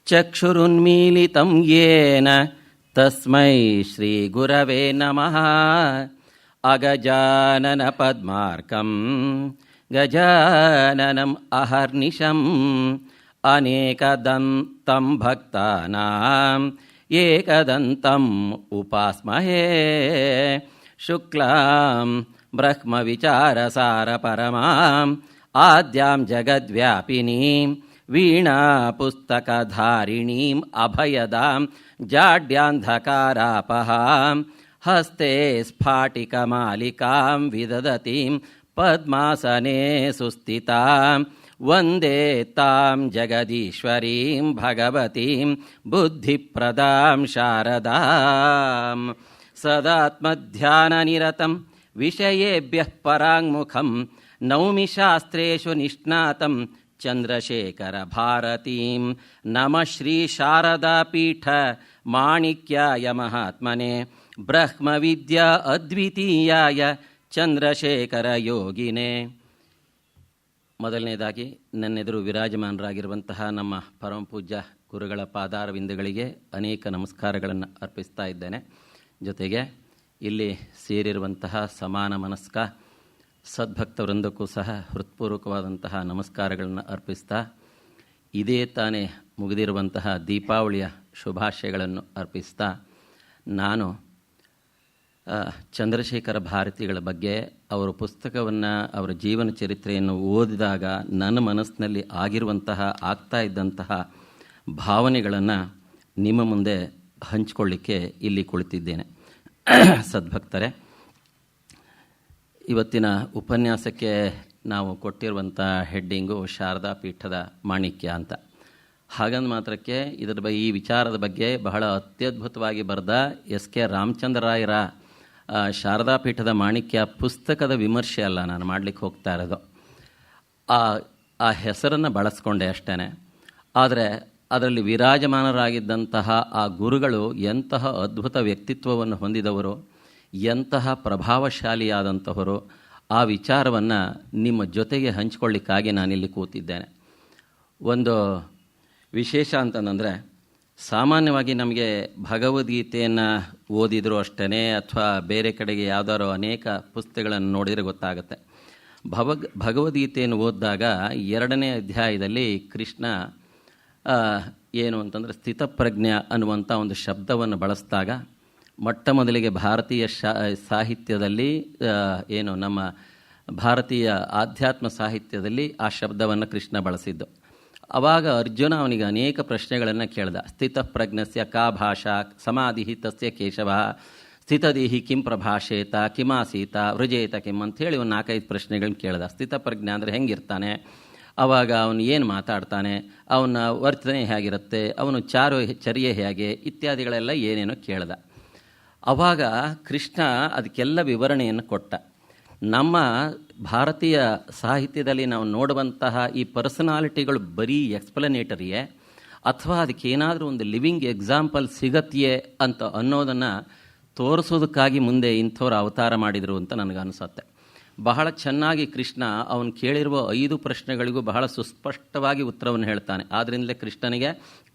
ಚಕ್ಷುರುನ್ಮೀಲಿತಂ ಯೇನ ತಸ್ಮೈ ಶ್ರೀಗುರವೇ ನಮಃ. ಅಗಜಾನನ ಪದ್ಮಾರ್ಕಂ ಗಜಾನನಂ ಅಹರ್ನಿಶಂ ಅನೇಕದಂತಂ ಭಕ್ತಾನಾಂ ಏಕದಂತಂ ಉಪಾಸ್ಮಹೇ. ಶುಕ್ಲಾಂ ಬ್ರಹ್ಮವಿಚಾರಸಾರ ಪರಮಾಂ ಆದ್ಯಾಂ ಜಗದ್ವ್ಯಾಪಿನೀಂ ವೀಣಾಪುಸ್ತಕಧಾರಿಣೀಂ ಅಭಯದಾಂ ಜಾಡ್ಯಾಂಧಕಾರಾಪಹಾಂ ಹಸ್ತೆ ಸ್ಫಾಟಿಕಮಾಲಿಕಾಂ ವಿದದತೀಂ ಪದ್ಮಾಸನೆ ಸುಸ್ಥಿತಾಂ ವಂದೇ ತಾಂ ಜಗದೀಶ್ವರೀಂ ಭಗವತೀಂ ಬುದ್ಧಿಪ್ರದಾಂ ಶಾರದಾಂ. ಸದಾತ್ಮಧ್ಯಾನನಿರತಂ ವಿಷಯೇಭ್ಯಃ ಪರಾಂಗುಖಂ ನೌಮಿ ಶಾಸ್ತ್ರೇಷು ನಿಷ್ಣಾತಂ ಚಂದ್ರಶೇಖರ ಭಾರತೀಂ. ನಮಃ ಶ್ರೀ ಶಾರದಾಪೀಠ ಮಾಣಿಕ್ಯಾಯ ಮಹಾತ್ಮನೆ ಬ್ರಹ್ಮವಿದ್ಯಾ ಅದ್ವಿತೀಯಾಯ ಚಂದ್ರಶೇಖರ ಯೋಗಿನೇ. ಮೊದಲನೇದಾಗಿ ನನ್ನೆದುರು ವಿರಾಜಮಾನರಾಗಿರುವಂತಹ ನಮ್ಮ ಪರಮಪೂಜ್ಯ ಗುರುಗಳ ಪಾದಾರವಿಂದಗಳಿಗೆ ಅನೇಕ ನಮಸ್ಕಾರಗಳನ್ನು ಅರ್ಪಿಸ್ತಾ ಇದ್ದೇನೆ. ಜೊತೆಗೆ ಇಲ್ಲಿ ಸೇರಿರುವಂತಹ ಸಮಾನ ಮನಸ್ಕ ಸದ್ಭಕ್ತವೃಂದಕ್ಕೂ ಸಹ ಹೃತ್ಪೂರ್ವಕವಾದಂತಹ ನಮಸ್ಕಾರಗಳನ್ನು ಅರ್ಪಿಸ್ತಾ, ಇದೇ ತಾನೇ ಮುಗಿದಿರುವಂತಹ ದೀಪಾವಳಿಯ ಶುಭಾಶಯಗಳನ್ನು ಅರ್ಪಿಸ್ತಾ, ನಾನು ಚಂದ್ರಶೇಖರ ಭಾರತಿಗಳ ಬಗ್ಗೆ ಅವರ ಪುಸ್ತಕವನ್ನು, ಅವರ ಜೀವನ ಚರಿತ್ರೆಯನ್ನು ಓದಿದಾಗ ನನ್ನ ಮನಸ್ಸಿನಲ್ಲಿ ಆಗ್ತಾ ಇದ್ದಂತಹ ಭಾವನೆಗಳನ್ನು ನಿಮ್ಮ ಮುಂದೆ ಹಂಚಿಕೊಳ್ಳಿಕ್ಕೆ ಇಲ್ಲಿ ಕುಳಿತಿದ್ದೇನೆ. ಸದ್ಭಕ್ತರೇ, ಇವತ್ತಿನ ಉಪನ್ಯಾಸಕ್ಕೆ ನಾವು ಕೊಟ್ಟಿರುವಂಥ ಹೆಡ್ಡಿಂಗು ಶಾರದಾ ಪೀಠದ ಮಾಣಿಕ್ಯ ಅಂತ. ಹಾಗಂದ ಮಾತ್ರಕ್ಕೆ ಈ ವಿಚಾರದ ಬಗ್ಗೆ ಬಹಳ ಅತ್ಯದ್ಭುತವಾಗಿ ಬರೆದ ಎಸ್.ಕೆ. ರಾಮಚಂದ್ರರಾಯರ ಶಾರದಾ ಪೀಠದ ಮಾಣಿಕ್ಯ ಪುಸ್ತಕದ ವಿಮರ್ಶೆ ಅಲ್ಲ ನಾನು ಮಾಡಲಿಕ್ಕೆ ಹೋಗ್ತಾ ಇರೋದು. ಆ ಹೆಸರನ್ನು ಬಳಸ್ಕೊಂಡೆ ಅಷ್ಟೇ. ಆದರೆ ಅದರಲ್ಲಿ ವಿರಾಜಮಾನರಾಗಿದ್ದಂತಹ ಆ ಗುರುಗಳು ಎಂತಹ ಅದ್ಭುತ ವ್ಯಕ್ತಿತ್ವವನ್ನು ಹೊಂದಿದವರು, ಎಂತಹ ಪ್ರಭಾವಶಾಲಿಯಾದಂತಹವರು, ಆ ವಿಚಾರವನ್ನು ನಿಮ್ಮ ಜೊತೆಗೆ ಹಂಚಿಕೊಳ್ಳಿಕ್ಕಾಗಿ ನಾನಿಲ್ಲಿ ಕೂತಿದ್ದೇನೆ. ಒಂದು ವಿಶೇಷ ಅಂತಂದರೆ, ಸಾಮಾನ್ಯವಾಗಿ ನಮಗೆ ಭಗವದ್ಗೀತೆಯನ್ನು ಓದಿದರೂ ಅಷ್ಟೇ ಅಥವಾ ಬೇರೆ ಕಡೆಗೆ ಯಾವುದಾದ್ರು ಅನೇಕ ಪುಸ್ತಕಗಳನ್ನು ನೋಡಿದರೆ ಗೊತ್ತಾಗುತ್ತೆ. ಭಗವದ್ಗೀತೆಯನ್ನು ಓದಿದಾಗ 2ನೇ ಅಧ್ಯಾಯದಲ್ಲಿ ಕೃಷ್ಣ ಏನು ಅಂತಂದರೆ ಸ್ಥಿತಪ್ರಜ್ಞ ಅನ್ನುವಂಥ ಒಂದು ಶಬ್ದವನ್ನು ಬಳಸಿದಾಗ, ಮೊಟ್ಟ ಮೊದಲಿಗೆ ಭಾರತೀಯ ಸಾಹಿತ್ಯದಲ್ಲಿ ಏನು ನಮ್ಮ ಭಾರತೀಯ ಆಧ್ಯಾತ್ಮ ಸಾಹಿತ್ಯದಲ್ಲಿ ಆ ಶಬ್ದವನ್ನು ಕೃಷ್ಣ ಬಳಸಿದ್ದು. ಆವಾಗ ಅರ್ಜುನ ಅವನಿಗೆ ಅನೇಕ ಪ್ರಶ್ನೆಗಳನ್ನು ಕೇಳ್ದ. ಸ್ಥಿತಪ್ರಜ್ಞಸ್ಯ ಕಾ ಭಾಷಾ ಸಮಾಧಿ ತಸ್ಯ ಕೇಶವ ಸ್ಥಿತದೇಹಿ ಕಿಂ ಪ್ರಭಾಷೇತ ಕಿಮಾಸೀತ ವೃಜೇತ ಕಿಂ ಅಂಥೇಳಿ ಒಂದು 4-5 ಪ್ರಶ್ನೆಗಳನ್ನ ಕೇಳ್ದ. ಸ್ಥಿತಪ್ರಜ್ಞ ಅಂದರೆ ಹೆಂಗಿರ್ತಾನೆ, ಆವಾಗ ಅವನು ಏನು ಮಾತಾಡ್ತಾನೆ, ಅವನ ವರ್ತನೆ ಹೇಗಿರುತ್ತೆ, ಅವನು ಚರ್ಯೆ ಹೇಗೆ ಇತ್ಯಾದಿಗಳೆಲ್ಲ ಏನೇನೋ ಕೇಳ್ದ. ಆವಾಗ ಕೃಷ್ಣ ಅದಕ್ಕೆಲ್ಲ ವಿವರಣೆಯನ್ನು ಕೊಟ್ಟ. ನಮ್ಮ ಭಾರತೀಯ ಸಾಹಿತ್ಯದಲ್ಲಿ ನಾವು ನೋಡುವಂತಹ ಈ ಪರ್ಸನಾಲಿಟಿಗಳು ಬರೀ ಎಕ್ಸ್ಪ್ಲನೇಟರಿಯೇ ಅಥವಾ ಅದಕ್ಕೇನಾದರೂ ಒಂದು ಲಿವಿಂಗ್ ಎಕ್ಸಾಂಪಲ್ ಸಿಗತ್ತೆಯೇ ಅಂತ ಅನ್ನೋದನ್ನು ತೋರಿಸೋದಕ್ಕಾಗಿ ಮುಂದೆ ಇಂಥವ್ರು ಅವತಾರ ಮಾಡಿದರು ಅಂತ ನನಗನ್ನಿಸುತ್ತೆ. ಬಹಳ ಚೆನ್ನಾಗಿ ಕೃಷ್ಣ ಅವನು ಕೇಳಿರುವ 5 ಪ್ರಶ್ನೆಗಳಿಗೂ ಬಹಳ ಸುಸ್ಪಷ್ಟವಾಗಿ ಉತ್ತರವನ್ನು ಹೇಳ್ತಾನೆ. ಆದ್ದರಿಂದಲೇ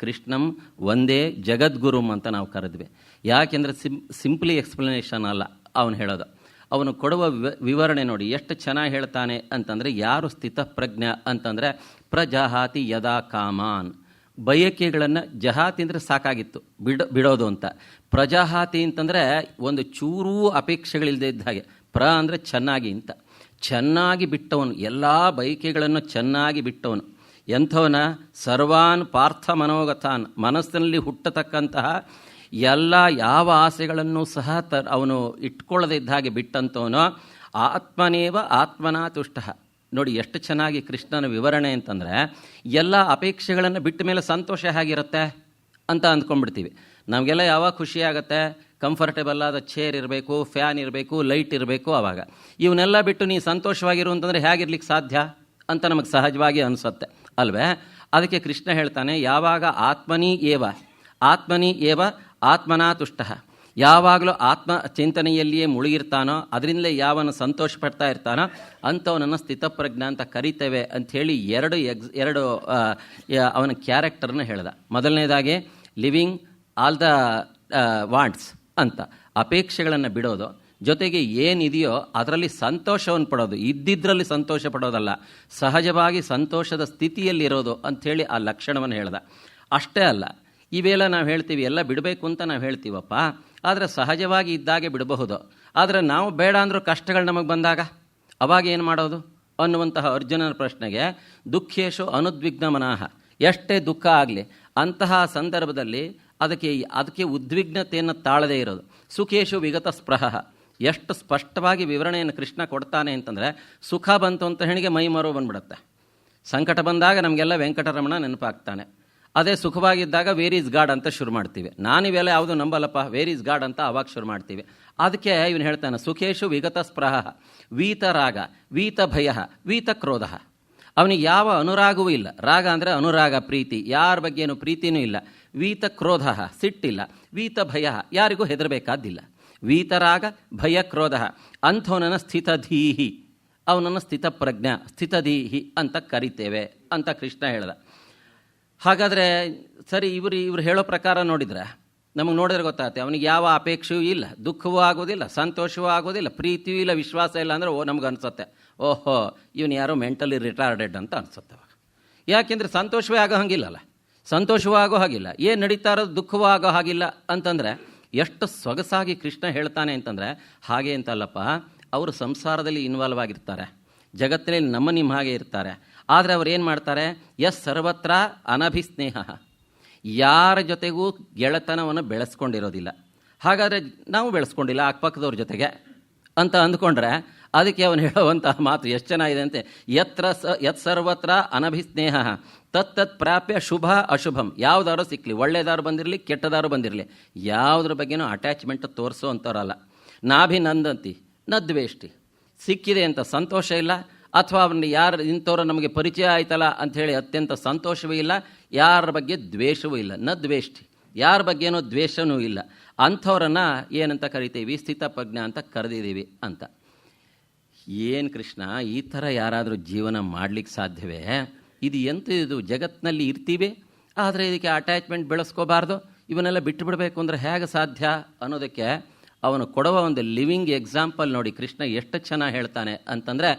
ಕೃಷ್ಣಂ ಒಂದೇ ಜಗದ್ಗುರುಂ ಅಂತ ನಾವು ಕರೆದ್ವಿ. ಯಾಕೆಂದರೆ ಸಿಂಪ್ಲಿ ಎಕ್ಸ್ಪ್ಲನೇಷನ್ ಅಲ್ಲ ಅವನು ಹೇಳೋದು. ಅವನು ಕೊಡುವ ವಿವರಣೆ ನೋಡಿ ಎಷ್ಟು ಚೆನ್ನಾಗಿ ಹೇಳ್ತಾನೆ ಅಂತಂದರೆ, ಯಾರು ಸ್ಥಿತಪ್ರಜ್ಞ ಅಂತಂದರೆ ಪ್ರಜಹಾತಿ ಯದಾ ಕಾಮಾನ್, ಬಯಕೆಗಳನ್ನು ಜಹಾತಿ ಅಂದರೆ ಸಾಕಾಗಿತ್ತು ಬಿಡೋದು ಅಂತ. ಪ್ರಜಹಾತಿ ಅಂತಂದರೆ ಒಂದು ಚೂರೂ ಅಪೇಕ್ಷೆಗಳಿಲ್ಲದೆ ಇದ್ದ ಹಾಗೆ. ಅಂದರೆ ಚೆನ್ನಾಗಿ ಅಂತ, ಚೆನ್ನಾಗಿ ಬಿಟ್ಟವನು, ಎಲ್ಲ ಬಯಕೆಗಳನ್ನು ಚೆನ್ನಾಗಿ ಬಿಟ್ಟವನು. ಎಂಥವನ ಸರ್ವಾನ್ ಪಾರ್ಥ ಮನೋಗತಾನ್, ಮನಸ್ಸಿನಲ್ಲಿ ಹುಟ್ಟತಕ್ಕಂತಹ ಎಲ್ಲ ಯಾವ ಆಸೆಗಳನ್ನು ಸಹ ಅವನು ಇಟ್ಕೊಳ್ಳದೇ ಇದ್ದ ಹಾಗೆ ಬಿಟ್ಟಂಥವನು. ಆತ್ಮನೇವ ಆತ್ಮನಾ ತುಷ್ಟ. ನೋಡಿ ಎಷ್ಟು ಚೆನ್ನಾಗಿ ಕೃಷ್ಣನ ವಿವರಣೆ ಅಂತಂದರೆ, ಎಲ್ಲ ಅಪೇಕ್ಷೆಗಳನ್ನು ಬಿಟ್ಟ ಮೇಲೆ ಸಂತೋಷ ಹೇಗಿರುತ್ತೆ ಅಂತ ಅಂದ್ಕೊಂಡ್ಬಿಡ್ತೀವಿ. ನಮಗೆಲ್ಲ ಯಾವಾಗ ಖುಷಿಯಾಗತ್ತೆ, ಕಂಫರ್ಟೇಬಲ್ ಆದ ಚೇರ್ ಇರಬೇಕು, ಫ್ಯಾನ್ ಇರಬೇಕು, ಲೈಟ್ ಇರಬೇಕು. ಆವಾಗ ಇವನ್ನೆಲ್ಲ ಬಿಟ್ಟು ನೀ ಸಂತೋಷವಾಗಿರು ಅಂತಂದರೆ ಹೇಗಿರ್ಲಿಕ್ಕೆ ಸಾಧ್ಯ ಅಂತ ನಮಗೆ ಸಹಜವಾಗಿ ಅನಿಸುತ್ತೆ ಅಲ್ವೇ? ಅದಕ್ಕೆ ಕೃಷ್ಣ ಹೇಳ್ತಾನೆ, ಯಾವಾಗ ಆತ್ಮನಿ ಏವ ಆತ್ಮನಾ ತುಷ್ಟ, ಯಾವಾಗಲೂ ಆತ್ಮ ಚಿಂತನೆಯಲ್ಲಿಯೇ ಮುಳುಗಿರ್ತಾನೋ, ಅದರಿಂದಲೇ ಯಾವನು ಸಂತೋಷ ಪಡ್ತಾ ಇರ್ತಾನೋ ಅಂಥವನನ್ನು ಸ್ಥಿತಪ್ರಜ್ಞ ಅಂತ ಕರಿತೇವೆ ಅಂಥೇಳಿ ಎರಡು ಅವನ ಕ್ಯಾರೆಕ್ಟರ್ನ ಹೇಳ್ದ. ಮೊದಲನೇದಾಗಿ ಲಿವಿಂಗ್ ಆಲ್ ದ ವಾಂಟ್ಸ್ ಅಂತ, ಅಪೇಕ್ಷೆಗಳನ್ನು ಬಿಡೋದು, ಜೊತೆಗೆ ಏನಿದೆಯೋ ಅದರಲ್ಲಿ ಸಂತೋಷವನ್ನು ಪಡೋದು, ಇದ್ದಿದ್ರಲ್ಲಿ ಸಂತೋಷ ಪಡೋದಲ್ಲ, ಸಹಜವಾಗಿ ಸಂತೋಷದ ಸ್ಥಿತಿಯಲ್ಲಿರೋದು ಅಂಥೇಳಿ ಆ ಲಕ್ಷಣವನ್ನು ಹೇಳ್ದ. ಅಷ್ಟೇ ಅಲ್ಲ, ಇವೆಲ್ಲ ನಾವು ಹೇಳ್ತೀವಿ, ಎಲ್ಲ ಬಿಡಬೇಕು ಅಂತ ನಾವು ಹೇಳ್ತೀವಪ್ಪ, ಆದರೆ ಸಹಜವಾಗಿ ಇದ್ದಾಗೆ ಬಿಡಬಹುದು. ಆದರೆ ನಾವು ಬೇಡ ಅಂದರೂ ಕಷ್ಟಗಳು ನಮಗೆ ಬಂದಾಗ ಅವಾಗ ಏನು ಮಾಡೋದು ಅನ್ನುವಂತಹ ಅರ್ಜುನನ ಪ್ರಶ್ನೆಗೆ ದುಃಖೇಶು ಅನುದ್ವಿಗ್ನ ಮನಃ, ಎಷ್ಟೇ ದುಃಖ ಆಗಲಿ ಅಂತಹ ಸಂದರ್ಭದಲ್ಲಿ ಅದಕ್ಕೆ ಉದ್ವಿಗ್ನತೆಯನ್ನು ತಾಳದೇ ಇರೋದು. ಸುಖೇಶು ವಿಗತ ಸ್ಪೃಹ, ಎಷ್ಟು ಸ್ಪಷ್ಟವಾಗಿ ವಿವರಣೆಯನ್ನು ಕೃಷ್ಣ ಕೊಡ್ತಾನೆ ಅಂತಂದರೆ, ಸುಖ ಬಂತು ಅಂತ ಹೇಳಿಗೆ ಮೈ ಮರೋ ಬಂದ್ಬಿಡುತ್ತೆ. ಸಂಕಟ ಬಂದಾಗ ನಮಗೆಲ್ಲ ವೆಂಕಟರಮಣ ನೆನಪಾಗ್ತಾನೆ. ಅದೇ ಸುಖವಾಗಿದ್ದಾಗ ವೇರ್ ಈಸ್ ಗಾಡ್ ಅಂತ ಶುರು ಮಾಡ್ತೀವಿ. ನಾನಿವೆಲ್ಲ ಯಾವುದು ನಂಬಲ್ಲಪ್ಪ, ವೇರ್ ಈಸ್ ಗಾಡ್ ಅಂತ ಅವಾಗ ಶುರು ಮಾಡ್ತೀವಿ. ಅದಕ್ಕೆ ಇವನು ಹೇಳ್ತಾನೆ, ಸುಖೇಶು ವಿಗತ ಸ್ಪೃಹ ವೀತ ರಾಗ ವೀತ ಭಯ ವೀತ ಕ್ರೋಧ. ಅವನಿಗೆ ಯಾವ ಅನುರಾಗವೂ ಇಲ್ಲ. ರಾಗ ಅಂದರೆ ಅನುರಾಗ, ಪ್ರೀತಿ, ಯಾರ ಬಗ್ಗೆನೂ ಪ್ರೀತಿನೂ ಇಲ್ಲ. ವೀತ ಕ್ರೋಧ, ಸಿಟ್ಟಿಲ್ಲ. ವೀತ ಭಯ, ಯಾರಿಗೂ ಹೆದರಬೇಕಾದ್ದಿಲ್ಲ. ವೀತರಾಗ ಭಯ ಕ್ರೋಧ, ಅಂಥವನನ್ನು ಸ್ಥಿತಧೀಹಿ, ಅವನನ್ನು ಸ್ಥಿತಪ್ರಜ್ಞ ಸ್ಥಿತಧೀಹಿ ಅಂತ ಕರಿತೇವೆ ಅಂತ ಕೃಷ್ಣ ಹೇಳ್ದ. ಹಾಗಾದರೆ ಸರಿ, ಇವರು ಹೇಳೋ ಪ್ರಕಾರ ನೋಡಿದರೆ ನಮಗೆ ನೋಡಿದ್ರೆ ಗೊತ್ತಾಗುತ್ತೆ, ಅವನಿಗೆ ಯಾವ ಅಪೇಕ್ಷೆಯೂ ಇಲ್ಲ, ದುಃಖವೂ ಆಗೋದಿಲ್ಲ, ಸಂತೋಷವೂ ಆಗೋದಿಲ್ಲ, ಪ್ರೀತಿಯೂ ಇಲ್ಲ, ವಿಶ್ವಾಸ ಇಲ್ಲ ಅಂದರೆ ನಮ್ಗೆ ಅನಿಸುತ್ತೆ, ಓಹೋ ಇವನು ಯಾರೋ ಮೆಂಟಲಿ ರಿಟಾರ್ಡೆಡ್ ಅಂತ ಅನಿಸುತ್ತೆ ಅವಾಗ. ಯಾಕೆಂದರೆ ಸಂತೋಷವೇ ಆಗೋ ಹಾಗಿಲ್ಲಲ್ಲ, ಸಂತೋಷವೂ ಆಗೋ ಹಾಗಿಲ್ಲ, ಏನು ನಡೀತಾ ಇರೋದು ದುಃಖವೂ ಆಗೋ ಹಾಗಿಲ್ಲ ಅಂತಂದರೆ ಎಷ್ಟು ಸೊಗಸಾಗಿ ಕೃಷ್ಣ ಹೇಳ್ತಾನೆ ಅಂತಂದರೆ, ಹಾಗೆ ಅಂತಲ್ಲಪ್ಪ, ಅವರು ಸಂಸಾರದಲ್ಲಿ ಇನ್ವಾಲ್ವ್ ಆಗಿರ್ತಾರೆ, ಜಗತ್ತಿನಲ್ಲಿ ನಿಮ್ಮ ಹಾಗೆ ಇರ್ತಾರೆ. ಆದರೆ ಅವ್ರು ಏನು ಮಾಡ್ತಾರೆ, ಸರ್ವತ್ರ ಅನಭಿಸ್ನೇಹ, ಯಾರ ಜೊತೆಗೂ ಗೆಳೆತನವನ್ನು ಬೆಳೆಸ್ಕೊಂಡಿರೋದಿಲ್ಲ. ಹಾಗಾದರೆ ನಾವು ಬೆಳೆಸ್ಕೊಂಡಿಲ್ಲ ಅಕ್ಕಪಕ್ಕದವ್ರ ಜೊತೆಗೆ ಅಂತ ಅಂದ್ಕೊಂಡ್ರೆ, ಅದಕ್ಕೆ ಅವನು ಹೇಳುವಂತಹ ಮಾತು ಎಷ್ಟು ಚೆನ್ನಾಗಿದೆ ಅಂತೆ, ಯತ್ ಸರ್ವತ್ರ ಅನಭಿಸ್ನೇಹ ತತ್ತತ್ ಪ್ರಾಪ್ಯ ಶುಭ ಅಶುಭಂ. ಯಾವುದಾದ್ರು ಸಿಕ್ಕಲಿ, ಒಳ್ಳೆಯದಾರು ಬಂದಿರಲಿ ಕೆಟ್ಟದಾರು ಬಂದಿರಲಿ, ಯಾವುದ್ರ ಬಗ್ಗೆನೂ ಅಟ್ಯಾಚ್ಮೆಂಟ್ ತೋರಿಸೋ ಅಂಥವ್ರಲ್ಲ. ನಾಭಿನಂದಂತಿ ನ ದ್ವೇಷ್ಟಿ, ಸಿಕ್ಕಿದೆ ಅಂತ ಸಂತೋಷ ಇಲ್ಲ, ಅಥವಾ ಅವನ್ನ ಇಂಥವ್ರು ನಮಗೆ ಪರಿಚಯ ಆಯ್ತಲ್ಲ ಅಂಥೇಳಿ ಅತ್ಯಂತ ಸಂತೋಷವೂ ಇಲ್ಲ, ಯಾರ ಬಗ್ಗೆ ದ್ವೇಷವೂ ಇಲ್ಲ. ನ ದ್ವೇಷ್ಟಿ, ಯಾರ ಬಗ್ಗೆನೂ ದ್ವೇಷವೂ ಇಲ್ಲ. ಅಂಥವ್ರನ್ನು ಏನಂತ ಕರಿತೀವಿ, ಸ್ಥಿತಪ್ರಜ್ಞ ಅಂತ ಕರೆದಿದ್ದೀವಿ ಅಂತ. ಏನು ಕೃಷ್ಣ, ಈ ಥರ ಯಾರಾದರೂ ಜೀವನ ಮಾಡಲಿಕ್ಕೆ ಸಾಧ್ಯವೇ? ಇದು ಜಗತ್ತಿನಲ್ಲಿ ಇರ್ತೀವಿ, ಆದರೆ ಇದಕ್ಕೆ ಅಟ್ಯಾಚ್ಮೆಂಟ್ ಬೆಳೆಸ್ಕೋಬಾರ್ದು, ಇವನ್ನೆಲ್ಲ ಬಿಟ್ಟು ಬಿಡಬೇಕು ಅಂದರೆ ಹೇಗೆ ಸಾಧ್ಯ ಅನ್ನೋದಕ್ಕೆ ಅವನು ಕೊಡುವ ಒಂದು ಲಿವಿಂಗ್ ಎಕ್ಸಾಂಪಲ್ ನೋಡಿ ಕೃಷ್ಣ ಎಷ್ಟು ಚೆನ್ನಾಗಿ ಹೇಳ್ತಾನೆ ಅಂತಂದರೆ,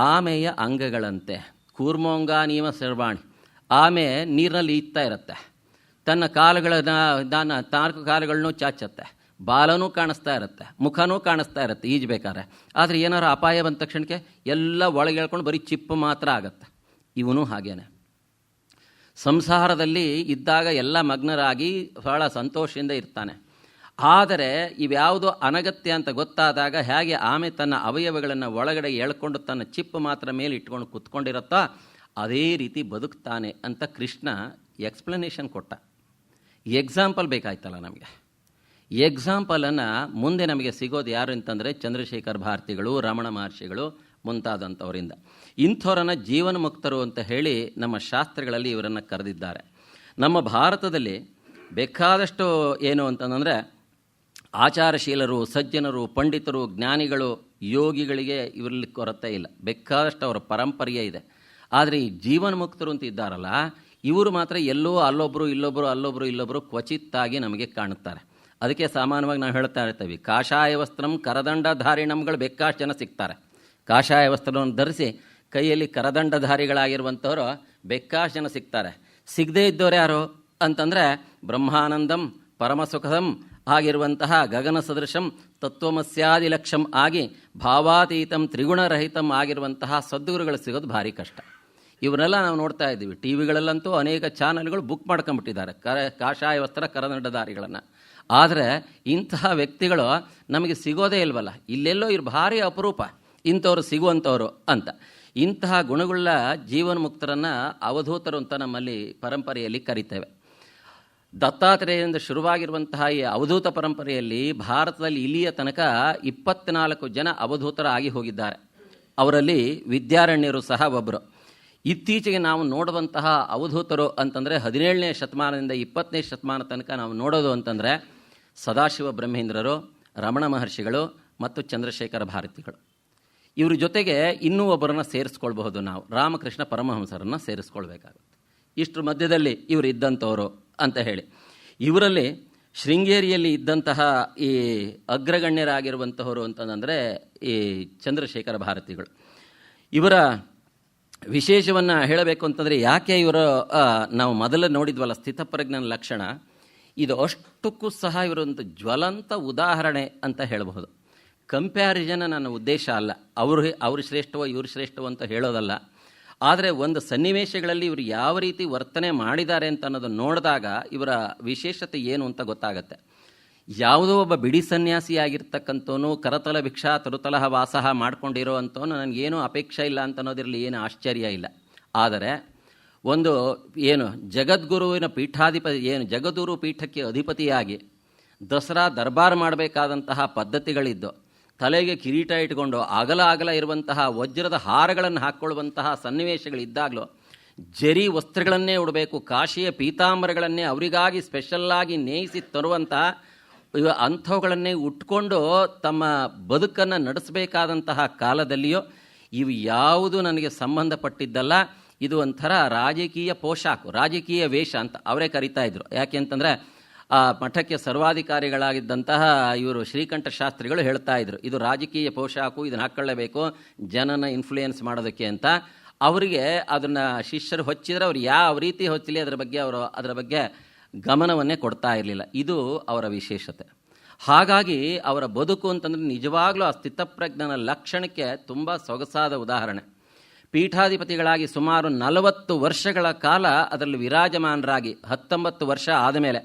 ಆಮೆಯ ಅಂಗಗಳಂತೆ ಕೂರ್ಮೋಂಗ ನೀವ ಸರ್ವಾಣಿ. ಆಮೆ ನೀರಿನಲ್ಲಿ ಈಜ್ತಾ ಇರುತ್ತೆ, ತನ್ನ ಕಾಲುಗಳನ್ನ 4 ಕಾಲುಗಳನ್ನೂ ಚಾಚತ್ತೆ, ಬಾಲನೂ ಕಾಣಿಸ್ತಾ ಇರುತ್ತೆ, ಮುಖನೂ ಕಾಣಿಸ್ತಾ ಇರುತ್ತೆ ಈಜಬೇಕಾದ್ರೆ. ಆದರೆ ಏನಾರು ಅಪಾಯ ಬಂದ ತಕ್ಷಣಕ್ಕೆ ಎಲ್ಲ ಒಳಗೆ ಹೇಳ್ಕೊಂಡು ಬರೀ ಚಿಪ್ಪು ಮಾತ್ರ ಆಗತ್ತೆ. ಇವನು ಹಾಗೇನೆ ಸಂಸಾರದಲ್ಲಿ ಇದ್ದಾಗ ಎಲ್ಲ ಮಗ್ನರಾಗಿ ಬಹಳ ಸಂತೋಷದಿಂದ ಇರ್ತಾನೆ. ಆದರೆ ಇವ್ಯಾವುದೋ ಅನಗತ್ಯ ಅಂತ ಗೊತ್ತಾದಾಗ ಹೇಗೆ ಆಮೆ ತನ್ನ ಅವಯವಗಳನ್ನು ಒಳಗಡೆ ಎಳ್ಕೊಂಡು ತನ್ನ ಚಿಪ್ಪು ಮಾತ್ರ ಮೇಲೆ ಇಟ್ಕೊಂಡು ಕುತ್ಕೊಂಡಿರುತ್ತೋ ಅದೇ ರೀತಿ ಬದುಕ್ತಾನೆ ಅಂತ ಕೃಷ್ಣ ಎಕ್ಸ್ಪ್ಲನೇಷನ್ ಕೊಟ್ಟ. ಎಕ್ಸಾಂಪಲ್ ಬೇಕಾಯ್ತಲ್ಲ ನಮಗೆ. ಎಕ್ಸಾಂಪಲನ್ನು ಮುಂದೆ ನಮಗೆ ಸಿಗೋದು ಯಾರು ಅಂತಂದರೆ ಚಂದ್ರಶೇಖರ್ ಭಾರತಿಗಳು, ರಮಣ ಮಹರ್ಷಿಗಳು ಮುಂತಾದಂಥವರಿಂದ. ಇಂಥವರನ್ನು ಜೀವನ ಮುಕ್ತರು ಅಂತ ಹೇಳಿ ನಮ್ಮ ಶಾಸ್ತ್ರಗಳಲ್ಲಿ ಇವರನ್ನು ಕರೆದಿದ್ದಾರೆ. ನಮ್ಮ ಭಾರತದಲ್ಲಿ ಬೇಕಾದಷ್ಟು ಏನು ಅಂತಂದರೆ ಆಚಾರಶೀಲರು, ಸಜ್ಜನರು, ಪಂಡಿತರು, ಜ್ಞಾನಿಗಳು, ಯೋಗಿಗಳಿಗೆ ಇವರಲ್ಲಿ ಕೊರತೆ ಇಲ್ಲ, ಬೇಕಾದಷ್ಟು ಅವರ ಪರಂಪರೆಯೇ ಇದೆ. ಆದರೆ ಈ ಜೀವನ ಮುಕ್ತರು ಅಂತ ಇದ್ದಾರಲ್ಲ, ಇವರು ಮಾತ್ರ ಎಲ್ಲೋ ಅಲ್ಲೊಬ್ಬರು ಇಲ್ಲೊಬ್ಬರು ಕ್ವಚಿತ್ತಾಗಿ ನಮಗೆ ಕಾಣುತ್ತಾರೆ. ಅದಕ್ಕೆ ಸಾಮಾನ್ಯವಾಗಿ ನಾವು ಹೇಳ್ತಾ ಇರ್ತೀವಿ, ಕಾಷಾಯ ವಸ್ತ್ರಂ ಕರದಂಡಧಾರಿಣಂಗಳು ಬೇಕಾಷ್ಟು ಜನ ಸಿಗ್ತಾರೆ. ಕಾಷಾಯ ವಸ್ತ್ರವನ್ನು ಧರಿಸಿ ಕೈಯಲ್ಲಿ ಕರದಂಡಧಾರಿಗಳಾಗಿರುವಂಥವರು ಬೇಕಾಷ್ಟು ಜನ ಸಿಗ್ತಾರೆ. ಸಿಗದೇ ಇದ್ದವ್ರು ಯಾರು ಅಂತಂದರೆ ಬ್ರಹ್ಮಾನಂದಂ ಪರಮಸುಖದಂ ಆಗಿರುವಂತಹ ಗಗನ ಸದೃಶಂ ತತ್ವಮಸ್ಯಾದಿಲಕ್ಷಂ ಆಗಿ ಭಾವಾತೀತಂ ತ್ರಿಗುಣರಹಿತಂ ಆಗಿರುವಂತಹ ಸದ್ಗುರುಗಳು ಸಿಗೋದು ಭಾರಿ ಕಷ್ಟ. ಇವನ್ನೆಲ್ಲ ನಾವು ನೋಡ್ತಾ ಇದ್ದೀವಿ. ಟಿ ವಿಗಳಲ್ಲಂತೂ ಅನೇಕ ಚಾನಲ್ಗಳು ಬುಕ್ ಮಾಡ್ಕೊಂಬಿಟ್ಟಿದ್ದಾರೆ ಕಾಷಾಯ ವಸ್ತ್ರ ಕರದಂಡಧಾರಿಗಳನ್ನು. ಆದರೆ ಇಂತಹ ವ್ಯಕ್ತಿಗಳು ನಮಗೆ ಸಿಗೋದೇ ಇಲ್ವಲ್ಲ, ಇಲ್ಲೆಲ್ಲೋ ಇರು ಭಾರಿ ಅಪರೂಪ ಇಂಥವ್ರು ಸಿಗುವಂಥವ್ರು ಅಂತ. ಇಂತಹ ಗುಣಗುಳ್ಳ ಜೀವನ ಮುಕ್ತರನ್ನು ಅವಧೂತರು ಅಂತ ನಮ್ಮಲ್ಲಿ ಪರಂಪರೆಯಲ್ಲಿ ಕರಿತೇವೆ. ದತ್ತಾತ್ರೇಯರಿಂದ ಶುರುವಾಗಿರುವಂತಹ ಈ ಅವಧೂತ ಪರಂಪರೆಯಲ್ಲಿ ಭಾರತದಲ್ಲಿ ಇಲ್ಲಿಯ ತನಕ 24 ಜನ ಅವಧೂತರಾಗಿ ಹೋಗಿದ್ದಾರೆ. ಅವರಲ್ಲಿ ವಿದ್ಯಾರಣ್ಯರು ಸಹ ಒಬ್ಬರು. ಇತ್ತೀಚೆಗೆ ನಾವು ನೋಡುವಂತಹ ಅವಧೂತರು ಅಂತಂದರೆ 17ನೇ ಶತಮಾನದಿಂದ 20ನೇ ಶತಮಾನ ತನಕ ನಾವು ನೋಡೋದು ಅಂತಂದರೆ ಸದಾಶಿವ ಬ್ರಹ್ಮೇಂದ್ರರು, ರಮಣ ಮಹರ್ಷಿಗಳು ಮತ್ತು ಚಂದ್ರಶೇಖರ ಭಾರತಿಗಳು. ಇವ್ರ ಜೊತೆಗೆ ಇನ್ನೂ ಒಬ್ಬರನ್ನು ಸೇರಿಸ್ಕೊಳ್ಬಹುದು, ನಾವು ರಾಮಕೃಷ್ಣ ಪರಮಹಂಸರನ್ನು ಸೇರಿಸ್ಕೊಳ್ಬೇಕಾಗುತ್ತೆ. ಇಷ್ಟರ ಮಧ್ಯದಲ್ಲಿ ಇವರು ಇದ್ದಂಥವರು ಅಂತ ಹೇಳಿ, ಇವರಲ್ಲಿ ಶೃಂಗೇರಿಯಲ್ಲಿ ಇದ್ದಂತಹ ಈ ಅಗ್ರಗಣ್ಯರಾಗಿರುವಂತಹವರು ಅಂತಂದರೆ ಈ ಚಂದ್ರಶೇಖರ ಭಾರತಿಗಳು. ಇವರ ವಿಶೇಷವನ್ನು ಹೇಳಬೇಕು ಅಂತಂದರೆ, ಯಾಕೆ ಇವರು ನಾವು ಮೊದಲು ನೋಡಿದ್ವಲ್ಲ ಸ್ಥಿತಪ್ರಜ್ಞನ ಲಕ್ಷಣ, ಇದು ಅಷ್ಟಕ್ಕೂ ಸಹ ಇವರೊಂದು ಜ್ವಲಂತ ಉದಾಹರಣೆ ಅಂತ ಹೇಳಬಹುದು. ಕಂಪ್ಯಾರಿಸನ್ ನನ್ನ ಉದ್ದೇಶ ಅಲ್ಲ, ಅವರು ಶ್ರೇಷ್ಠವೋ ಇವರು ಶ್ರೇಷ್ಠವೋ ಅಂತ ಹೇಳೋದಲ್ಲ. ಆದರೆ ಒಂದು ಸನ್ನಿವೇಶಗಳಲ್ಲಿ ಇವರು ಯಾವ ರೀತಿ ವರ್ತನೆ ಮಾಡಿದ್ದಾರೆ ಅಂತ ಅನ್ನೋದನ್ನು ನೋಡಿದಾಗ ಇವರ ವಿಶೇಷತೆ ಏನು ಅಂತ ಗೊತ್ತಾಗತ್ತೆ. ಯಾವುದೋ ಒಬ್ಬ ಬಿಡಿ ಸನ್ಯಾಸಿಯಾಗಿರ್ತಕ್ಕಂಥವನು ಕರತಲ ಭಿಕ್ಷಾ ತರುತಲಹ ವಾಸಃ ಮಾಡ್ಕೊಂಡಿರೋ ಅಂಥವನು ನನಗೇನೂ ಅಪೇಕ್ಷೆ ಇಲ್ಲ ಅಂತ ಅನ್ನೋದಿರಲಿ, ಏನು ಆಶ್ಚರ್ಯ ಇಲ್ಲ. ಆದರೆ ಒಂದು ಏನು ಜಗದ್ಗುರುವಿನ ಪೀಠಾಧಿಪತಿ, ಏನು ಜಗದ್ಗುರು ಪೀಠಕ್ಕೆ ಅಧಿಪತಿಯಾಗಿ ದಸರಾ ದರ್ಬಾರ್ ಮಾಡಬೇಕಾದಂತಹ ಪದ್ಧತಿಗಳಿದ್ದು, ತಲೆಗೆ ಕಿರೀಟ ಇಟ್ಕೊಂಡು ಅಗಲ ಇರುವಂತಹ ವಜ್ರದ ಹಾರಗಳನ್ನು ಹಾಕ್ಕೊಳ್ಳುವಂತಹ ಸನ್ನಿವೇಶಗಳಿದ್ದಾಗಲೂ ಜರಿ ವಸ್ತ್ರಗಳನ್ನೇ ಉಡಬೇಕು, ಕಾಶಿಯ ಪೀತಾಂಬರಗಳನ್ನೇ ಅವರಿಗಾಗಿ ಸ್ಪೆಷಲ್ಲಾಗಿ ನೇಯಿಸಿ ತರುವಂತಹ ಅಂಥವುಗಳನ್ನೇ ಉಟ್ಕೊಂಡು ತಮ್ಮ ಬದುಕನ್ನು ನಡೆಸಬೇಕಾದಂತಹ ಕಾಲದಲ್ಲಿಯೋ ಇವು ಯಾವುದು ನನಗೆ ಸಂಬಂಧಪಟ್ಟಿದ್ದಲ್ಲ, ಇದು ಒಂಥರ ರಾಜಕೀಯ ಪೋಷಾಕು, ರಾಜಕೀಯ ವೇಷ ಅಂತ ಅವರೇ ಕರೀತಾ ಇದ್ರು. ಯಾಕೆ ಅಂತಂದರೆ ಆ ಮಠಕ್ಕೆ ಸರ್ವಾಧಿಕಾರಿಗಳಾಗಿದ್ದಂತಹ ಇವರು ಶ್ರೀಕಂಠ ಶಾಸ್ತ್ರಿಗಳು ಹೇಳ್ತಾ ಇದ್ರು, ಇದು ರಾಜಕೀಯ ಪೋಷಾಕು, ಇದನ್ನು ಹಾಕ್ಕೊಳ್ಳೇಬೇಕು ಜನನ ಇನ್ಫ್ಲೂಯೆನ್ಸ್ ಮಾಡೋದಕ್ಕೆ ಅಂತ. ಅವರಿಗೆ ಅದನ್ನು ಶಿಷ್ಯರು ಹೊಚ್ಚಿದ್ರೆ ಅವ್ರು ಯಾವ ರೀತಿ ಹೊಚ್ಚಲಿ ಅದರ ಬಗ್ಗೆ ಗಮನವನ್ನೇ ಕೊಡ್ತಾ ಇರಲಿಲ್ಲ. ಇದು ಅವರ ವಿಶೇಷತೆ. ಹಾಗಾಗಿ ಅವರ ಬದುಕು ಅಂತಂದರೆ ನಿಜವಾಗ್ಲೂ ಆ ಸ್ಥಿತಪ್ರಜ್ಞನ ಲಕ್ಷಣಕ್ಕೆ ತುಂಬ ಸೊಗಸಾದ ಉದಾಹರಣೆ. ಪೀಠಾಧಿಪತಿಗಳಾಗಿ ಸುಮಾರು 40 ವರ್ಷಗಳ ಕಾಲ ಅದರಲ್ಲಿ ವಿರಾಜಮಾನರಾಗಿ 19 ವರ್ಷ ಆದಮೇಲೆ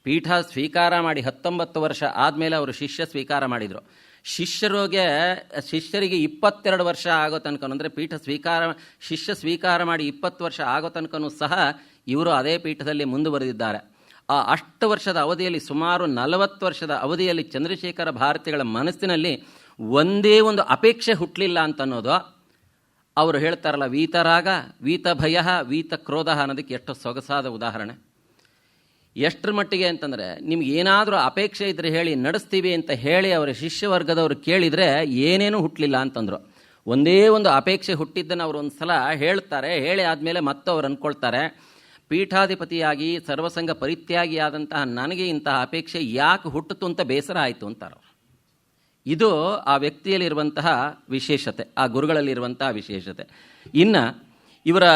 ಪೀಠ ಸ್ವೀಕಾರ ಮಾಡಿ 19 ವರ್ಷ ಆದಮೇಲೆ ಅವರು ಶಿಷ್ಯ ಸ್ವೀಕಾರ ಮಾಡಿದರು. ಶಿಷ್ಯರಿಗೆ 22 ವರ್ಷ ಆಗೋ ತನಕ, ಅಂದರೆ ಶಿಷ್ಯ ಸ್ವೀಕಾರ ಮಾಡಿ 20 ವರ್ಷ ಆಗೋ ತನಕನೂ ಸಹ ಇವರು ಅದೇ ಪೀಠದಲ್ಲಿ ಮುಂದುವರೆದಿದ್ದಾರೆ. ಆ 8 ವರ್ಷದ ಅವಧಿಯಲ್ಲಿ, ಸುಮಾರು 40 ವರ್ಷದ ಅವಧಿಯಲ್ಲಿ ಚಂದ್ರಶೇಖರ ಭಾರತಿಗಳ ಮನಸ್ಸಿನಲ್ಲಿ ಒಂದೇ ಒಂದು ಅಪೇಕ್ಷೆ ಹುಟ್ಟಲಿಲ್ಲ ಅಂತನ್ನೋದು ಅವರು ಹೇಳ್ತಾರಲ್ಲ, ವೀತರಾಗ, ವೀತ ಭಯ, ವೀತ ಕ್ರೋಧ ಅನ್ನೋದಕ್ಕೆ ಎಷ್ಟು ಸೊಗಸಾದ ಉದಾಹರಣೆ. ಎಷ್ಟರ ಮಟ್ಟಿಗೆ ಅಂತಂದರೆ, ನಿಮ್ಗೆ ಏನಾದರೂ ಅಪೇಕ್ಷೆ ಇದ್ದರೆ ಹೇಳಿ, ನಡೆಸ್ತೀವಿ ಅಂತ ಹೇಳಿ ಅವರ ಶಿಷ್ಯವರ್ಗದವರು ಕೇಳಿದರೆ ಏನೇನೂ ಹುಟ್ಟಲಿಲ್ಲ ಅಂತಂದರು. ಒಂದೇ ಒಂದು ಅಪೇಕ್ಷೆ ಹುಟ್ಟಿದ್ದನ್ನು ಅವರು ಒಂದು ಸಲ ಹೇಳ್ತಾರೆ. ಹೇಳಿ ಆದಮೇಲೆ ಮತ್ತೆ ಅವ್ರು ಅಂದ್ಕೊಳ್ತಾರೆ, ಪೀಠಾಧಿಪತಿಯಾಗಿ ಸರ್ವಸಂಗ ಪರಿತ್ಯಾಗಿಯಾದಂತಹ ನನಗೆ ಇಂತಹ ಅಪೇಕ್ಷೆ ಯಾಕೆ ಹುಟ್ಟಿತು ಅಂತ ಬೇಸರ ಆಯಿತು ಅಂತಾರೆ. ಇದು ಆ ವ್ಯಕ್ತಿಯಲ್ಲಿರುವಂತಹ ವಿಶೇಷತೆ, ಆ ಗುರುಗಳಲ್ಲಿರುವಂತಹ ವಿಶೇಷತೆ. ಇನ್ನು ಇವರ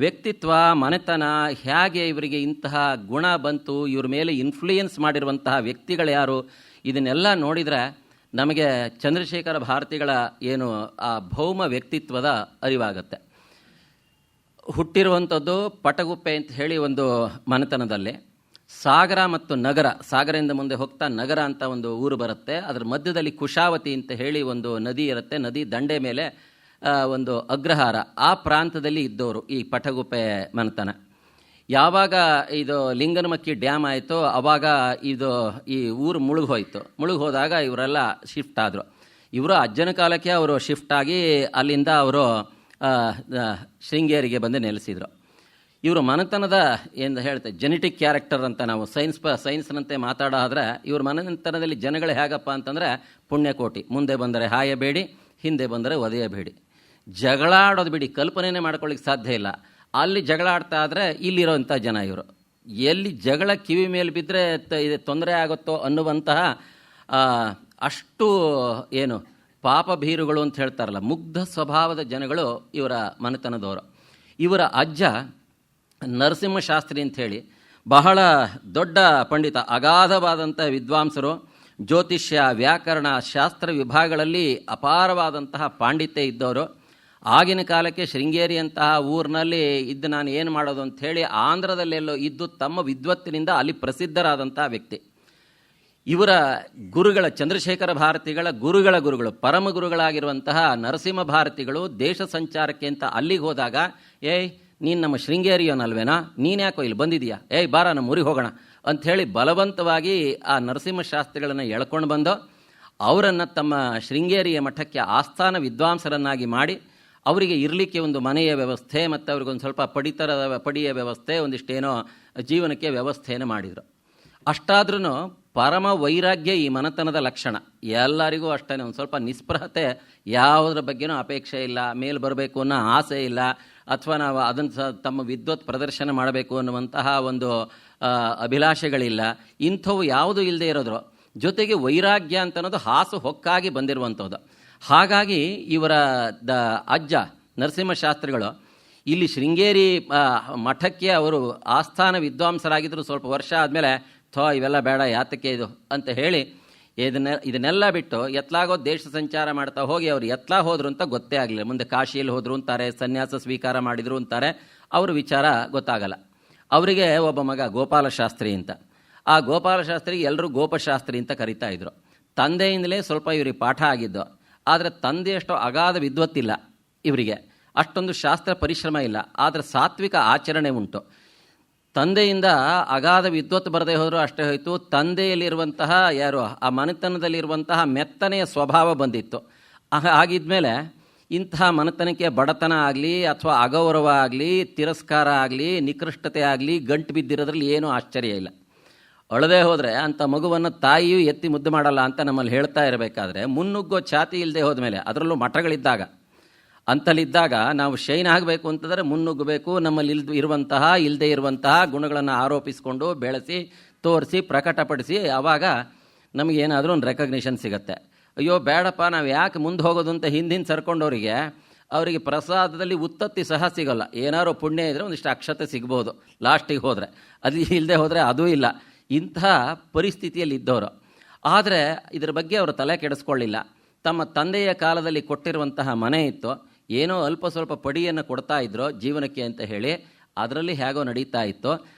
ವ್ಯಕ್ತಿತ್ವ, ಮನೆತನ, ಹೇಗೆ ಇವರಿಗೆ ಇಂತಹ ಗುಣ ಬಂತು, ಇವ್ರ ಮೇಲೆ ಇನ್ಫ್ಲೂಯೆನ್ಸ್ ಮಾಡಿರುವಂತಹ ವ್ಯಕ್ತಿಗಳು ಯಾರು, ಇದನ್ನೆಲ್ಲ ನೋಡಿದರೆ ನಮಗೆ ಚಂದ್ರಶೇಖರ ಭಾರತಿಗಳ ಏನು ಆ ಭೌಮ ವ್ಯಕ್ತಿತ್ವದ ಅರಿವಾಗುತ್ತೆ. ಹುಟ್ಟಿರುವಂಥದ್ದು ಪಟಗುಪ್ಪೆ ಅಂತ ಹೇಳಿ ಒಂದು ಮನೆತನದಲ್ಲಿ. ಸಾಗರ ಮತ್ತು ನಗರ, ಸಾಗರದಿಂದ ಮುಂದೆ ಹೋಗ್ತಾ ನಗರ ಅಂತ ಒಂದು ಊರು ಬರುತ್ತೆ. ಅದರ ಮಧ್ಯದಲ್ಲಿ ಕುಶಾವತಿ ಅಂತ ಹೇಳಿ ಒಂದು ನದಿ ಇರುತ್ತೆ. ನದಿ ದಂಡೆ ಮೇಲೆ ಒಂದು ಅಗ್ರಹಾರ, ಆ ಪ್ರಾಂತದಲ್ಲಿ ಇದ್ದವರು ಈ ಪಟಗುಪ್ಪೆ ಮನೆತನ. ಯಾವಾಗ ಇದು ಲಿಂಗನಮಕ್ಕಿ ಡ್ಯಾಮ್ ಆಯಿತು ಆವಾಗ ಈ ಊರು ಮುಳುಗೋದಾಗ ಇವರೆಲ್ಲ ಶಿಫ್ಟ್ ಆದರು. ಇವರು ಅಜ್ಜನ ಕಾಲಕ್ಕೆ ಅವರು ಶಿಫ್ಟ್ ಆಗಿ ಅಲ್ಲಿಂದ ಅವರು ಶೃಂಗೇರಿಗೆ ಬಂದು ನೆಲೆಸಿದರು. ಇವರು ಮನೆತನದ ಏನು ಹೇಳ್ತಾರೆ ಜೆನೆಟಿಕ್ ಕ್ಯಾರೆಕ್ಟರ್ ಅಂತ ನಾವು ಸೈನ್ಸ್ನಂತೆ ಮಾತಾಡೋದ್ರೆ, ಇವ್ರ ಮನೆತನದಲ್ಲಿ ಜನಗಳು ಹೇಗಪ್ಪ ಅಂತಂದರೆ ಪುಣ್ಯಕೋಟಿ, ಮುಂದೆ ಬಂದರೆ ಹಾಯಬೇಡಿ, ಹಿಂದೆ ಬಂದರೆ ಒದೆಯಬೇಡಿ. ಜಗಳ ಆಡೋದು ಬಿಡಿ, ಕಲ್ಪನೆನೇ ಮಾಡ್ಕೊಳ್ಳಿಕ್ಕೆ ಸಾಧ್ಯ ಇಲ್ಲ. ಅಲ್ಲಿ ಜಗಳ ಆಡ್ತಾ ಆದರೆ ಇಲ್ಲಿರೋಂಥ ಜನ ಇವರು. ಎಲ್ಲಿ ಜಗಳ ಕಿವಿ ಮೇಲೆ ಬಿದ್ದರೆ ತೊಂದರೆ ಆಗುತ್ತೋ ಅನ್ನುವಂತಹ ಅಷ್ಟು ಏನು ಪಾಪ ಭೀರುಗಳು ಅಂತ ಹೇಳ್ತಾರಲ್ಲ, ಮುಗ್ಧ ಸ್ವಭಾವದ ಜನಗಳು ಇವರ ಮನೆತನದವರು. ಇವರ ಅಜ್ಜ ನರಸಿಂಹಶಾಸ್ತ್ರಿ ಅಂಥೇಳಿ ಬಹಳ ದೊಡ್ಡ ಪಂಡಿತ, ಅಗಾಧವಾದಂಥ ವಿದ್ವಾಂಸರು. ಜ್ಯೋತಿಷ್ಯ, ವ್ಯಾಕರಣ, ಶಾಸ್ತ್ರ ವಿಭಾಗಗಳಲ್ಲಿ ಅಪಾರವಾದಂತಹ ಪಾಂಡಿತ್ಯ ಇದ್ದವರು. ಆಗಿನ ಕಾಲಕ್ಕೆ ಶೃಂಗೇರಿಯಂತಹ ಊರಿನಲ್ಲಿ ಇದ್ದು ನಾನು ಏನು ಮಾಡೋದು ಅಂಥೇಳಿ ಆಂಧ್ರದಲ್ಲೆಲ್ಲೋ ಇದ್ದು ತಮ್ಮ ವಿದ್ವತ್ತಿನಿಂದ ಅಲ್ಲಿ ಪ್ರಸಿದ್ಧರಾದಂಥ ವ್ಯಕ್ತಿ. ಇವರ ಗುರುಗಳ, ಚಂದ್ರಶೇಖರ ಭಾರತಿಗಳ ಗುರುಗಳು, ಪರಮ ಗುರುಗಳಾಗಿರುವಂತಹ ನರಸಿಂಹ ಭಾರತಿಗಳು ದೇಶ ಸಂಚಾರಕ್ಕೆ ಅಂತ ಅಲ್ಲಿಗೆ ಹೋದಾಗ, ನೀನು ನಮ್ಮ ಶೃಂಗೇರಿಯೋನಲ್ವೇನಾ, ನೀನ್ಯಾಕೋ ಇಲ್ಲಿ ಬಂದಿದೆಯಾ, ಬಾರ ನಮ್ಮ ಊರಿಗೆ ಹೋಗೋಣ ಅಂಥೇಳಿ ಬಲವಂತವಾಗಿ ಆ ನರಸಿಂಹಶಾಸ್ತ್ರಿಗಳನ್ನು ಎಳ್ಕೊಂಡು ಬಂದು ಅವರನ್ನು ತಮ್ಮ ಶೃಂಗೇರಿಯ ಮಠಕ್ಕೆ ಆಸ್ಥಾನ ವಿದ್ವಾಂಸರನ್ನಾಗಿ ಮಾಡಿ ಅವರಿಗೆ ಇರಲಿಕ್ಕೆ ಒಂದು ಮನೆಯ ವ್ಯವಸ್ಥೆ ಮತ್ತು ಅವ್ರಿಗೊಂದು ಸ್ವಲ್ಪ ಪಡಿಯ ವ್ಯವಸ್ಥೆ, ಒಂದಿಷ್ಟೇನೋ ಜೀವನಕ್ಕೆ ವ್ಯವಸ್ಥೆಯನ್ನು ಮಾಡಿದರು. ಅಷ್ಟಾದ್ರೂ ಪರಮ ವೈರಾಗ್ಯ ಈ ಮನೆತನದ ಲಕ್ಷಣ. ಎಲ್ಲರಿಗೂ ಅಷ್ಟೇ, ಒಂದು ಸ್ವಲ್ಪ ನಿಸ್ಪೃಹತೆ, ಯಾವುದರ ಬಗ್ಗೆನೂ ಅಪೇಕ್ಷೆ ಇಲ್ಲ, ಮೇಲೆ ಬರಬೇಕು ಅನ್ನೋ ಆಸೆ ಇಲ್ಲ, ಅಥವಾ ನಾವು ಅದನ್ನು ತಮ್ಮ ವಿದ್ವತ್ ಪ್ರದರ್ಶನ ಮಾಡಬೇಕು ಅನ್ನುವಂತಹ ಒಂದು ಅಭಿಲಾಷೆಗಳಿಲ್ಲ. ಇಂಥವು ಯಾವುದೂ ಇಲ್ಲದೆ ಇರೋದ್ರು ಜೊತೆಗೆ ವೈರಾಗ್ಯ ಅಂತ ಅನ್ನೋದು ಹಾಸು ಹೊಕ್ಕಾಗಿ ಬಂದಿರುವಂಥದ್ದು. ಹಾಗಾಗಿ ಇವರ ಅಜ್ಜ ನರಸಿಂಹಶಾಸ್ತ್ರಿಗಳು ಇಲ್ಲಿ ಶೃಂಗೇರಿ ಮಠಕ್ಕೆ ಅವರು ಆಸ್ಥಾನ ವಿದ್ವಾಂಸರಾಗಿದ್ದರು. ಸ್ವಲ್ಪ ವರ್ಷ ಆದಮೇಲೆ ಇವೆಲ್ಲ ಬೇಡ, ಯಾತಕ್ಕೆ ಇದು ಅಂತ ಹೇಳಿ ಇದನ್ನೆಲ್ಲ ಬಿಟ್ಟು ಎತ್ಲಾಗೋ ದೇಶ ಸಂಚಾರ ಮಾಡ್ತಾ ಹೋಗಿ ಅವ್ರು ಎತ್ಲಾ ಹೋದ್ರು ಅಂತ ಗೊತ್ತೇ ಆಗಲಿಲ್ಲ. ಮುಂದೆ ಕಾಶಿಯಲ್ಲಿ ಹೋದ್ರು ಅಂತಾರೆ, ಸನ್ಯಾಸ ಸ್ವೀಕಾರ ಮಾಡಿದ್ರು ಅಂತಾರೆ, ಅವ್ರ ವಿಚಾರ ಗೊತ್ತಾಗಲ್ಲ. ಅವರಿಗೆ ಒಬ್ಬ ಮಗ ಗೋಪಾಲಶಾಸ್ತ್ರಿ ಅಂತ. ಆ ಗೋಪಾಲಶಾಸ್ತ್ರಿಗೆ ಎಲ್ಲರೂ ಗೋಪಶಾಸ್ತ್ರಿ ಅಂತ ಕರಿತಾ ಇದ್ರು. ತಂದೆಯಿಂದಲೇ ಸ್ವಲ್ಪ ಇವರಿಗೆ ಪಾಠ ಆಗಿದ್ದು, ಆದರೆ ತಂದೆಯಷ್ಟು ಅಗಾಧ ವಿದ್ವತ್ತಿಲ್ಲ ಇವರಿಗೆ, ಅಷ್ಟೊಂದು ಶಾಸ್ತ್ರ ಪರಿಶ್ರಮ ಇಲ್ಲ, ಆದರೆ ಸಾತ್ವಿಕ ಆಚರಣೆ ಉಂಟು. ತಂದೆಯಿಂದ ಅಗಾಧ ವಿದ್ವತ್ತು ಬರದೇ ಹೋದರೂ ಅಷ್ಟೇ ಹೋಯಿತು, ತಂದೆಯಲ್ಲಿರುವಂತಹ ಆ ಮನೆತನದಲ್ಲಿರುವಂತಹ ಮೆತ್ತನೆಯ ಸ್ವಭಾವ ಬಂದಿತ್ತು. ಆಗಿದ್ಮೇಲೆ ಇಂತಹ ಮನೆತನಕ್ಕೆ ಬಡತನ ಆಗಲಿ ಅಥವಾ ಅಗೌರವ ಆಗಲಿ, ತಿರಸ್ಕಾರ ಆಗಲಿ, ನಿಕೃಷ್ಟತೆ ಆಗಲಿ ಗಂಟು ಬಿದ್ದಿರೋದ್ರಲ್ಲಿ ಏನೂ ಆಶ್ಚರ್ಯ ಇಲ್ಲ. ಅಳದೆ ಹೋದರೆ ಅಂಥ ಮಗುವನ್ನು ತಾಯಿಯೂ ಎತ್ತಿ ಮುದ್ದು ಮಾಡಲ್ಲ ಅಂತ ನಮ್ಮಲ್ಲಿ ಹೇಳ್ತಾ ಇರಬೇಕಾದ್ರೆ, ಮುನ್ನುಗ್ಗೋ ಛಾತಿ ಇಲ್ಲದೆ ಹೋದ್ಮೇಲೆ, ಅದರಲ್ಲೂ ಮಠಗಳಿದ್ದಾಗ ಅಂತಲ್ಲಿದ್ದಾಗ ನಾವು ಶೈನ್ ಆಗಬೇಕು ಅಂತಂದರೆ ಮುನ್ನುಗ್ಗಬೇಕು. ನಮ್ಮಲ್ಲಿ ಇರುವಂತಹ ಇಲ್ಲದೆ ಇರುವಂತಹ ಗುಣಗಳನ್ನು ಆರೋಪಿಸಿಕೊಂಡು ಬೆಳೆಸಿ ತೋರಿಸಿ ಪ್ರಕಟಪಡಿಸಿ ಆವಾಗ ನಮಗೇನಾದರೂ ಒಂದು ರೆಕಗ್ನಿಷನ್ ಸಿಗುತ್ತೆ. ಅಯ್ಯೋ ಬೇಡಪ್ಪ, ನಾವು ಯಾಕೆ ಮುಂದೆ ಹೋಗೋದು ಅಂತ ಹಿಂದಿನ ಸರ್ಕೊಂಡವರಿಗೆ ಅವರಿಗೆ ಪ್ರಸಾದದಲ್ಲಿ ಉತ್ತತ್ತಿ ಸಹ ಸಿಗೋಲ್ಲ. ಏನಾದ್ರು ಪುಣ್ಯ ಇದ್ದರೆ ಒಂದಿಷ್ಟು ಅಕ್ಷತೆ ಸಿಗ್ಬೋದು ಲಾಸ್ಟಿಗೆ ಹೋದರೆ, ಅದು ಇಲ್ಲದೆ ಹೋದರೆ ಅದೂ ಇಲ್ಲ. ಇಂಥ ಪರಿಸ್ಥಿತಿಯಲ್ಲಿ ಇದ್ದವರು. ಆದರೆ ಇದರ ಬಗ್ಗೆ ಅವರು ತಲೆ ಕೆಡಿಸ್ಕೊಳ್ಳಿಲ್ಲ. ತಮ್ಮ ತಂದೆಯ ಕಾಲದಲ್ಲಿ ಕೊಟ್ಟಿರುವಂತಹ ಮನೆ ಇತ್ತು, ಏನೋ ಅಲ್ಪ ಸ್ವಲ್ಪ ಪಡಿಯನ್ನು ಕೊಡ್ತಾ ಇದ್ರು ಜೀವನಕ್ಕೆ ಅಂತ ಹೇಳಿ, ಅದರಲ್ಲಿ ಹೇಗೋ ನಡೀತಾ ಇತ್ತು.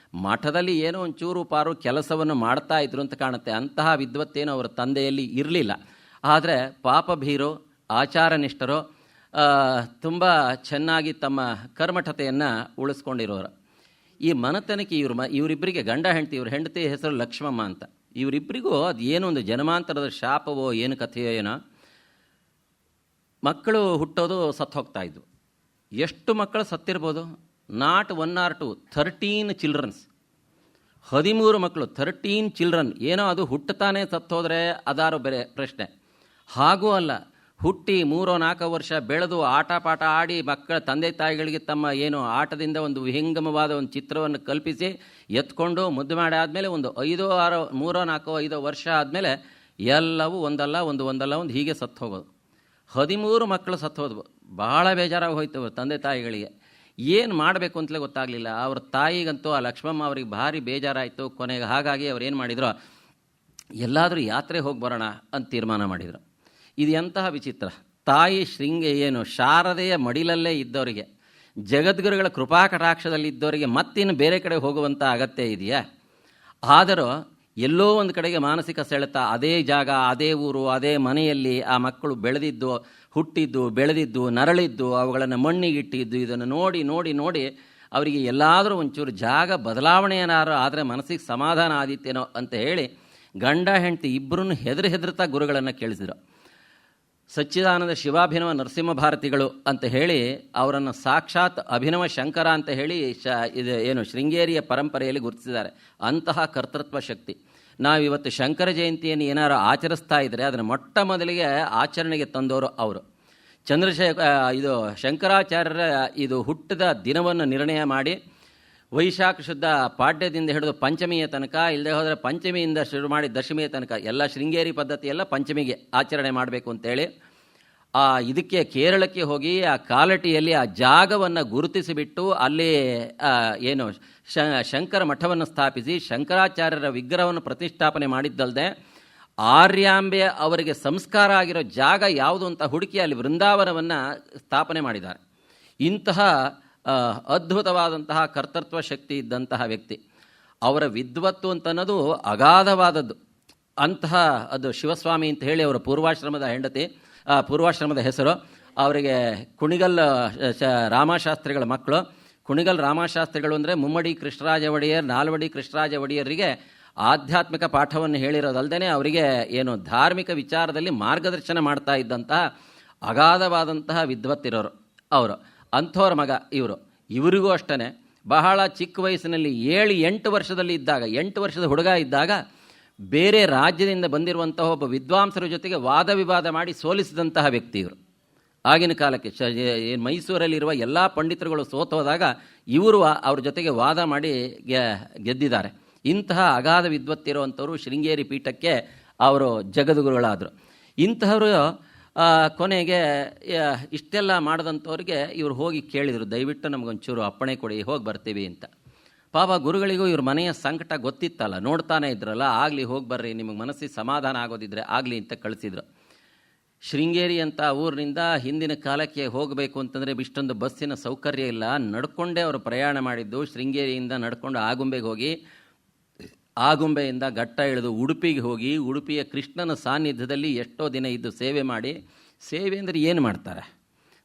ಮಠದಲ್ಲಿ ಏನೋ ಒಂಚೂರು ಪಾರು ಕೆಲಸವನ್ನು ಮಾಡ್ತಾ ಇದ್ರು ಅಂತ ಕಾಣುತ್ತೆ. ಅಂತಹ ವಿದ್ವತ್ತೇನು ಅವರ ತಂದೆಯಲ್ಲಿ ಇರಲಿಲ್ಲ. ಆದರೆ ಪಾಪಭೀರು, ಆಚಾರನಿಷ್ಠರು, ತುಂಬ ಚೆನ್ನಾಗಿ ತಮ್ಮ ಕರ್ಮಠತೆಯನ್ನು ಉಳಿಸ್ಕೊಂಡಿರೋರು. ಈ ಮನೆತನಕ್ಕೆ ಇವರಿಬ್ಬರಿಗೆ ಗಂಡ ಹೆಂಡತಿ, ಇವ್ರ ಹೆಂಡತಿ ಹೆಸರು ಲಕ್ಷ್ಮಮ್ಮ ಅಂತ. ಇವರಿಬ್ಬರಿಗೂ ಅದು ಏನೋ ಒಂದು ಜನ್ಮಾಂತರದ ಶಾಪವೋ ಏನು ಕಥೆಯೋ ಏನೋ, ಮಕ್ಕಳು ಹುಟ್ಟೋದು ಸತ್ತು ಹೋಗ್ತಾ ಇದ್ವು. ಎಷ್ಟು ಮಕ್ಕಳು ಸತ್ತಿರ್ಬೋದು? ನಾಟ್ 1 or 2, 13 ಚಿಲ್ಡ್ರನ್ಸ್, 13 ಮಕ್ಕಳು, 13 ಚಿಲ್ಡ್ರನ್. ಏನೋ ಅದು ಹುಟ್ಟುತ್ತಾನೆ ಸತ್ತೋದ್ರೆ ಅದಾರೋ ಬೇರೆ ಪ್ರಶ್ನೆ. ಹಾಗೂ ಅಲ್ಲ, ಹುಟ್ಟಿ 3-4 ವರ್ಷ ಬೆಳೆದು ಆಟ ಪಾಠ ಆಡಿ ಮಕ್ಕಳ ತಂದೆ ತಾಯಿಗಳಿಗೆ ತಮ್ಮ ಏನು ಆಟದಿಂದ ಒಂದು ವಿಹಂಗಮವಾದ ಒಂದು ಚಿತ್ರವನ್ನು ಕಲ್ಪಿಸಿ ಎತ್ಕೊಂಡು ಮುದ್ದು ಮಾಡಿ ಆದಮೇಲೆ ಒಂದು 3-4-5 ವರ್ಷ ಆದಮೇಲೆ ಎಲ್ಲವೂ ಒಂದಲ್ಲ ಒಂದು ಹೀಗೆ ಸತ್ತು ಹೋಗೋದು. 13 ಮಕ್ಕಳು ಸತ್ತು ಹೋದ್ವು. ಭಾಳ ಬೇಜಾರಾಗಿ ಹೋಯ್ತು ತಂದೆ ತಾಯಿಗಳಿಗೆ. ಏನು ಮಾಡಬೇಕು ಅಂತಲೇ ಗೊತ್ತಾಗಲಿಲ್ಲ. ಅವ್ರ ತಾಯಿಗಂತೂ ಆ ಲಕ್ಷ್ಮಮ್ಮ ಅವ್ರಿಗೆ ಭಾರಿ ಬೇಜಾರಾಯಿತು. ಕೊನೆಗೆ ಹಾಗಾಗಿ ಅವ್ರು ಏನು ಮಾಡಿದ್ರು, ಎಲ್ಲಾದರೂ ಯಾತ್ರೆ ಹೋಗಿ ಬರೋಣ ಅಂತ ತೀರ್ಮಾನ ಮಾಡಿದರು. ಇದು ಎಂತಹ ವಿಚಿತ್ರ! ತಾಯಿ ಶಾರದೆಯ ಮಡಿಲಲ್ಲೇ ಇದ್ದವರಿಗೆ, ಜಗದ್ಗುರುಗಳ ಕೃಪಾ ಕಟಾಕ್ಷದಲ್ಲಿ ಇದ್ದವರಿಗೆ ಮತ್ತಿನ್ನು ಬೇರೆ ಕಡೆ ಹೋಗುವಂಥ ಅಗತ್ಯ ಇದೆಯಾ? ಆದರೂ ಎಲ್ಲೋ ಒಂದು ಕಡೆಗೆ ಮಾನಸಿಕ ಸೆಳೆತ, ಅದೇ ಜಾಗ, ಅದೇ ಊರು, ಅದೇ ಮನೆಯಲ್ಲಿ ಆ ಮಕ್ಕಳು ಬೆಳೆದಿದ್ದು, ಹುಟ್ಟಿದ್ದು, ಬೆಳೆದಿದ್ದು, ನರಳಿದ್ದು, ಅವುಗಳನ್ನು ಮಣ್ಣಿಗಿಟ್ಟಿದ್ದು, ಇದನ್ನು ನೋಡಿ ನೋಡಿ ನೋಡಿ ಅವರಿಗೆ ಎಲ್ಲಾದರೂ ಒಂಚೂರು ಜಾಗ ಬದಲಾವಣೆಯೇನಾರು ಆದರೆ ಮನಸ್ಸಿಗೆ ಸಮಾಧಾನ ಆದಿತ್ತೇನೋ ಅಂತ ಹೇಳಿ ಗಂಡ ಹೆಂಡತಿ ಇಬ್ಬರನ್ನು ಹೆದರ್ತಾ ಗುರುಗಳನ್ನು ಕೇಳಿಸಿದರು. ಸಚ್ಚಿದಾನಂದ ಶಿವಾಭಿನವ ನರಸಿಂಹ ಭಾರತಿಗಳು ಅಂತ ಹೇಳಿ ಅವರನ್ನು ಸಾಕ್ಷಾತ್ ಅಭಿನವ ಶಂಕರ ಅಂತ ಹೇಳಿ ಇದು ಏನು ಶೃಂಗೇರಿಯ ಪರಂಪರೆಯಲ್ಲಿ ಗುರುತಿಸಿದ್ದಾರೆ. ಅಂತಹ ಕರ್ತೃತ್ವ ಶಕ್ತಿ. ನಾವಿವತ್ತು ಶಂಕರ ಜಯಂತಿಯನ್ನು ಏನಾರು ಆಚರಿಸ್ತಾ ಇದ್ದರೆ ಅದನ್ನು ಮೊಟ್ಟ ಮೊದಲಿಗೆ ಆಚರಣೆಗೆ ತಂದವರು ಅವರು. ಇದು ಶಂಕರಾಚಾರ್ಯರ ಇದು ಹುಟ್ಟಿದ ದಿನವನ್ನು ನಿರ್ಣಯ ಮಾಡಿ ವೈಶಾಖ ಶುದ್ಧ ಪಾಡ್ಯದಿಂದ ಹಿಡಿದು ಪಂಚಮಿಯ ತನಕ, ಇಲ್ಲದೆ ಹೋದರೆ ಪಂಚಮಿಯಿಂದ ಶುರು ಮಾಡಿ ದಶಮಿಯ ತನಕ ಎಲ್ಲ ಶೃಂಗೇರಿ ಪದ್ಧತಿಯೆಲ್ಲ ಪಂಚಮಿಗೆ ಆಚರಣೆ ಮಾಡಬೇಕು ಅಂತೇಳಿ ಇದಕ್ಕೆ ಕೇರಳಕ್ಕೆ ಹೋಗಿ ಆ ಕಾಲಟಿಯಲ್ಲಿ ಆ ಜಾಗವನ್ನು ಗುರುತಿಸಿಬಿಟ್ಟು ಅಲ್ಲಿ ಏನು ಶಂಕರ ಮಠವನ್ನು ಸ್ಥಾಪಿಸಿ ಶಂಕರಾಚಾರ್ಯರ ವಿಗ್ರಹವನ್ನು ಪ್ರತಿಷ್ಠಾಪನೆ ಮಾಡಿದ್ದಲ್ಲದೆ ಆರ್ಯಾಂಬೆ ಅವರಿಗೆ ಸಂಸ್ಕಾರ ಆಗಿರೋ ಜಾಗ ಯಾವುದು ಅಂತ ಹುಡುಕಿ ಅಲ್ಲಿ ವೃಂದಾವನವನ್ನು ಸ್ಥಾಪನೆ ಮಾಡಿದ್ದಾರೆ. ಇಂತಹ ಅದ್ಭುತವಾದಂತಹ ಕರ್ತೃತ್ವ ಶಕ್ತಿ ಇದ್ದಂತಹ ವ್ಯಕ್ತಿ. ಅವರ ವಿದ್ವತ್ತು ಅಂತನ್ನೋದು ಅಗಾಧವಾದದ್ದು. ಅಂತಹ ಅದು ಶಿವಸ್ವಾಮಿ ಅಂತ ಹೇಳಿ ಅವರ ಪೂರ್ವಾಶ್ರಮದ ಪೂರ್ವಾಶ್ರಮದ ಹೆಸರು. ಅವರಿಗೆ ಕುಣಿಗಲ್ ರಾಮಶಾಸ್ತ್ರಿಗಳ ಮಕ್ಕಳು. ಕುಣಿಗಲ್ ರಾಮಶಾಸ್ತ್ರಿಗಳು ಅಂದರೆ ಮುಮ್ಮಡಿ ಕೃಷ್ಣರಾಜ ಒಡೆಯರ್, ನಾಲ್ವಡಿ ಕೃಷ್ಣರಾಜ ಒಡೆಯರಿಗೆ ಆಧ್ಯಾತ್ಮಿಕ ಪಾಠವನ್ನು ಹೇಳಿರೋದಲ್ಲದೆ ಅವರಿಗೆ ಏನು ಧಾರ್ಮಿಕ ವಿಚಾರದಲ್ಲಿ ಮಾರ್ಗದರ್ಶನ ಮಾಡ್ತಾ ಇದ್ದಂತಹ ಅಗಾಧವಾದಂತಹ ವಿದ್ವತ್ತಿರೋರು ಅವರು. ಅಂಥವ್ರ ಮಗ ಇವರಿಗೂ ಅಷ್ಟೇ ಬಹಳ ಚಿಕ್ಕ ವಯಸ್ಸಿನಲ್ಲಿ 7-8 ವರ್ಷದಲ್ಲಿ ಇದ್ದಾಗ, 8 ವರ್ಷದ ಹುಡುಗ ಇದ್ದಾಗ ಬೇರೆ ರಾಜ್ಯದಿಂದ ಬಂದಿರುವಂತಹ ಒಬ್ಬ ವಿದ್ವಾಂಸರ ಜೊತೆಗೆ ವಾದ ವಿವಾದ ಮಾಡಿ ಸೋಲಿಸಿದಂತಹ ವ್ಯಕ್ತಿ ಇವರು. ಆಗಿನ ಕಾಲಕ್ಕೆ ಮೈಸೂರಲ್ಲಿರುವ ಎಲ್ಲ ಪಂಡಿತರುಗಳು ಸೋತೋದಾಗ ಇವರು ಅವ್ರ ಜೊತೆಗೆ ವಾದ ಮಾಡಿ ಗೆದ್ದಿದ್ದಾರೆ. ಇಂತಹ ಅಗಾಧ ವಿದ್ವತ್ತಿರುವಂಥವರು ಶೃಂಗೇರಿ ಪೀಠಕ್ಕೆ ಅವರು ಜಗದ್ಗುರುಗಳಾದರು. ಇಂತಹವರು ಕೊನೆಗೆ ಇಷ್ಟೆಲ್ಲ ಮಾಡಿದಂಥವ್ರಿಗೆ ಇವರು ಹೋಗಿ ಕೇಳಿದರು, ದಯವಿಟ್ಟು ನಮಗೊಂಚೂರು ಅಪ್ಪಣೆ ಕೊಡಿ, ಹೋಗಿ ಬರ್ತೀವಿ ಅಂತ. ಪಾಪ ಗುರುಗಳಿಗೂ ಇವ್ರ ಮನೆಯ ಸಂಕಟ ಗೊತ್ತಿತ್ತಲ್ಲ, ನೋಡ್ತಾನೆ ಇದ್ರಲ್ಲ, ಆಗಲಿ ಹೋಗಿ ಬರ್ರಿ, ನಿಮಗೆ ಮನಸ್ಸಿಗೆ ಸಮಾಧಾನ ಆಗೋದಿದ್ರೆ ಆಗಲಿ ಅಂತ ಕಳಿಸಿದ್ರು. ಶೃಂಗೇರಿ ಅಂತ ಊರಿನಿಂದ ಹಿಂದಿನ ಕಾಲಕ್ಕೆ ಹೋಗಬೇಕು ಅಂತಂದರೆ ಇಷ್ಟೊಂದು ಬಸ್ಸಿನ ಸೌಕರ್ಯ ಇಲ್ಲ, ನಡ್ಕೊಂಡೇ ಅವರು ಪ್ರಯಾಣ ಮಾಡಿದ್ದು. ಶೃಂಗೇರಿಯಿಂದ ನಡ್ಕೊಂಡು ಆಗುಂಬೆಗೆ ಹೋಗಿ, ಆಗುಂಬೆಯಿಂದ ಘಟ್ಟ ಇಳಿದು ಉಡುಪಿಗೆ ಹೋಗಿ, ಉಡುಪಿಯ ಕೃಷ್ಣನ ಸಾನ್ನಿಧ್ಯದಲ್ಲಿ ಎಷ್ಟೋ ದಿನ ಇದ್ದು ಸೇವೆ ಮಾಡಿ. ಸೇವೆ ಅಂದರೆ ಏನು ಮಾಡ್ತಾರೆ?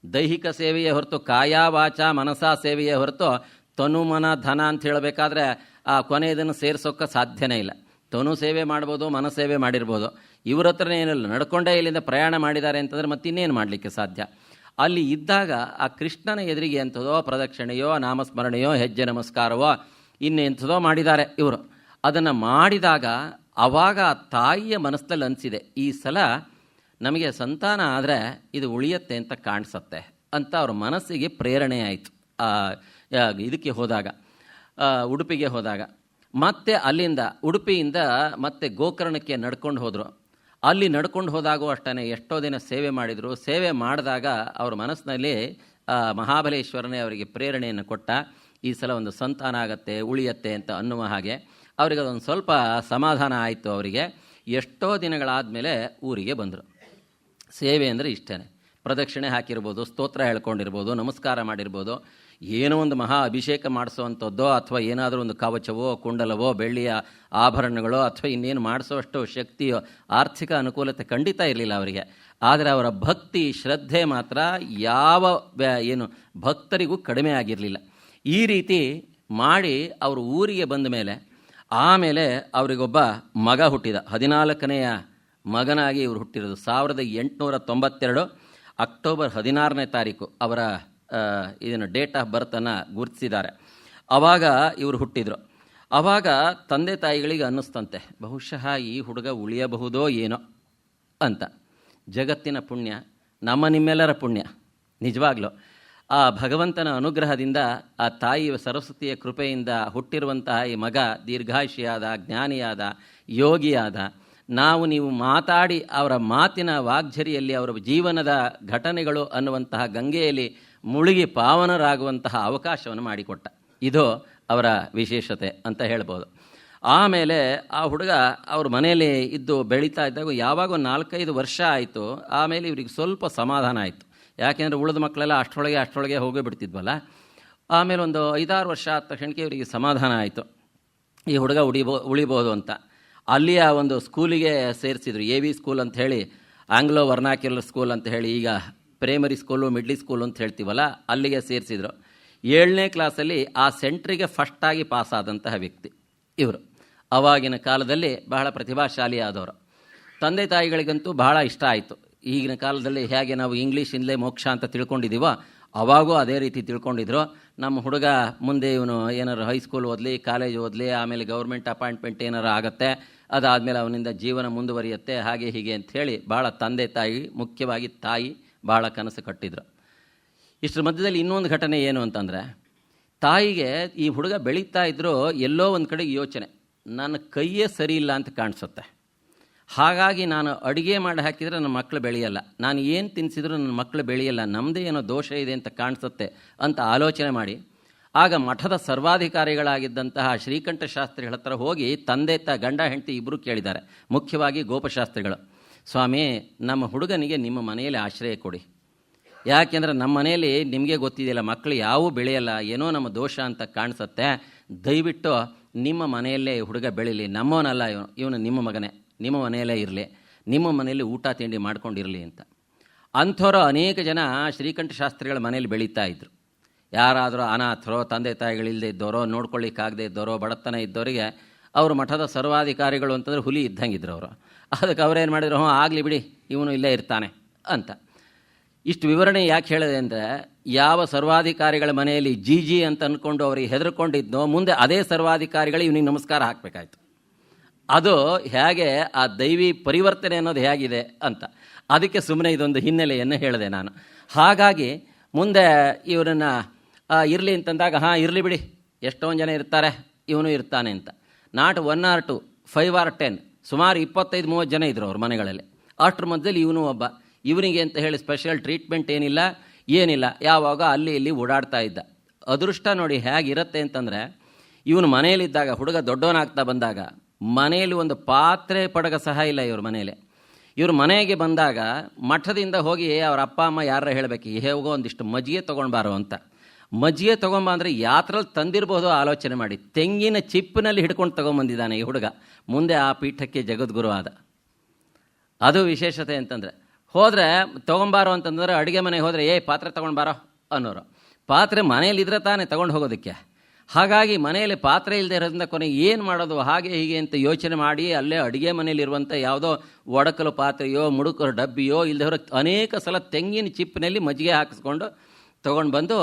ದೈಹಿಕ ಸೇವೆಯೇ ಹೊರತು, ಕಾಯ ವಾಚ ಮನಸ ಸೇವೆಯೇ ಹೊರತು ತನು ಮನ ಧನ ಅಂತ ಹೇಳಬೇಕಾದ್ರೆ ಆ ಕೊನೆಯದನ್ನು ಸೇರಿಸೋಕ್ಕೆ ಸಾಧ್ಯನೇ ಇಲ್ಲ. ತನು ಸೇವೆ ಮಾಡ್ಬೋದು, ಮನಸ್ಸೇವೆ ಮಾಡಿರ್ಬೋದು. ಇವ್ರ ಹತ್ರನೇ ಏನಿಲ್ಲ, ನಡ್ಕೊಂಡೇ ಇಲ್ಲಿಂದ ಪ್ರಯಾಣ ಮಾಡಿದ್ದಾರೆ ಅಂತಂದರೆ ಮತ್ತಿನ್ನೇನು ಮಾಡಲಿಕ್ಕೆ ಸಾಧ್ಯ? ಅಲ್ಲಿ ಇದ್ದಾಗ ಆ ಕೃಷ್ಣನ ಎದುರಿಗೆ ಎಂಥದೋ ಪ್ರದಕ್ಷಿಣೆಯೋ ನಾಮಸ್ಮರಣೆಯೋ ಹೆಜ್ಜೆ ನಮಸ್ಕಾರವೋ ಇನ್ನೆಂಥದೋ ಮಾಡಿದ್ದಾರೆ ಇವರು. ಅದನ್ನು ಮಾಡಿದಾಗ ಆವಾಗ ಆ ತಾಯಿಯ ಮನಸ್ಸಲ್ಲಿ ಅನಿಸಿದೆ, ಈ ಸಲ ನಮಗೆ ಸಂತಾನ ಆದರೆ ಇದು ಉಳಿಯತ್ತೆ ಅಂತ ಕಾಣಿಸತ್ತೆ ಅಂತ ಅವ್ರ ಮನಸ್ಸಿಗೆ ಪ್ರೇರಣೆ ಆಯಿತು. ಇದಕ್ಕೆ ಹೋದಾಗ, ಉಡುಪಿಗೆ ಹೋದಾಗ ಮತ್ತೆ ಅಲ್ಲಿಂದ ಉಡುಪಿಯಿಂದ ಮತ್ತೆ ಗೋಕರ್ಣಕ್ಕೆ ನಡ್ಕೊಂಡು ಹೋದರು. ಅಲ್ಲಿ ನಡ್ಕೊಂಡು ಹೋದಾಗೂ ಅಷ್ಟೇ ಎಷ್ಟೋ ದಿನ ಸೇವೆ ಮಾಡಿದರು. ಸೇವೆ ಮಾಡಿದಾಗ ಅವ್ರ ಮನಸ್ಸಿನಲ್ಲಿ ಮಹಾಬಲೇಶ್ವರನೇ ಅವರಿಗೆ ಪ್ರೇರಣೆಯನ್ನು ಕೊಟ್ಟ, ಈ ಸಲ ಒಂದು ಸಂತಾನ ಆಗತ್ತೆ, ಉಳಿಯತ್ತೆ ಅಂತ ಅನ್ನುವ ಹಾಗೆ ಅವರಿಗೆ ಅದೊಂದು ಸ್ವಲ್ಪ ಸಮಾಧಾನ ಆಯಿತು. ಅವರಿಗೆ ಎಷ್ಟೋ ದಿನಗಳಾದಮೇಲೆ ಊರಿಗೆ ಬಂದರು. ಸೇವೆ ಅಂದರೆ ಇಷ್ಟೇ, ಪ್ರದಕ್ಷಿಣೆ ಹಾಕಿರ್ಬೋದು, ಸ್ತೋತ್ರ ಹೇಳ್ಕೊಂಡಿರ್ಬೋದು, ನಮಸ್ಕಾರ ಮಾಡಿರ್ಬೋದು, ಏನೋ ಒಂದು ಮಹಾ ಅಭಿಷೇಕ ಮಾಡಿಸೋವಂಥದ್ದೋ ಅಥವಾ ಏನಾದರೂ ಒಂದು ಕವಚವೋ ಕುಂಡಲವೋ ಬೆಳ್ಳಿಯ ಆಭರಣಗಳೋ ಅಥವಾ ಇನ್ನೇನು ಮಾಡಿಸೋಷ್ಟು ಶಕ್ತಿಯೋ ಆರ್ಥಿಕ ಅನುಕೂಲತೆ ಖಂಡಿತ ಇರಲಿಲ್ಲ ಅವರಿಗೆ. ಆದರೆ ಅವರ ಭಕ್ತಿ ಶ್ರದ್ಧೆ ಮಾತ್ರ ಯಾವ ಏನು ಭಕ್ತರಿಗೂ ಕಡಿಮೆ ಆಗಿರಲಿಲ್ಲ. ಈ ರೀತಿ ಮಾಡಿ ಅವರು ಊರಿಗೆ ಬಂದ ಮೇಲೆ ಆಮೇಲೆ ಅವರಿಗೊಬ್ಬ ಮಗ ಹುಟ್ಟಿದ. 14ನೆಯ ಮಗನಾಗಿ ಇವರು ಹುಟ್ಟಿರೋದು 1892 ಅಕ್ಟೋಬರ್ 16ನೇ ತಾರೀಕು ಅವರ ಇದನ್ನು ಡೇಟ್ ಆಫ್ ಬರ್ತನ್ನು ಗುರುತಿಸಿದ್ದಾರೆ. ಆವಾಗ ಇವರು ಹುಟ್ಟಿದರು. ಆವಾಗ ತಂದೆ ತಾಯಿಗಳಿಗೆ ಅನ್ನಿಸ್ತಂತೆ, ಬಹುಶಃ ಈ ಹುಡುಗ ಉಳಿಯಬಹುದೋ ಏನೋ ಅಂತ. ಜಗತ್ತಿನ ಪುಣ್ಯ, ನಮ್ಮ ನಿಮ್ಮೆಲ್ಲರ ಪುಣ್ಯ ನಿಜವಾಗ್ಲೂ. ಆ ಭಗವಂತನ ಅನುಗ್ರಹದಿಂದ, ಆ ತಾಯಿ ಸರಸ್ವತಿಯ ಕೃಪೆಯಿಂದ ಹುಟ್ಟಿರುವಂತಹ ಈ ಮಗ ದೀರ್ಘಾಯುಷಿಯಾದ, ಜ್ಞಾನಿಯಾದ, ಯೋಗಿಯಾದ. ನಾವು ನೀವು ಮಾತಾಡಿ ಅವರ ಮಾತಿನ ವಾಗ್ಝರಿಯಲ್ಲಿ ಅವರ ಜೀವನದ ಘಟನೆಗಳು ಅನ್ನುವಂತಹ ಗಂಗೆಯಲ್ಲಿ ಮುಳುಗಿ ಪಾವನರಾಗುವಂತಹ ಅವಕಾಶವನ್ನು ಮಾಡಿಕೊಟ್ಟ. ಇದು ಅವರ ವಿಶೇಷತೆ ಅಂತ ಹೇಳ್ಬೋದು. ಆಮೇಲೆ ಆ ಹುಡುಗ ಅವ್ರ ಮನೆಯಲ್ಲಿ ಇದ್ದು ಬೆಳೀತಾ ಇದ್ದಾಗ ಯಾವಾಗ 4-5 ವರ್ಷ ಆಯಿತು. ಆಮೇಲೆ ಇವ್ರಿಗೆ ಸ್ವಲ್ಪ ಸಮಾಧಾನ ಆಯಿತು. ಯಾಕೆಂದರೆ ಉಳಿದ ಮಕ್ಕಳೆಲ್ಲ ಅಷ್ಟರೊಳಗೆ ಹೋಗೇ ಬಿಡ್ತಿದ್ವಲ್ಲ. ಆಮೇಲೆ ಒಂದು 5-6 ವರ್ಷ ಆದ ತಕ್ಷಣಕ್ಕೆ ಇವರಿಗೆ ಸಮಾಧಾನ ಆಯಿತು, ಈ ಹುಡುಗ ಉಳಿಬೋದು ಅಂತ. ಅಲ್ಲಿಯ ಒಂದು ಸ್ಕೂಲಿಗೆ ಸೇರಿಸಿದ್ರು, AV ಸ್ಕೂಲ್ ಅಂತ ಹೇಳಿ, ಆಂಗ್ಲೋ ವರ್ನಾಕ್ಯುಲರ್ ಸ್ಕೂಲ್ ಅಂತ ಹೇಳಿ, ಈಗ ಪ್ರೈಮರಿ ಸ್ಕೂಲು ಮಿಡ್ಲಿ ಸ್ಕೂಲು ಅಂತ ಹೇಳ್ತೀವಲ್ಲ, ಅಲ್ಲಿಗೆ ಸೇರಿಸಿದ್ರು. 7ನೇ ಕ್ಲಾಸಲ್ಲಿ ಆ ಸೆಂಟ್ರಿಗೆ ಫಸ್ಟಾಗಿ ಪಾಸಾದಂತಹ ವ್ಯಕ್ತಿ ಇವರು. ಆವಾಗಿನ ಕಾಲದಲ್ಲಿ ಬಹಳ ಪ್ರತಿಭಾಶಾಲಿ ಆದವರು. ತಂದೆ ತಾಯಿಗಳಿಗಂತೂ ಬಹಳ ಇಷ್ಟ ಆಯಿತು. ಈಗಿನ ಕಾಲದಲ್ಲಿ ಹೇಗೆ ನಾವು ಇಂಗ್ಲೀಷಿಂದಲೇ ಮೋಕ್ಷ ಅಂತ ತಿಳ್ಕೊಂಡಿದ್ದೀವೋ ಅವಾಗೂ ಅದೇ ರೀತಿ ತಿಳ್ಕೊಂಡಿದ್ರು. ನಮ್ಮ ಹುಡುಗ ಮುಂದೆ ಇವನು ಏನಾರು ಹೈಸ್ಕೂಲ್ ಓದಲಿ, ಕಾಲೇಜ್ ಓದಲಿ, ಆಮೇಲೆ ಗೌರ್ಮೆಂಟ್ ಅಪಾಯಿಂಟ್ಮೆಂಟ್ ಏನಾರು ಆಗುತ್ತೆ, ಅದಾದಮೇಲೆ ಅವನಿಂದ ಜೀವನ ಮುಂದುವರಿಯುತ್ತೆ, ಹಾಗೆ ಹೀಗೆ ಅಂಥೇಳಿ ಭಾಳ ತಂದೆ ತಾಯಿ, ಮುಖ್ಯವಾಗಿ ತಾಯಿ ಭಾಳ ಕನಸು ಕಟ್ಟಿದ್ರು. ಇಷ್ಟರ ಮಧ್ಯದಲ್ಲಿ ಇನ್ನೊಂದು ಘಟನೆ ಏನು ಅಂತಂದರೆ, ತಾಯಿಗೆ ಈ ಹುಡುಗ ಬೆಳೀತಾ ಇದ್ದರೂ ಎಲ್ಲೋ ಒಂದು ಕಡೆಗೆ ಯೋಚನೆ, ನನ್ನ ಕೈಯೇ ಸರಿ ಇಲ್ಲ ಅಂತ ಕಾಣಿಸುತ್ತೆ, ಹಾಗಾಗಿ ನಾನು ಅಡುಗೆ ಮಾಡಿ ಹಾಕಿದರೆ ನನ್ನ ಮಕ್ಕಳು ಬೆಳೆಯಲ್ಲ, ನಾನು ಏನು ತಿನ್ನಿಸಿದ್ರು ನನ್ನ ಮಕ್ಕಳು ಬೆಳೆಯಲ್ಲ, ನಮ್ಮದೇ ಏನೋ ದೋಷ ಇದೆ ಅಂತ ಕಾಣಿಸುತ್ತೆ ಅಂತ ಆಲೋಚನೆ ಮಾಡಿ, ಆಗ ಮಠದ ಸರ್ವಾಧಿಕಾರಿಗಳಾಗಿದ್ದಂತಹ ಶ್ರೀಕಂಠ ಶಾಸ್ತ್ರಿಗಳ ಹತ್ರ ಹೋಗಿ ತಂದೆ ಗಂಡ ಹೆಂಡತಿ ಇಬ್ಬರು ಕೇಳಿದ್ದಾರೆ. ಮುಖ್ಯವಾಗಿ ಗೋಪಶಾಸ್ತ್ರಿಗಳು, ಸ್ವಾಮಿ, ನಮ್ಮ ಹುಡುಗನಿಗೆ ನಿಮ್ಮ ಮನೆಯಲ್ಲಿ ಆಶ್ರಯ ಕೊಡಿ. ಯಾಕೆಂದರೆ ನಮ್ಮ ಮನೆಯಲ್ಲಿ ನಿಮಗೆ ಗೊತ್ತಿದೆಯಲ್ಲ, ಮಕ್ಕಳು ಯಾವೂ ಬೆಳೆಯಲ್ಲ, ಏನೋ ನಮ್ಮ ದೋಷ ಅಂತ ಕಾಣಿಸುತ್ತೆ, ದಯವಿಟ್ಟು ನಿಮ್ಮ ಮನೆಯಲ್ಲೇ ಹುಡುಗ ಬೆಳೀಲಿ, ನಮ್ಮವನಲ್ಲ ಇವನು ನಿಮ್ಮ ಮಗನೇ, ನಿಮ್ಮ ಮನೆಯಲ್ಲೇ ಇರಲಿ, ನಿಮ್ಮ ಮನೆಯಲ್ಲಿ ಊಟ ತಿಂಡಿ ಮಾಡ್ಕೊಂಡಿರಲಿ ಅಂತ. ಅಂಥವ್ರು ಅನೇಕ ಜನ ಶ್ರೀಕಂಠ ಶಾಸ್ತ್ರಿಗಳ ಮನೆಯಲ್ಲಿ ಬೆಳೀತಾ ಇದ್ದರು. ಯಾರಾದರೂ ಅನಾಥರೋ, ತಂದೆ ತಾಯಿಗಳಿಲ್ಲದೆ ಇದ್ದವರೋ, ನೋಡ್ಕೊಳ್ಳಿಕ್ಕಾಗದೇ ಇದ್ದವರೋ, ಬಡತನ ಇದ್ದವರಿಗೆ ಅವರು ಮಠದ ಸರ್ವಾಧಿಕಾರಿಗಳು ಅಂತಂದರೆ ಹುಲಿ ಇದ್ದಂಗಿದ್ರು ಅವರು. ಅದಕ್ಕೆ ಅವರೇನು ಮಾಡಿದ್ರು, ಆಗಲಿ ಬಿಡಿ, ಇವನು ಇಲ್ಲೇ ಇರ್ತಾನೆ ಅಂತ. ಇಷ್ಟು ವಿವರಣೆ ಯಾಕೆ ಹೇಳಿದೆ ಅಂದರೆ, ಯಾವ ಸರ್ವಾಧಿಕಾರಿಗಳ ಮನೆಯಲ್ಲಿ ಜಿ ಅಂತ ಅಂದ್ಕೊಂಡು ಅವರಿಗೆ ಹೆದರ್ಕೊಂಡಿದ್ನೋ, ಮುಂದೆ ಅದೇ ಸರ್ವಾಧಿಕಾರಿಗಳು ಇವನಿಗೆ ನಮಸ್ಕಾರ ಹಾಕಬೇಕಾಯ್ತು. ಅದು ಹೇಗೆ ಆ ದೈವಿ ಪರಿವರ್ತನೆ ಅನ್ನೋದು ಹೇಗಿದೆ ಅಂತ. ಅದಕ್ಕೆ ಸುಮ್ಮನೆ ಇದೊಂದು ಹಿನ್ನೆಲೆಯನ್ನು ಹೇಳಿದೆ ನಾನು. ಹಾಗಾಗಿ ಮುಂದೆ ಇವರನ್ನು ಇರಲಿ ಅಂತಂದಾಗ ಇರಲಿ ಬಿಡಿ, ಎಷ್ಟೊಂದು ಜನ ಇರ್ತಾರೆ, ಇವನು ಇರ್ತಾನೆ ಅಂತ. ನಾಟ್ 1 or 2, 5 or 10, ಸುಮಾರು 25-30 ಜನ ಇದ್ದರು ಅವ್ರ ಮನೆಗಳಲ್ಲಿ. ಅಷ್ಟರ ಮಧ್ಯದಲ್ಲಿ ಇವನು ಒಬ್ಬ. ಇವನಿಗೆ ಅಂತ ಹೇಳಿ ಸ್ಪೆಷಲ್ ಟ್ರೀಟ್ಮೆಂಟ್ ಏನಿಲ್ಲ, ಯಾವಾಗ ಅಲ್ಲಿ ಇಲ್ಲಿ ಓಡಾಡ್ತಾ ಇದ್ದ. ಅದೃಷ್ಟ ನೋಡಿ ಹೇಗಿರುತ್ತೆ ಅಂತಂದರೆ, ಇವನು ಮನೆಯಲ್ಲಿದ್ದಾಗ, ಹುಡುಗ ದೊಡ್ಡವನಾಗ್ತಾ ಬಂದಾಗ, ಮನೆಯಲ್ಲಿ ಒಂದು ಪಾತ್ರೆ ಪಡಗ ಸಹ ಇಲ್ಲ ಇವ್ರ ಮನೆಯಲ್ಲಿ. ಇವ್ರ ಮನೆಗೆ ಬಂದಾಗ ಮಠದಿಂದ ಹೋಗಿ ಅವ್ರ ಅಪ್ಪ ಅಮ್ಮ ಯಾರ ಹೇಳಬೇಕು, ಹೋಗೋ ಒಂದಿಷ್ಟು ಮಜ್ಜಿಗೆ ತೊಗೊಂಡ್ಬಾರೋ ಅಂತ. ಮಜ್ಜಿಗೆ ತೊಗೊಂಬ ಅಂದರೆ ಯಾತ್ರಲ್ಲಿ ತಂದಿರ್ಬೋದು ಆಲೋಚನೆ ಮಾಡಿ. ತೆಂಗಿನ ಚಿಪ್ಪಿನಲ್ಲಿ ಹಿಡ್ಕೊಂಡು ತೊಗೊಂಬಂದಿದ್ದಾನೆ ಈ ಹುಡುಗ. ಮುಂದೆ ಆ ಪೀಠಕ್ಕೆ ಜಗದ್ಗುರು ಆದ. ಅದು ವಿಶೇಷತೆ ಅಂತಂದರೆ, ಹೋದರೆ ತೊಗೊಂಬಾರೋ ಅಂತಂದ್ರೆ ಅಡುಗೆ ಮನೆಗೆ ಹೋದರೆ ಪಾತ್ರೆ ತೊಗೊಂಡ್ಬಾರೋ ಅನ್ನೋರು. ಪಾತ್ರೆ ಮನೇಲಿದ್ರೆ ತಾನೇ ತೊಗೊಂಡು ಹೋಗೋದಕ್ಕೆ. ಹಾಗಾಗಿ ಮನೆಯಲ್ಲಿ ಪಾತ್ರೆ ಇಲ್ಲದೆ ಇರೋದ್ರಿಂದ ಕೊನೆಗೆ ಏನು ಮಾಡೋದು, ಹಾಗೆ ಹೀಗೆ ಅಂತ ಯೋಚನೆ ಮಾಡಿ ಅಲ್ಲೇ ಅಡುಗೆ ಮನೆಯಲ್ಲಿರುವಂಥ ಯಾವುದೋ ಒಡಕಲು ಪಾತ್ರೆಯೋ ಮುಡುಕಲು ಡಬ್ಬಿಯೋ ಇಲ್ಲದೆ ಹೊರ ಅನೇಕ ಸಲ ತೆಂಗಿನ ಚಿಪ್ಪಿನಲ್ಲಿ ಮಜ್ಜಿಗೆ ಹಾಕಿಸ್ಕೊಂಡು ತೊಗೊಂಡು ಬಂದು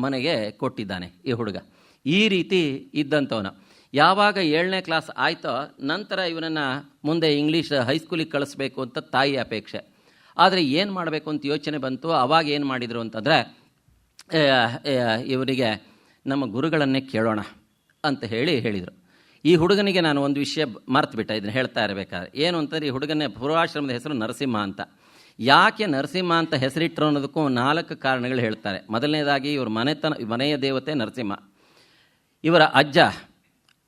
ಮನೆಗೆ ಕೊಟ್ಟಿದ್ದಾನೆ ಈ ಹುಡುಗ. ಈ ರೀತಿ ಇದ್ದಂಥವನು. ಯಾವಾಗ 7ನೇ ಕ್ಲಾಸ್ ಆಯಿತೋ ನಂತರ ಇವನನ್ನು ಮುಂದೆ ಇಂಗ್ಲೀಷ್ ಹೈಸ್ಕೂಲಿಗೆ ಕಳಿಸ್ಬೇಕು ಅಂತ ತಾಯಿ ಅಪೇಕ್ಷೆ. ಆದರೆ ಏನು ಮಾಡಬೇಕು ಅಂತ ಯೋಚನೆ ಬಂತು. ಆವಾಗ ಏನು ಮಾಡಿದರು ಅಂತಂದರೆ, ಇವರಿಗೆ ನಮ್ಮ ಗುರುಗಳನ್ನೇ ಕೇಳೋಣ ಅಂತ ಹೇಳಿದರು. ಈ ಹುಡುಗನಿಗೆ ನಾನು ಒಂದು ವಿಷಯ ಮರ್ತುಬಿಟ್ಟೆ, ಇದನ್ನು ಹೇಳ್ತಾ ಇರಬೇಕಾದ್ರೆ. ಏನು ಅಂತಂದರೆ, ಈ ಹುಡುಗನ ಪೂರ್ವಾಶ್ರಮದ ಹೆಸರು ನರಸಿಂಹ ಅಂತ. ಯಾಕೆ ನರಸಿಂಹ ಅಂತ ಹೆಸರಿಟ್ಟರು ಅನ್ನೋದಕ್ಕೂ 4 ಕಾರಣಗಳು ಹೇಳ್ತಾರೆ. ಮೊದಲನೇದಾಗಿ ಇವ್ರ ಮನೆಯ ದೇವತೆ ನರಸಿಂಹ. ಇವರ ಅಜ್ಜ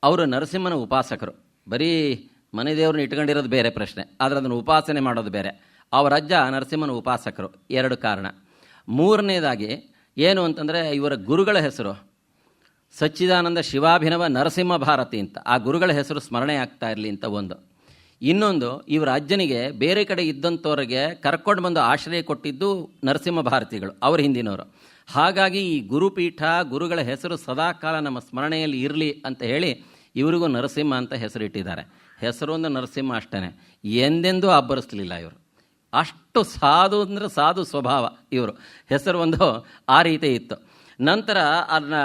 ಅವರು ನರಸಿಂಹನ ಉಪಾಸಕರು. ಬರೀ ಮನೆ ದೇವ್ರನ್ನ ಇಟ್ಕೊಂಡಿರೋದು ಬೇರೆ ಪ್ರಶ್ನೆ, ಆದರೆ ಅದನ್ನು ಉಪಾಸನೆ ಮಾಡೋದು ಬೇರೆ. ಅವರ ಅಜ್ಜ ನರಸಿಂಹನ ಉಪಾಸಕರು. 2 ಕಾರಣ. 3ನೇದಾಗಿ ಏನು ಅಂತಂದರೆ, ಇವರ ಗುರುಗಳ ಹೆಸರು ಸಚ್ಚಿದಾನಂದ ಶಿವಾಭಿನವ ನರಸಿಂಹ ಭಾರತಿ ಅಂತ. ಆ ಗುರುಗಳ ಹೆಸರು ಸ್ಮರಣೆ ಆಗ್ತಾ ಇರಲಿ ಅಂತ ಒಂದು. ಇನ್ನೊಂದು, ಇವರ ಅಜ್ಜನಿಗೆ ಬೇರೆ ಕಡೆ ಇದ್ದಂಥವ್ರಿಗೆ ಕರ್ಕೊಂಡು ಬಂದು ಆಶ್ರಯ ಕೊಟ್ಟಿದ್ದು ನರಸಿಂಹ ಭಾರತಿಗಳು, ಅವ್ರ ಹಿಂದಿನವರು. ಹಾಗಾಗಿ ಈ ಗುರುಪೀಠ, ಗುರುಗಳ ಹೆಸರು ಸದಾಕಾಲ ನಮ್ಮ ಸ್ಮರಣೆಯಲ್ಲಿ ಇರಲಿ ಅಂತ ಹೇಳಿ ಇವರಿಗೂ ನರಸಿಂಹ ಅಂತ ಹೆಸರಿಟ್ಟಿದ್ದಾರೆ. ಹೆಸರೊಂದು ನರಸಿಂಹ ಅಷ್ಟೇ, ಎಂದೆಂದೂ ಅಬ್ಬರಿಸಲಿಲ್ಲ ಇವರು. ಅಷ್ಟು ಸಾಧು ಅಂದರೆ ಸಾಧು ಸ್ವಭಾವ ಇವರು. ಹೆಸರು ಒಂದು ಆ ರೀತಿ ಇತ್ತು. ನಂತರ ಅದನ್ನ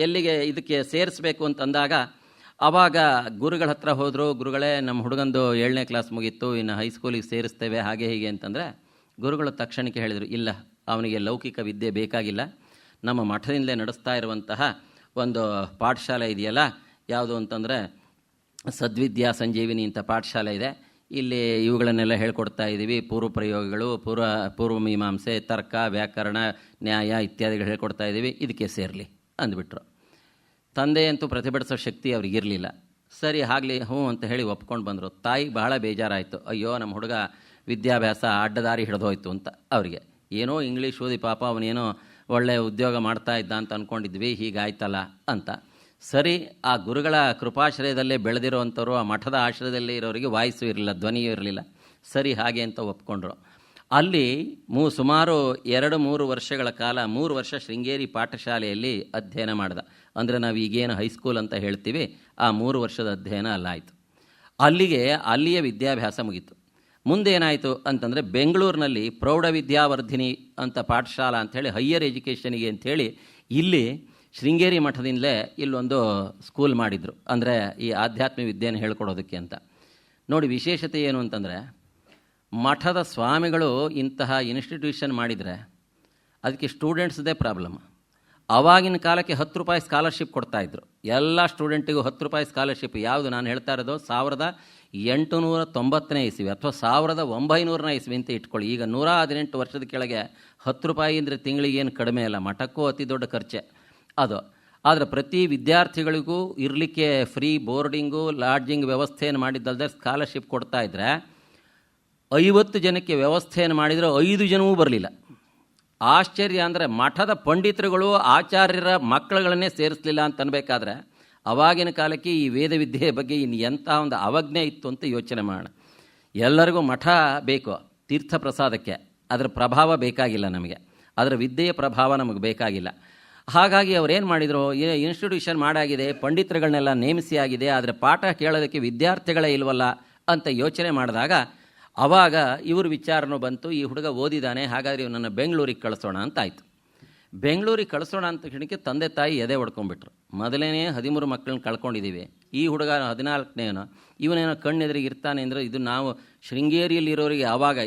ಎಲ್ಲಿಗೆ ಇದಕ್ಕೆ ಸೇರಿಸಬೇಕು ಅಂತಂದಾಗ ಆವಾಗ ಗುರುಗಳ ಹತ್ರ ಹೋದರು. ಗುರುಗಳೇ, ನಮ್ಮ ಹುಡುಗಂದು 7ನೇ ಕ್ಲಾಸ್ ಮುಗೀತು, ಇನ್ನು ಹೈಸ್ಕೂಲಿಗೆ ಸೇರಿಸ್ತೇವೆ ಹಾಗೆ ಹೀಗೆ ಅಂತಂದರೆ, ಗುರುಗಳು ತಕ್ಷಣಕ್ಕೆ ಹೇಳಿದರು, ಇಲ್ಲ, ಅವನಿಗೆ ಲೌಕಿಕ ವಿದ್ಯೆ ಬೇಕಾಗಿಲ್ಲ. ನಮ್ಮ ಮಠದಿಂದಲೇ ನಡೆಸ್ತಾ ಇರುವಂತಹ ಒಂದು ಪಾಠಶಾಲೆ ಇದೆಯಲ್ಲ, ಯಾವುದು ಅಂತಂದರೆ ಸದ್ವಿದ್ಯಾ ಸಂಜೀವಿನಿ ಅಂತ ಪಾಠಶಾಲೆ ಇದೆ. ಇಲ್ಲಿ ಇವುಗಳನ್ನೆಲ್ಲ ಹೇಳ್ಕೊಡ್ತಾ ಇದ್ದೀವಿ. ಪೂರ್ವ ಪ್ರಯೋಗಗಳು, ಪೂರ್ವ ಮೀಮಾಂಸೆ, ತರ್ಕ, ವ್ಯಾಕರಣ, ನ್ಯಾಯ ಇತ್ಯಾದಿಗಳು ಹೇಳ್ಕೊಡ್ತಾ ಇದ್ದೀವಿ, ಇದಕ್ಕೆ ಸೇರಲಿ ಅಂದ್ಬಿಟ್ರು. ತಂದೆಯಂತೂ ಪ್ರತಿಭಟಿಸೋ ಶಕ್ತಿ ಅವ್ರಿಗಿರಲಿಲ್ಲ. ಸರಿ ಆಗಲಿ ಹ್ಞೂ ಅಂತ ಹೇಳಿ ಒಪ್ಕೊಂಡು ಬಂದರು. ತಾಯಿಗೆ ಬಹಳ ಬೇಜಾರಾಯಿತು. ಅಯ್ಯೋ, ನಮ್ಮ ಹುಡುಗ ವಿದ್ಯಾಭ್ಯಾಸ ಅಡ್ಡದಾರಿ ಹಿಡಿದೋಯ್ತು ಅಂತ ಅವರಿಗೆ. ಏನೋ ಇಂಗ್ಲೀಷ್ ಓದಿ ಪಾಪ ಅವನೇನೋ ಒಳ್ಳೆಯ ಉದ್ಯೋಗ ಮಾಡ್ತಾ ಇದ್ದ ಅಂತ ಅಂದ್ಕೊಂಡಿದ್ವಿ, ಹೀಗಾಯ್ತಲ್ಲ ಅಂತ. ಸರಿ, ಆ ಗುರುಗಳ ಕೃಪಾಶ್ರಯದಲ್ಲೇ ಬೆಳೆದಿರೋವಂಥವ್ರು, ಆ ಮಠದ ಆಶ್ರಯದಲ್ಲೇ ಇರೋರಿಗೆ ವಾಯ್ಸು ಇರಲಿಲ್ಲ, ಧ್ವನಿಯೂ ಇರಲಿಲ್ಲ. ಸರಿ ಹಾಗೆ ಅಂತ ಒಪ್ಕೊಂಡ್ರು. ಅಲ್ಲಿ ಸುಮಾರು 2-3 ವರ್ಷಗಳ ಕಾಲ 3 ವರ್ಷ ಶೃಂಗೇರಿ ಪಾಠಶಾಲೆಯಲ್ಲಿ ಅಧ್ಯಯನ ಮಾಡಿದ. ಅಂದರೆ ನಾವು ಈಗೇನು ಹೈಸ್ಕೂಲ್ ಅಂತ ಹೇಳ್ತೀವಿ, ಆ 3 ವರ್ಷದ ಅಧ್ಯಯನ ಅಲ್ಲಾಯಿತು. ಅಲ್ಲಿಯ ವಿದ್ಯಾಭ್ಯಾಸ ಮುಗೀತು. ಮುಂದೇನಾಯಿತು ಅಂತಂದರೆ, ಬೆಂಗಳೂರಿನಲ್ಲಿ ಪ್ರೌಢ ವಿದ್ಯಾವರ್ಧಿನಿ ಅಂತ ಪಾಠಶಾಲಾ ಅಂಥೇಳಿ ಹೈಯರ್ ಎಜುಕೇಷನಿಗೆ ಅಂಥೇಳಿ ಇಲ್ಲಿ ಶೃಂಗೇರಿ ಮಠದಿಂದಲೇ ಇಲ್ಲೊಂದು ಸ್ಕೂಲ್ ಮಾಡಿದರು. ಅಂದರೆ ಈ ಆಧ್ಯಾತ್ಮಿಕ ವಿದ್ಯೆಯನ್ನು ಹೇಳ್ಕೊಡೋದಕ್ಕೆ ಅಂತ. ನೋಡಿ, ವಿಶೇಷತೆ ಏನು ಅಂತಂದರೆ, ಮಠದ ಸ್ವಾಮಿಗಳು ಇಂತಹ ಇನ್ಸ್ಟಿಟ್ಯೂಷನ್ ಮಾಡಿದರೆ ಅದಕ್ಕೆ ಸ್ಟೂಡೆಂಟ್ಸ್ದೇ ಪ್ರಾಬ್ಲಮ್. ಆವಾಗಿನ ಕಾಲಕ್ಕೆ 10 ರೂಪಾಯಿ ಸ್ಕಾಲರ್ಶಿಪ್ ಕೊಡ್ತಾಯಿದ್ರು ಎಲ್ಲ ಸ್ಟೂಡೆಂಟಿಗೂ. 10 ರೂಪಾಯಿ ಸ್ಕಾಲರ್ಶಿಪ್ ಯಾವುದು ನಾನು ಹೇಳ್ತಾ ಇರೋದು 1890ನೇ ಇಸ್ವಿ ಅಥವಾ 1900ನೇ ಇಸ್ವಿ ಅಂತ ಇಟ್ಕೊಳ್ಳಿ. ಈಗ 118 ವರ್ಷದ ಕೆಳಗೆ 10 ರೂಪಾಯಿ ಅಂದರೆ ತಿಂಗಳಿಗೆ ಏನು ಕಡಿಮೆ ಅಲ್ಲ, ಮಠಕ್ಕೂ ಅತಿ ದೊಡ್ಡ ಖರ್ಚೆ ಅದು. ಆದರೆ ಪ್ರತಿ ವಿದ್ಯಾರ್ಥಿಗಳಿಗೂ ಇರಲಿಕ್ಕೆ ಫ್ರೀ ಬೋರ್ಡಿಂಗು, ಲಾಡ್ಜಿಂಗ್ ವ್ಯವಸ್ಥೆಯನ್ನು ಮಾಡಿದ್ದಲ್ಲದೆ ಸ್ಕಾಲರ್ಶಿಪ್ ಕೊಡ್ತಾಯಿದ್ರೆ 50 ಜನಕ್ಕೆ ವ್ಯವಸ್ಥೆಯನ್ನು ಮಾಡಿದರೆ 5 ಜನವೂ ಬರಲಿಲ್ಲ. ಆಶ್ಚರ್ಯ ಅಂದರೆ ಮಠದ ಪಂಡಿತರುಗಳು ಆಚಾರ್ಯರ ಮಕ್ಕಳುಗಳನ್ನೇ ಸೇರಿಸಲಿಲ್ಲ ಅಂತ ಅನ್ಬೇಕಾದ್ರೆ, ಅವಾಗಿನ ಕಾಲಕ್ಕೆ ಈ ವೇದ ವಿದ್ಯೆಯ ಬಗ್ಗೆ ಇನ್ನು ಎಂಥ ಒಂದು ಅವಜ್ಞೆ ಇತ್ತು ಅಂತ ಯೋಚನೆ ಮಾಡೋಣ. ಎಲ್ಲರಿಗೂ ಮಠ ಬೇಕು ತೀರ್ಥ ಪ್ರಸಾದಕ್ಕೆ, ಅದರ ಪ್ರಭಾವ ಬೇಕಾಗಿಲ್ಲ ನಮಗೆ, ಅದರ ವಿದ್ಯೆಯ ಪ್ರಭಾವ ನಮಗೆ ಬೇಕಾಗಿಲ್ಲ. ಹಾಗಾಗಿ ಅವರೇನು ಮಾಡಿದರು, ಇನ್ಸ್ಟಿಟ್ಯೂಷನ್ ಮಾಡಾಗಿದೆ, ಪಂಡಿತರುಗಳನ್ನೆಲ್ಲ ನೇಮಿಸಿ ಆಗಿದೆ, ಆದರೆ ಪಾಠ ಕೇಳೋದಕ್ಕೆ ವಿದ್ಯಾರ್ಥಿಗಳೇ ಇಲ್ವಲ್ಲ ಅಂತ ಯೋಚನೆ ಮಾಡಿದಾಗ ಆವಾಗ ಇವ್ರ ವಿಚಾರನೂ ಬಂತು. ಈ ಹುಡುಗ ಓದಿದ್ದಾನೆ, ಹಾಗಾದರೆ ಇವನನ್ನು ಬೆಂಗಳೂರಿಗೆ ಕಳಿಸೋಣ ಅಂತಾಯಿತು. ಬೆಂಗಳೂರಿಗೆ ಕಳಿಸೋಣ ಅಂತ ಕ್ಷಣಕ್ಕೆ ತಂದೆ ತಾಯಿ ಎದೆ ಹೊಡ್ಕೊಂಡ್ಬಿಟ್ರು. ಮೊದಲೇ 13 ಮಕ್ಕಳನ್ನ ಕಳ್ಕೊಂಡಿದ್ದೀವಿ, ಈ ಹುಡುಗ 14ನೇನೋ, ಇವನೇನೋ ಕಣ್ಣೆದುರಿಗೆ ಇರ್ತಾನೆ ಅಂದರೆ ಇದು ನಾವು ಶೃಂಗೇರಿಯಲ್ಲಿರೋರಿಗೆ ಆವಾಗ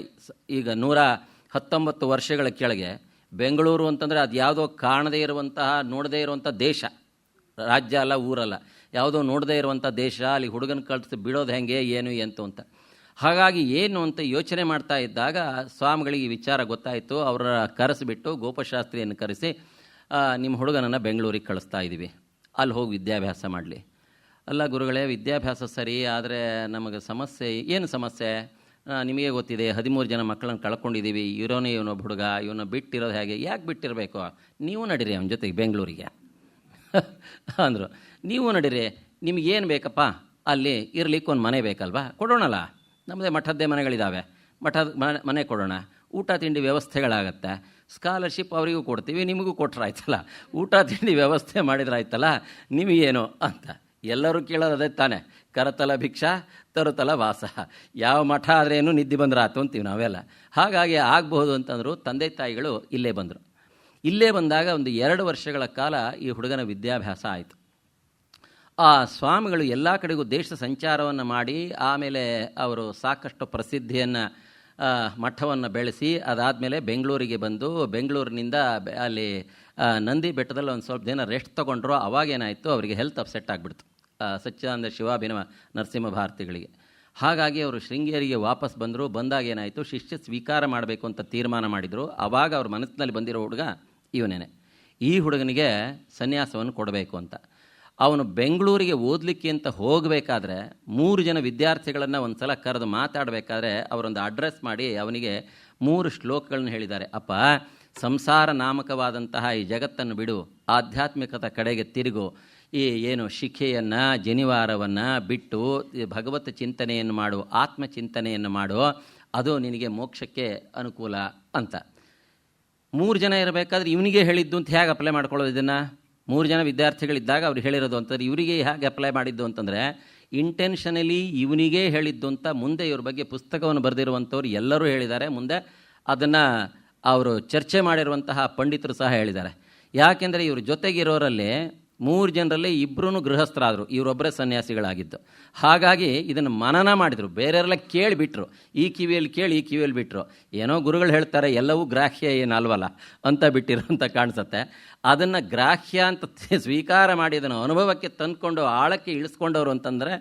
ಈಗ 119 ವರ್ಷಗಳ ಕೆಳಗೆ ಬೆಂಗಳೂರು ಅಂತಂದರೆ ಅದು ಯಾವುದೋ ಕಾಣದೇ ಇರುವಂತಹ ನೋಡದೇ ಇರುವಂಥ ದೇಶ, ರಾಜ್ಯ ಅಲ್ಲ, ಊರಲ್ಲ, ಯಾವುದೋ ನೋಡದೇ ಇರುವಂಥ ದೇಶ. ಅಲ್ಲಿ ಹುಡುಗನ ಕಳಿಸಿ ಬಿಡೋದು ಹೆಂಗೆ ಏನು ಅಂತ. ಹಾಗಾಗಿ ಏನು ಅಂತ ಯೋಚನೆ ಮಾಡ್ತಾ ಇದ್ದಾಗ ಸ್ವಾಮಿಗಳಿಗೆ ಈ ವಿಚಾರ ಗೊತ್ತಾಯಿತು. ಅವರ ಕರೆಸಿಬಿಟ್ಟು ಗೋಪಶಾಸ್ತ್ರಿಯನ್ನು ಕರೆಸಿ, ನಿಮ್ಮ ಹುಡುಗನನ್ನು ಬೆಂಗಳೂರಿಗೆ ಕಳಿಸ್ತಾ ಇದ್ದೀವಿ, ಅಲ್ಲಿ ಹೋಗಿ ವಿದ್ಯಾಭ್ಯಾಸ ಮಾಡಲಿ. ಅಲ್ಲ ಗುರುಗಳೇ, ವಿದ್ಯಾಭ್ಯಾಸ ಸರಿ, ಆದರೆ ನಮಗೆ ಸಮಸ್ಯೆ. ಏನು ಸಮಸ್ಯೆ? ನಿಮಗೆ ಗೊತ್ತಿದೆ, 13 ಜನ ಮಕ್ಕಳನ್ನು ಕಳ್ಕೊಂಡಿದ್ದೀವಿ, ಇವನೊಬ್ಬ ಹುಡುಗ, ಇವನ್ನ ಬಿಟ್ಟಿರೋದು ಹೇಗೆ? ಯಾಕೆ ಬಿಟ್ಟಿರಬೇಕು? ನೀವು ನಡೀರಿ ಅವನ ಜೊತೆಗೆ ಬೆಂಗಳೂರಿಗೆ ಅಂದರು. ನೀವು ನಡೀರಿ, ನಿಮಗೇನು ಬೇಕಪ್ಪ, ಅಲ್ಲಿ ಇರಲಿಕ್ಕೆ ಒಂದು ಮನೆ ಬೇಕಲ್ವಾ, ಕೊಡೋಣಲ್ಲ, ನಮ್ಮದೇ ಮಠದ್ದೇ ಮನೆಗಳಿದ್ದಾವೆ, ಮಠದ ಮನೆ ಕೊಡೋಣ, ಊಟ ತಿಂಡಿ ವ್ಯವಸ್ಥೆಗಳಾಗತ್ತೆ, ಸ್ಕಾಲರ್ಶಿಪ್ ಅವರಿಗೂ ಕೊಡ್ತೀವಿ, ನಿಮಗೂ ಕೊಟ್ಟರಾಯ್ತಲ್ಲ, ಊಟ ತಿಂಡಿ ವ್ಯವಸ್ಥೆ ಮಾಡಿದ್ರಾಯ್ತಲ್ಲ, ನಿಮಗೇನು ಅಂತ. ಎಲ್ಲರೂ ಕೇಳೋದೇ ತಾನೆ, ಕರತಲ ಭಿಕ್ಷಾ ತರುತಲ ವಾಸ, ಯಾವ ಮಠ ಆದ್ರೇನು ನಿದ್ದೆ ಬಂದ್ರಾತು ಅಂತೀವಿ ನಾವೆಲ್ಲ. ಹಾಗಾಗಿ ಆಗಬಹುದು ಅಂತಂದರು. ತಂದೆ ತಾಯಿಗಳು ಇಲ್ಲೇ ಬಂದರು. ಇಲ್ಲೇ ಬಂದಾಗ ಒಂದು 2 ವರ್ಷಗಳ ಕಾಲ ಈ ಹುಡುಗನ ವಿದ್ಯಾಭ್ಯಾಸ ಆಯಿತು. ಆ ಸ್ವಾಮಿಗಳು ಎಲ್ಲ ಕಡೆಗೂ ದೇಶ ಸಂಚಾರವನ್ನು ಮಾಡಿ, ಆಮೇಲೆ ಅವರು ಸಾಕಷ್ಟು ಪ್ರಸಿದ್ಧಿಯನ್ನು, ಮಠವನ್ನು ಬೆಳೆಸಿ, ಅದಾದಮೇಲೆ ಬೆಂಗಳೂರಿಗೆ ಬಂದು, ಬೆಂಗಳೂರಿನಿಂದ ಅಲ್ಲಿ ನಂದಿ ಬೆಟ್ಟದಲ್ಲಿ ಒಂದು ಸ್ವಲ್ಪ ದಿನ ರೆಸ್ಟ್ ತೊಗೊಂಡ್ರು. ಅವಾಗೇನಾಯಿತು, ಅವರಿಗೆ ಹೆಲ್ತ್ ಅಪ್ಸೆಟ್ ಆಗಿಬಿಡ್ತು ಸಚ್ಚಿದಾನಂದ ಶಿವಾಭಿನವ ನರಸಿಂಹ ಭಾರತಿಗಳಿಗೆ. ಹಾಗಾಗಿ ಅವರು ಶೃಂಗೇರಿಗೆ ವಾಪಸ್ ಬಂದರು. ಬಂದಾಗ ಏನಾಯಿತು, ಶಿಷ್ಯ ಸ್ವೀಕಾರ ಮಾಡಬೇಕು ಅಂತ ತೀರ್ಮಾನ ಮಾಡಿದರು. ಆವಾಗ ಅವ್ರ ಮನಸ್ಸಿನಲ್ಲಿ ಬಂದಿರೋ ಹುಡುಗ ಇವನೇನೆ. ಈ ಹುಡುಗನಿಗೆ ಸನ್ಯಾಸವನ್ನು ಕೊಡಬೇಕು ಅಂತ. ಅವನು ಬೆಂಗಳೂರಿಗೆ ಓದಲಿಕ್ಕೆ ಅಂತ ಹೋಗಬೇಕಾದ್ರೆ 3 ಜನ ವಿದ್ಯಾರ್ಥಿಗಳನ್ನು ಒಂದು ಸಲ ಕರೆದು ಮಾತಾಡಬೇಕಾದ್ರೆ ಅವರೊಂದು ಅಡ್ರೆಸ್ ಮಾಡಿ ಅವನಿಗೆ 3 ಶ್ಲೋಕಗಳನ್ನು ಹೇಳಿದ್ದಾರೆ. ಅಪ್ಪ, ಸಂಸಾರ ನಾಮಕವಾದಂತಹ ಈ ಜಗತ್ತನ್ನು ಬಿಡು, ಆಧ್ಯಾತ್ಮಿಕದ ಕಡೆಗೆ ತಿರುಗು, ಈ ಏನು ಶಿಖೆಯನ್ನು, ಜನಿವಾರವನ್ನು ಬಿಟ್ಟು ಭಗವತ್ ಚಿಂತನೆಯನ್ನು ಮಾಡು, ಆತ್ಮಚಿಂತನೆಯನ್ನು ಮಾಡು, ಅದು ನಿನಗೆ ಮೋಕ್ಷಕ್ಕೆ ಅನುಕೂಲ ಅಂತ. 3 ಜನ ಇರಬೇಕಾದ್ರೆ ಇವನಿಗೆ ಹೇಳಿದ್ದು ಅಂತ ಹೇಗೆ ಅಪ್ಲೈ ಮಾಡ್ಕೊಳ್ಳೋದು? ಇದನ್ನು 3 ಜನ ವಿದ್ಯಾರ್ಥಿಗಳಿದ್ದಾಗ ಅವ್ರು ಹೇಳಿರೋದು ಅಂತಂದ್ರೆ ಇವರಿಗೆ ಹೇಗೆ ಅಪ್ಲೈ ಮಾಡಿದ್ದು ಅಂತಂದರೆ, ಇಂಟೆನ್ಷನಲಿ ಇವನಿಗೇ ಹೇಳಿದ್ದು ಅಂತ ಮುಂದೆ ಇವ್ರ ಬಗ್ಗೆ ಪುಸ್ತಕವನ್ನು ಬರೆದಿರುವಂಥವ್ರು ಎಲ್ಲರೂ ಹೇಳಿದ್ದಾರೆ. ಮುಂದೆ ಅದನ್ನು ಅವರು ಚರ್ಚೆ ಮಾಡಿರುವಂತಹ ಪಂಡಿತರು ಸಹ ಹೇಳಿದ್ದಾರೆ. ಯಾಕೆಂದರೆ ಇವ್ರ ಜೊತೆಗಿರೋರಲ್ಲಿ 3 ಜನರಲ್ಲಿ 2 ಗೃಹಸ್ಥರಾದರು, ಇವರೊಬ್ಬರೇ ಸನ್ಯಾಸಿಗಳಾಗಿದ್ದು. ಹಾಗಾಗಿ ಇದನ್ನು ಮನನ ಮಾಡಿದರು, ಬೇರೆಯವರೆಲ್ಲ ಕೇಳಿಬಿಟ್ರು. ಈ ಕಿವಿಯಲ್ಲಿ ಕೇಳಿ ಈ ಕಿವಿಯಲ್ಲಿ ಬಿಟ್ಟರು. ಏನೋ ಗುರುಗಳು ಹೇಳ್ತಾರೆ, ಎಲ್ಲವೂ ಗ್ರಾಹ್ಯ ಏನಲ್ವಲ್ಲ ಅಂತ ಬಿಟ್ಟಿರೋ ಅಂತ ಕಾಣಿಸುತ್ತೆ. ಅದನ್ನು ಗ್ರಾಹ್ಯ ಅಂತ ಸ್ವೀಕಾರ ಮಾಡಿ ಅದನ್ನು ಅನುಭವಕ್ಕೆ ತಂದುಕೊಂಡು ಆಳಕ್ಕೆ ಇಳಿಸ್ಕೊಂಡವರು ಅಂತಂದರೆ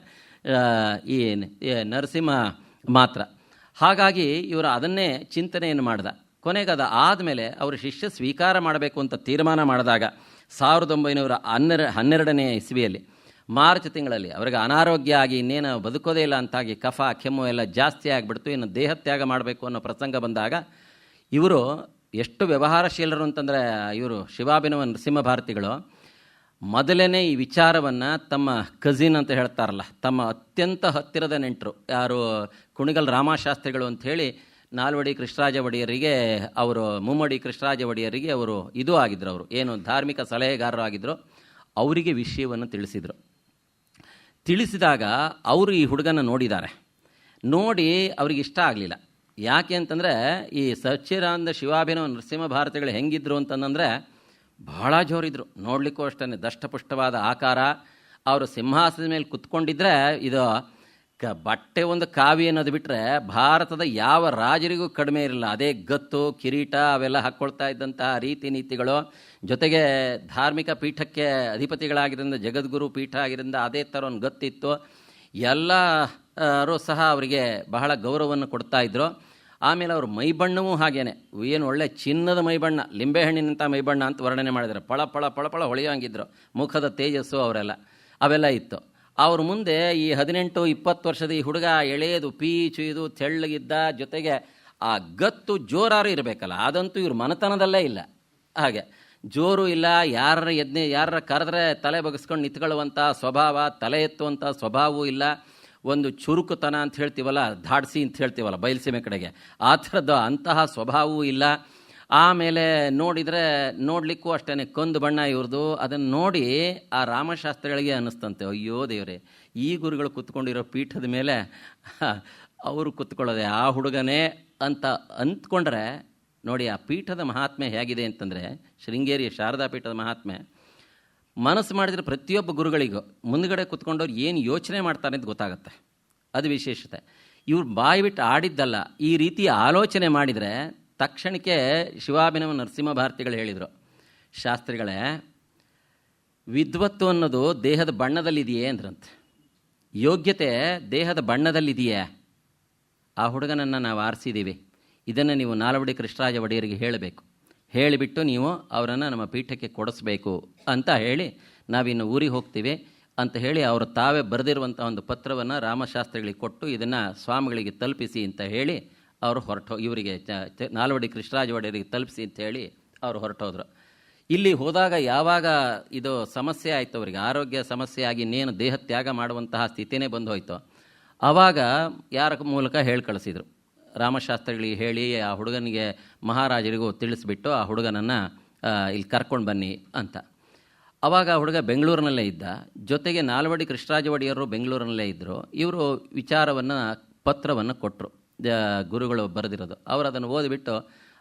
ಈ ನರಸಿಂಹ ಮಾತ್ರ. ಹಾಗಾಗಿ ಇವರು ಅದನ್ನೇ ಚಿಂತನೆಯನ್ನು ಮಾಡಿದ. ಕೊನೆಗೆ ಅದು ಆದಮೇಲೆ ಅವರು ಶಿಷ್ಯ ಸ್ವೀಕಾರ ಮಾಡಬೇಕು ಅಂತ ತೀರ್ಮಾನ ಮಾಡಿದಾಗ 1912ನೇ ಇಸ್ವಿಯಲ್ಲಿ ಮಾರ್ಚ್ ತಿಂಗಳಲ್ಲಿ ಅವರಿಗೆ ಅನಾರೋಗ್ಯ ಆಗಿ ಇನ್ನೇನು ಬದುಕೋದೇ ಇಲ್ಲ ಅಂತಾಗಿ ಕಫ ಕೆಮ್ಮು ಎಲ್ಲ ಜಾಸ್ತಿ ಆಗಿಬಿಡ್ತು. ಇನ್ನು ದೇಹತ್ಯಾಗ ಮಾಡಬೇಕು ಅನ್ನೋ ಪ್ರಸಂಗ ಬಂದಾಗ ಇವರು ಎಷ್ಟು ವ್ಯವಹಾರಶೀಲರು ಅಂತಂದರೆ, ಇವರು ಶಿವಾಭಿನವ ನರಸಿಂಹ ಭಾರತಿಗಳು ಮೊದಲನೇ ಈ ವಿಚಾರವನ್ನು ತಮ್ಮ ಕಸಿನ್ ಅಂತ ಹೇಳ್ತಾರಲ್ಲ, ತಮ್ಮ ಅತ್ಯಂತ ಹತ್ತಿರದ ನೆಂಟರು, ಯಾರು ಕುಣಿಗಲ್ ರಾಮಶಾಸ್ತ್ರಿಗಳು ಅಂಥೇಳಿ ನಾಲ್ವಡಿ ಕೃಷ್ಣರಾಜ ಒಡೆಯರಿಗೆ, ಅವರು ಮುಮ್ಮಡಿ ಕೃಷ್ಣರಾಜ ಒಡೆಯರಿಗೆ ಅವರು ಇದು ಆಗಿದ್ದರು, ಅವರು ಏನು ಧಾರ್ಮಿಕ ಸಲಹೆಗಾರರು ಆಗಿದ್ದರು. ಅವರಿಗೆ ವಿಷಯವನ್ನು ತಿಳಿಸಿದರು. ತಿಳಿಸಿದಾಗ ಅವರು ಈ ಹುಡುಗನ ನೋಡಿದ್ದಾರೆ. ನೋಡಿ ಅವ್ರಿಗೆ ಇಷ್ಟ ಆಗಲಿಲ್ಲ. ಯಾಕೆ ಅಂತಂದರೆ, ಈ ಸಚ್ಚಿದಾನಂದ ಶಿವಾಭಿನವ ನರಸಿಂಹ ಭಾರತಿಗಳು ಹೆಂಗಿದ್ರು ಅಂತಂದರೆ ಬಹಳ ಜೋರಿದ್ರು. ನೋಡಲಿಕ್ಕೂ ಅಷ್ಟೇ ದಷ್ಟಪುಷ್ಟವಾದ ಆಕಾರ. ಅವರು ಸಿಂಹಾಸನದ ಮೇಲೆ ಕುತ್ಕೊಂಡಿದ್ರೆ ಇದು ಬಟ್ಟೆ ಒಂದು ಕಾವಿ ಅನ್ನೋದು ಬಿಟ್ಟರೆ ಭಾರತದ ಯಾವ ರಾಜರಿಗೂ ಕಡಿಮೆ ಇರಲಿಲ್ಲ. ಅದೇ ಗತ್ತು, ಕಿರೀಟ ಅವೆಲ್ಲ ಹಾಕ್ಕೊಳ್ತಾ ಇದ್ದಂತಹ ರೀತಿ ನೀತಿಗಳು, ಜೊತೆಗೆ ಧಾರ್ಮಿಕ ಪೀಠಕ್ಕೆ ಅಧಿಪತಿಗಳಾಗಿದ್ದರಿಂದ, ಜಗದ್ಗುರು ಪೀಠ ಆಗಿದ್ದರಿಂದ ಅದೇ ಥರ ಒಂದು ಗತ್ತಿತ್ತು. ಎಲ್ಲರೂ ಸಹ ಅವರಿಗೆ ಬಹಳ ಗೌರವವನ್ನು ಕೊಡ್ತಾ ಇದ್ದರು. ಆಮೇಲೆ ಅವ್ರ ಮೈಬಣ್ಣವೂ ಹಾಗೇನೆ, ಏನು ಒಳ್ಳೆ ಚಿನ್ನದ ಮೈಬಣ್ಣ, ಲಿಂಬೆಹಣ್ಣಿನಂಥ ಮೈಬಣ್ಣ ಅಂತ ವರ್ಣನೆ ಮಾಡಿದ್ದಾರೆ. ಪಳ ಪಳ ಪಳ ಪಳ ಹೊಳೆಯೋಂಗಿದ್ರು, ಮುಖದ ತೇಜಸ್ಸು ಅವರೆಲ್ಲ ಅವೆಲ್ಲ ಇತ್ತು. ಅವ್ರ ಮುಂದೆ ಈ 18-20 ವರ್ಷದ ಈ ಹುಡುಗ ಎಳೆಯದು, ಪೀಚು, ಇದು ತೆಳ್ಳಗಿದ್ದ, ಜೊತೆಗೆ ಆ ಗತ್ತು ಜೋರಾರು ಇರಬೇಕಲ್ಲ, ಅದಂತೂ ಇವ್ರ ಮನತನದಲ್ಲೇ ಇಲ್ಲ. ಹಾಗೆ ಜೋರು ಇಲ್ಲ, ಯಾರ ಕರೆದ್ರೆ ತಲೆ ಬಗ್ಸ್ಕೊಂಡು ನಿಂತ್ಕೊಳ್ಳುವಂಥ ಸ್ವಭಾವ, ತಲೆ ಎತ್ತುವಂಥ ಸ್ವಭಾವವೂ ಇಲ್ಲ. ಒಂದು ಚುರುಕುತನ ಅಂತ ಹೇಳ್ತೀವಲ್ಲ, ಧಾಡ್ಸಿ ಅಂತ ಹೇಳ್ತೀವಲ್ಲ ಬಯಲುಸೀಮೆ ಕಡೆಗೆ, ಆ ಥರದ್ದು ಅಂತಹ ಸ್ವಭಾವವೂ ಇಲ್ಲ. ಆಮೇಲೆ ನೋಡಿದರೆ ನೋಡಲಿಕ್ಕೂ ಅಷ್ಟೇ ಕಂದು ಬಣ್ಣ ಇವ್ರದ್ದು. ಅದನ್ನು ನೋಡಿ ಆ ರಾಮಶಾಸ್ತ್ರಿಗಳಿಗೆ ಅನ್ನಿಸ್ತಂತೆ, ಅಯ್ಯೋ ದೇವರೇ, ಈ ಗುರುಗಳು ಕೂತ್ಕೊಂಡಿರೋ ಪೀಠದ ಮೇಲೆ ಅವರು ಕೂತ್ಕೊಳ್ಳೋದೆ ಆ ಹುಡುಗನೇ ಅಂತ ಅಂದ್ಕೊಂಡ್ರೆ ನೋಡಿ, ಆ ಪೀಠದ ಮಹಾತ್ಮೆ ಹೇಗಿದೆ ಅಂತಂದರೆ, ಶೃಂಗೇರಿಯ ಶಾರದಾ ಪೀಠದ ಮಹಾತ್ಮೆ, ಮನಸ್ಸು ಮಾಡಿದರೆ ಪ್ರತಿಯೊಬ್ಬ ಗುರುಗಳಿಗೂ ಮುಂದುಗಡೆ ಕೂತ್ಕೊಂಡವ್ರು ಏನು ಯೋಚನೆ ಮಾಡ್ತಾರೆ ಅಂತ ಗೊತ್ತಾಗುತ್ತೆ. ಅದು ವಿಶೇಷತೆ. ಇವ್ರು ಬಾಯಿ ಬಿಟ್ಟು ಆಡಿದ್ದಲ್ಲ, ಈ ರೀತಿ ಆಲೋಚನೆ ಮಾಡಿದರೆ ತಕ್ಷಣಕ್ಕೆ ಶಿವಾಭಿನವ ನರಸಿಂಹ ಭಾರತಿಗಳು ಹೇಳಿದರು, ಶಾಸ್ತ್ರಿಗಳೇ, ವಿದ್ವತ್ತು ಅನ್ನೋದು ದೇಹದ ಬಣ್ಣದಲ್ಲಿದೆಯೇ ಅಂದ್ರಂತೆ. ಯೋಗ್ಯತೆ ದೇಹದ ಬಣ್ಣದಲ್ಲಿದೆಯೇ? ಆ ಹುಡುಗನನ್ನು ನಾವು ಆರಿಸಿದ್ದೀವಿ, ಇದನ್ನು ನೀವು ನಾಲ್ವಡಿ ಕೃಷ್ಣರಾಜ ಒಡೆಯರಿಗೆ ಹೇಳಬೇಕು, ಹೇಳಿಬಿಟ್ಟು ನೀವು ಅವರನ್ನು ನಮ್ಮ ಪೀಠಕ್ಕೆ ಕೊಡಿಸ್ಬೇಕು ಅಂತ ಹೇಳಿ ನಾವಿನ್ನು ಊರಿಗೆ ಹೋಗ್ತೀವಿ ಅಂತ ಹೇಳಿ ಅವರು ತಾವೇ ಬರೆದಿರುವಂಥ ಒಂದು ಪತ್ರವನ್ನು ರಾಮಶಾಸ್ತ್ರಿಗಳಿಗೆ ಕೊಟ್ಟು ಇದನ್ನು ಸ್ವಾಮಿಗಳಿಗೆ ತಲುಪಿಸಿ ಅಂತ ಹೇಳಿ ಅವರು ಇವರಿಗೆ ನಾಲ್ವಡಿ ಕೃಷ್ಣರಾಜ ಒಡೆಯರಿಗೆ ತಲುಪಿಸಿ ಅಂತ ಹೇಳಿ ಅವರು ಹೊರಟೋದ್ರು. ಇಲ್ಲಿ ಹೋದಾಗ ಯಾವಾಗ ಇದು ಸಮಸ್ಯೆ ಆಯಿತು, ಅವರಿಗೆ ಆರೋಗ್ಯ ಸಮಸ್ಯೆ ಆಗಿ ಇನ್ನೇನು ದೇಹ ತ್ಯಾಗ ಮಾಡುವಂತಹ ಸ್ಥಿತಿನೇ ಬಂದು ಹೋಯಿತು, ಆವಾಗ ಯಾರ ಮೂಲಕ ಹೇಳಿ ಕಳಿಸಿದರು, ರಾಮಶಾಸ್ತ್ರಿಗಳಿಗೆ ಹೇಳಿ ಆ ಹುಡುಗನಿಗೆ ಮಹಾರಾಜರಿಗೂ ತಿಳಿಸ್ಬಿಟ್ಟು ಆ ಹುಡುಗನನ್ನು ಇಲ್ಲಿ ಕರ್ಕೊಂಡು ಬನ್ನಿ ಅಂತ. ಆವಾಗ ಆ ಹುಡುಗ ಬೆಂಗಳೂರಿನಲ್ಲೇ ಇದ್ದ, ಜೊತೆಗೆ ನಾಲ್ವಡಿ ಕೃಷ್ಣರಾಜ ಒಡೆಯರು ಬೆಂಗಳೂರಿನಲ್ಲೇ ಇದ್ದರು. ಇವರು ವಿಚಾರವನ್ನು ಪತ್ರವನ್ನು ಕೊಟ್ಟರು, ಗುರುಗಳು ಬರೆದಿರೋದು. ಅವರು ಅದನ್ನು ಓದಿಬಿಟ್ಟು,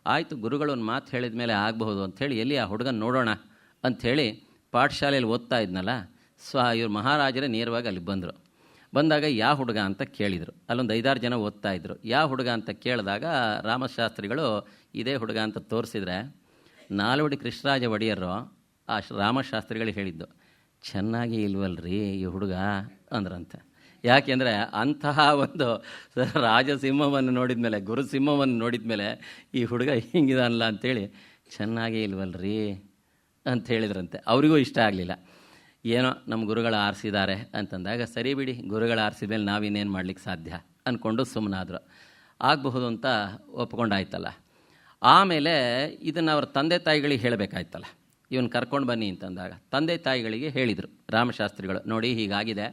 ಆಯಿತು ಗುರುಗಳು ಒಂದು ಮಾತು ಹೇಳಿದ ಮೇಲೆ ಆಗಬಹುದು ಅಂಥೇಳಿ ಎಲ್ಲಿ ಆ ಹುಡುಗನ ನೋಡೋಣ ಅಂಥೇಳಿ ಪಾಠಶಾಲೆಯಲ್ಲಿ ಓದ್ತಾ ಇದ್ನಲ್ಲ, ಇವ್ರು ಮಹಾರಾಜರೇ ನೇರವಾಗಿ ಅಲ್ಲಿ ಬಂದರು. ಬಂದಾಗ ಯಾವ ಹುಡುಗ ಅಂತ ಕೇಳಿದರು. ಅಲ್ಲೊಂದು 5-6 ಜನ ಓದ್ತಾ ಇದ್ದರು. ಯಾವ ಹುಡುಗ ಅಂತ ಕೇಳಿದಾಗ ರಾಮಶಾಸ್ತ್ರಿಗಳು ಇದೇ ಹುಡುಗ ಅಂತ ತೋರಿಸಿದ್ರೆ, ನಾಲ್ವಡಿ ಕೃಷ್ಣರಾಜ ಒಡೆಯರು ಆ ರಾಮಶಾಸ್ತ್ರಿಗಳಿಗೆ ಹೇಳಿದ್ದು, ಚೆನ್ನಾಗಿ ಇಲ್ವಲ್ರಿ ಈ ಹುಡುಗ ಅಂದ್ರಂತೆ. ಯಾಕೆಂದರೆ ಅಂತಹ ಒಂದು ರಾಜಸಿಂಹವನ್ನು ನೋಡಿದ ಮೇಲೆ, ಗುರುಸಿಂಹವನ್ನು ನೋಡಿದ ಮೇಲೆ ಈ ಹುಡುಗ ಹಿಂಗಿದಲ್ಲ ಅಂಥೇಳಿ ಚೆನ್ನಾಗೇ ಇಲ್ವಲ್ರಿ ಅಂತ ಹೇಳಿದ್ರಂತೆ. ಅವರಿಗೂ ಇಷ್ಟ ಆಗಲಿಲ್ಲ. ಏನೋ ನಮ್ಮ ಗುರುಗಳು ಆರಿಸಿದ್ದಾರೆ ಅಂತಂದಾಗ, ಸರಿ ಬಿಡಿ, ಗುರುಗಳು ಆರಿಸಿದ ಮೇಲೆ ನಾವಿನ್ನೇನು ಮಾಡ್ಲಿಕ್ಕೆ ಸಾಧ್ಯ ಅಂದ್ಕೊಂಡು ಸುಮ್ಮನಾದರು. ಆಗಬಹುದು ಅಂತ ಒಪ್ಕೊಂಡಾಯ್ತಲ್ಲ. ಆಮೇಲೆ ಇದನ್ನು ಅವ್ರ ತಂದೆ ತಾಯಿಗಳಿಗೆ ಹೇಳಬೇಕಾಯ್ತಲ್ಲ, ಇವನು ಕರ್ಕೊಂಡು ಬನ್ನಿ ಅಂತಂದಾಗ ತಂದೆ ತಾಯಿಗಳಿಗೆ ಹೇಳಿದರು ರಾಮಶಾಸ್ತ್ರಿಗಳು, ನೋಡಿ ಹೀಗಾಗಿದೆ,